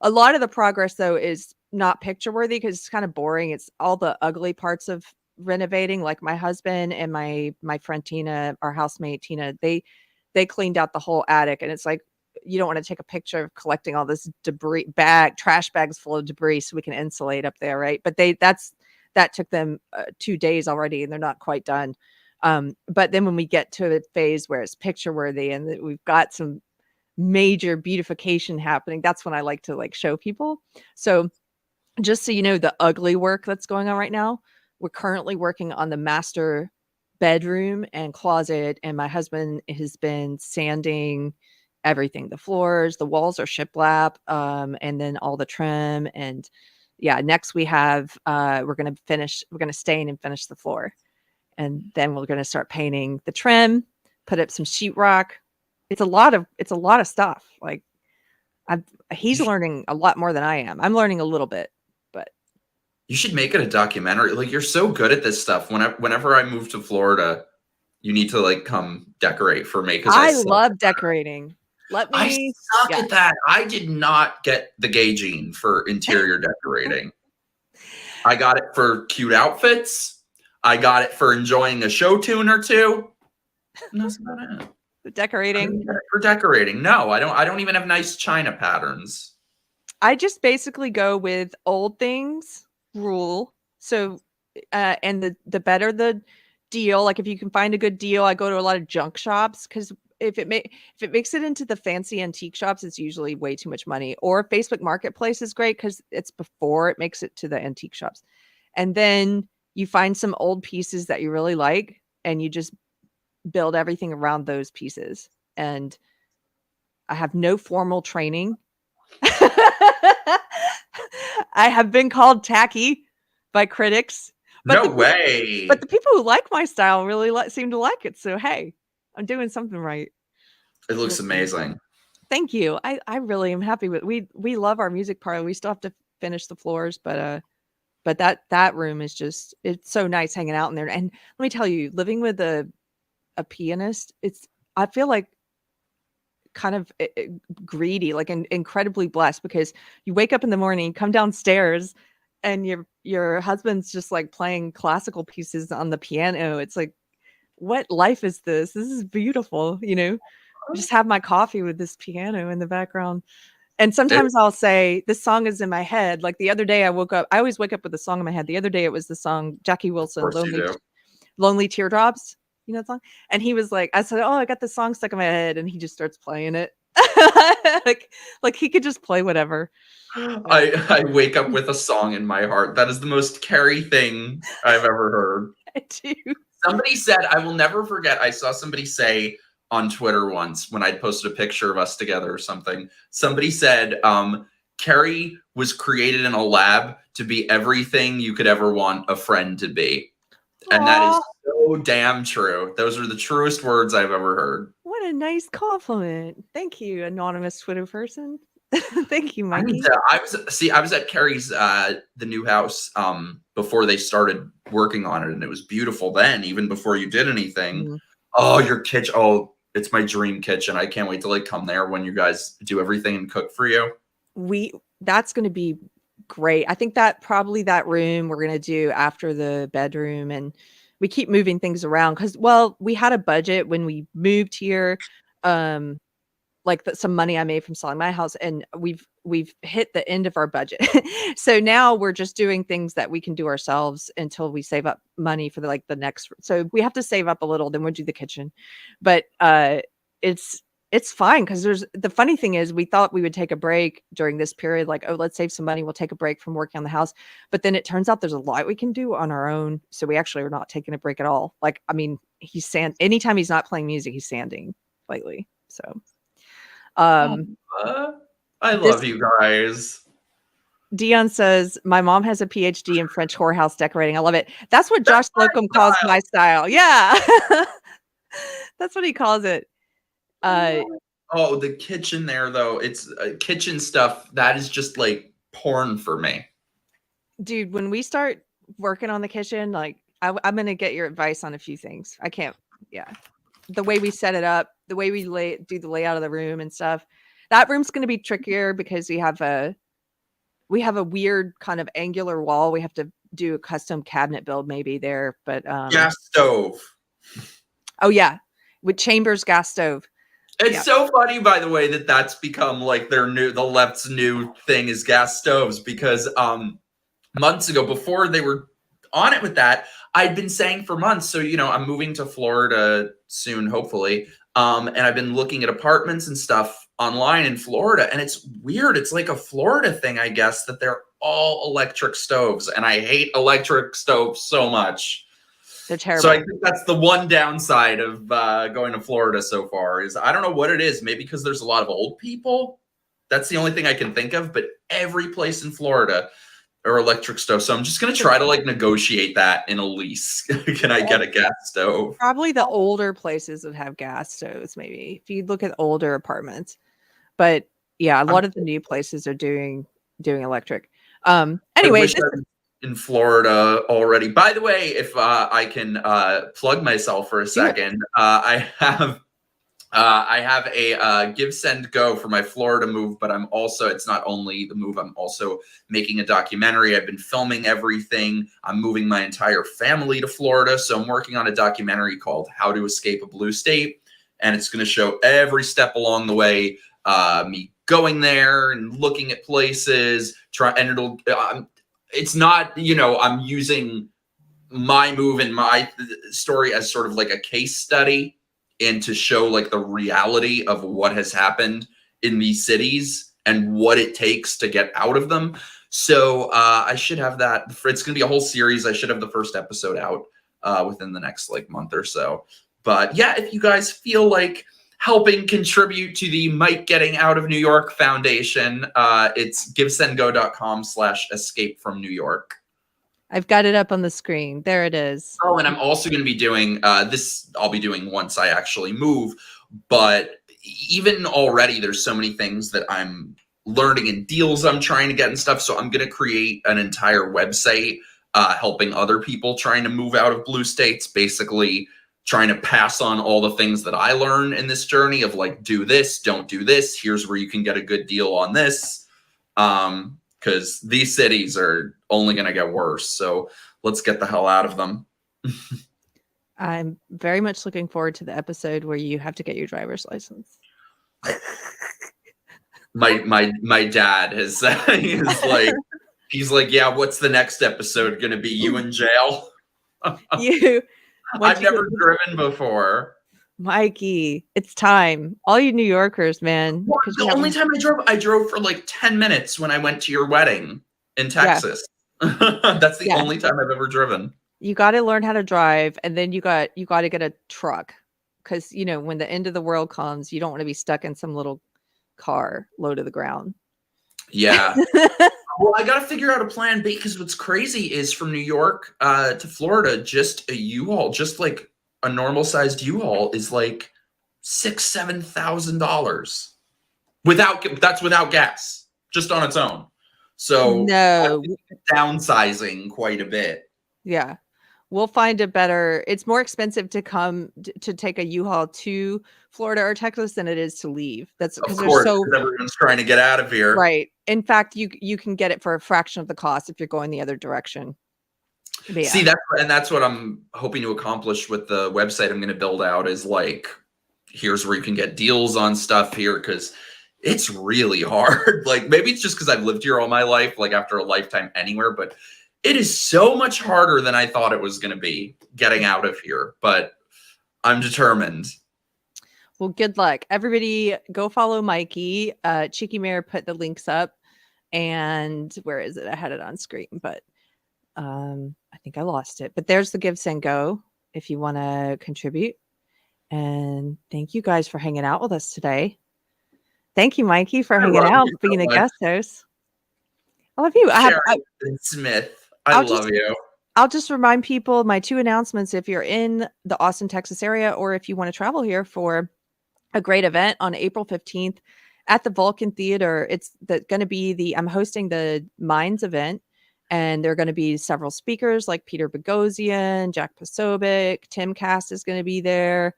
A lot of the progress though is not picture worthy because it's kind of boring. It's all the ugly parts of renovating. Like my husband and my friend Tina, our housemate Tina, they cleaned out the whole attic, and it's like, you don't want to take a picture of collecting all this debris, trash bags full of debris so we can insulate up there, right? But that took them 2 days already, and they're not quite done. But then when we get to a phase where it's picture worthy and we've got some major beautification happening, that's when I like to show people. So just so you know, the ugly work that's going on right now, we're currently working on the master bedroom and closet, and my husband has been sanding everything. The floors, the walls are shiplap, and then all the trim. And yeah, next we have we're going to stain and finish the floor, and then we're going to start painting the trim, put up some sheetrock. It's a lot of stuff. He's learning a lot more than I am. I'm learning a little bit, but you should make it a documentary. You're so good at this stuff. Whenever I move to Florida, you need to come decorate for me, because I love decorating. I suck at that. I did not get the gay gene for interior decorating. I got it for cute outfits. I got it for enjoying a show tune or two. And that's about it. Decorating. For decorating. No, I don't even have nice china patterns. I just basically go with old things rule. So and the better the deal, if you can find a good deal, I go to a lot of junk shops, because if it makes it into the fancy antique shops, it's usually way too much money. Or Facebook Marketplace is great because it's before it makes it to the antique shops. And then you find some old pieces that you really like, and you just build everything around those pieces. And I have no formal training. I have been called tacky by critics. But no way. But the people who like my style really seem to like it. So, hey, I'm doing something right. It looks amazing. Thank you. I really am happy with we love our music parlor. We still have to finish the floors, but that room is just it's so nice hanging out in there. And let me tell you, living with a pianist, I feel like kind of greedy, like incredibly blessed, because you wake up in the morning, come downstairs, and your husband's just like playing classical pieces on the piano. It's like, what life is this? This is beautiful, you know. Just have my coffee with this piano in the background. And sometimes I'll say, this song is in my head. Like the other day I woke up, I always wake up with a song in my head. The other day it was the song Jackie Wilson, Of course you do. Lonely Teardrops. You know that song? And he was like, I said, oh, I got this song stuck in my head. And he just starts playing it. like he could just play whatever. I wake up with a song in my heart. That is the most Keri thing I've ever heard. I do. Somebody said, I will never forget, I saw somebody say on Twitter once when I posted a picture of us together or something, somebody said, Keri was created in a lab to be everything you could ever want a friend to be. And that is so damn true. Those are the truest words I've ever heard. What a nice compliment. Thank you, anonymous Twitter person. Thank you, Mikey. I was at Keri's the new house before they started working on it, and it was beautiful then, even before you did anything. Mhm. Oh, your kitchen. Oh, it's my dream kitchen. I can't wait to like come there when you guys do everything and cook for you. That's going to be great. I think that probably that room we're going to do after the bedroom, and we keep moving things around because, well, we had a budget when we moved here, like some money I made from selling my house, and we've hit the end of our budget. So now we're just doing things that we can do ourselves until we save up money for the next. So we have to save up a little, then we'll do the kitchen. But it's fine because the funny thing is we thought we would take a break during this period, like, oh, let's save some money, we'll take a break from working on the house. But then it turns out there's a lot we can do on our own. So we actually are not taking a break at all. Like, I mean, anytime he's not playing music, he's sanding lately. So I love you guys. Dion says, my mom has a PhD in French whorehouse decorating. I love it. That's what Josh Slocum calls my style. Yeah. That's what he calls it. Oh, the kitchen there, though. It's kitchen stuff. That is just like porn for me. Dude, when we start working on the kitchen, like I'm going to get your advice on a few things. I can't. Yeah. The way we set it up, the way we do the layout of the room and stuff. That room's going to be trickier because we have a weird kind of angular wall. We have to do a custom cabinet build maybe there, but gas stove. Oh yeah, with Chambers gas stove. It's so funny, by the way, that that's become like the left's new thing is gas stoves, because months ago, before they were on it with that, I'd been saying for months, so, you know, I'm moving to Florida soon, hopefully. And I've been looking at apartments and stuff online in Florida, and it's weird. It's like a Florida thing, I guess, that they're all electric stoves, and I hate electric stoves so much. They're terrible. So I think that's the one downside of going to Florida so far is I don't know what it is. Maybe because there's a lot of old people. That's the only thing I can think of. But every place in Florida are electric stoves. So I'm just going to try to like negotiate that in a lease. Can I get a gas stove? Probably the older places would have gas stoves, maybe if you look at older apartments. But yeah, a lot of the new places are doing electric. Anyway, in Florida already. By the way, if I can plug myself for a second, I have a Give, Send, Go for my Florida move, but I'm also, it's not only the move, I'm also making a documentary. I've been filming everything. I'm moving my entire family to Florida. So I'm working on a documentary called How to Escape a Blue State. And it's going to show every step along the way, me going there and looking at places, it's not, you know, I'm using my move and my story as sort of like a case study and to show like the reality of what has happened in these cities and what it takes to get out of them. So I should have that. It's going to be a whole series. I should have the first episode out within the next like month or so. But yeah, if you guys feel like helping contribute to the Mike Getting Out of New York Foundation, it's givesendgo.com/escape from New York. I've got it up on the screen. There it is. Oh, and I'm also going to be doing this. I'll be doing once I actually move. But even already there's so many things that I'm learning and deals I'm trying to get and stuff. So I'm going to create an entire website helping other people trying to move out of blue states, basically trying to pass on all the things that I learned in this journey of like, do this, don't do this. Here's where you can get a good deal on this. Because these cities are only going to get worse. So let's get the hell out of them. I'm very much looking forward to the episode where you have to get your driver's license. My dad has he's like, yeah, what's the next episode going to be? You in jail? I've never driven before. Mikey, it's time. All you New Yorkers, man. Well, the only time I drove for like 10 minutes when I went to your wedding in Texas. Yeah. That's the only time I've ever driven. You got to learn how to drive, and then you got to get a truck, because you know when the end of the world comes, you don't want to be stuck in some little car low to the ground. Yeah. Well, I got to figure out a plan B, because what's crazy is from New York to Florida, just a U-Haul, just like a normal sized U-Haul is like $6,000-$7,000 that's without gas, just on its own. So no, downsizing quite a bit. Yeah. We'll find a better, it's more expensive to come to take a U-Haul to Florida or Texas than it is to leave. That's because everyone's trying to get out of here. Right. In fact, you can get it for a fraction of the cost if you're going the other direction. Yeah. See, that's what I'm hoping to accomplish with the website I'm going to build out, is like, here's where you can get deals on stuff here, because it's really hard. Like, maybe it's just because I've lived here all my life, like after a lifetime anywhere, but it is so much harder than I thought it was going to be getting out of here, but I'm determined. Well, good luck. Everybody go follow Mikey. Cheeky Mare put the links up, and where is it? I had it on screen, but I think I lost it. But there's the Give, Send, Go if you want to contribute. And thank you guys for hanging out with us today. Thank you, Mikey, for hanging out, being a guest host. I love you. Keri Smith. I love you. I'll just remind people my 2 announcements. If you're in the Austin, Texas area, or if you want to travel here for a great event on April 15th at the Vulcan Theater, it's going to be I'm hosting the Minds event, and there are going to be several speakers like Peter Boghossian, Jack Posobiec, Tim Cast is going to be there,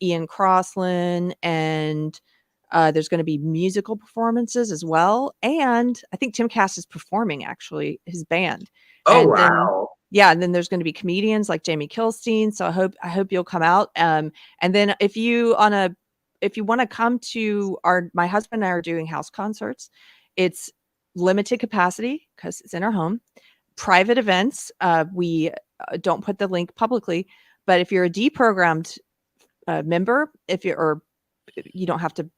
Ian Crossland, and there's going to be musical performances as well. And I think Tim Cast is performing, actually, his band. Oh, and wow. And then there's going to be comedians like Jamie Kilstein. So I hope you'll come out. And then if you want to come to my husband and I are doing house concerts. It's limited capacity because it's in our home. Private events. We don't put the link publicly, but if you're a deprogrammed member, you don't have to,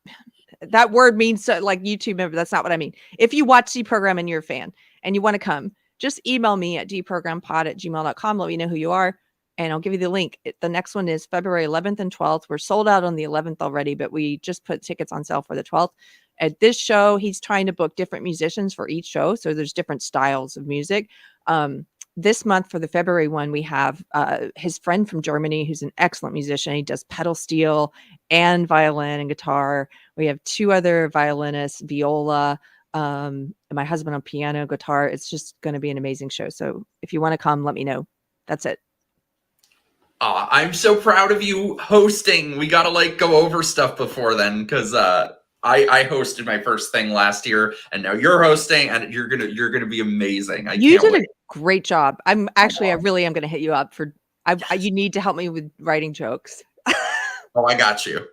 that word means like YouTube member. That's not what I mean. If you watch Deprogram and you're a fan and you want to come, just email me at deprogrampod@gmail.com. Let me know who you are, and I'll give you the link. The next one is February 11th and 12th. We're sold out on the 11th already, but we just put tickets on sale for the 12th. At this show, he's trying to book different musicians for each show. So there's different styles of music. This month for the February one, we have his friend from Germany, who's an excellent musician. He does pedal steel and violin and guitar. We have 2 other violinists, viola, and my husband on piano, guitar. It's just going to be an amazing show. So if you want to come, let me know. That's it. I'm so proud of you hosting. We got to go over stuff before then, because I hosted my first thing last year, and now you're hosting, and you're gonna be amazing. You did a great job. I really am gonna hit you up for. You need to help me with writing jokes. Oh, I got you.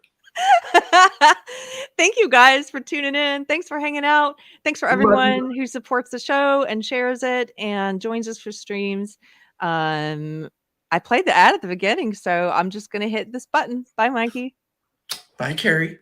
Thank you guys for tuning in. Thanks for hanging out. Thanks for everyone who supports the show and shares it and joins us for streams. I played the ad at the beginning, so I'm just gonna hit this button. Bye, Mikey. Bye, Keri.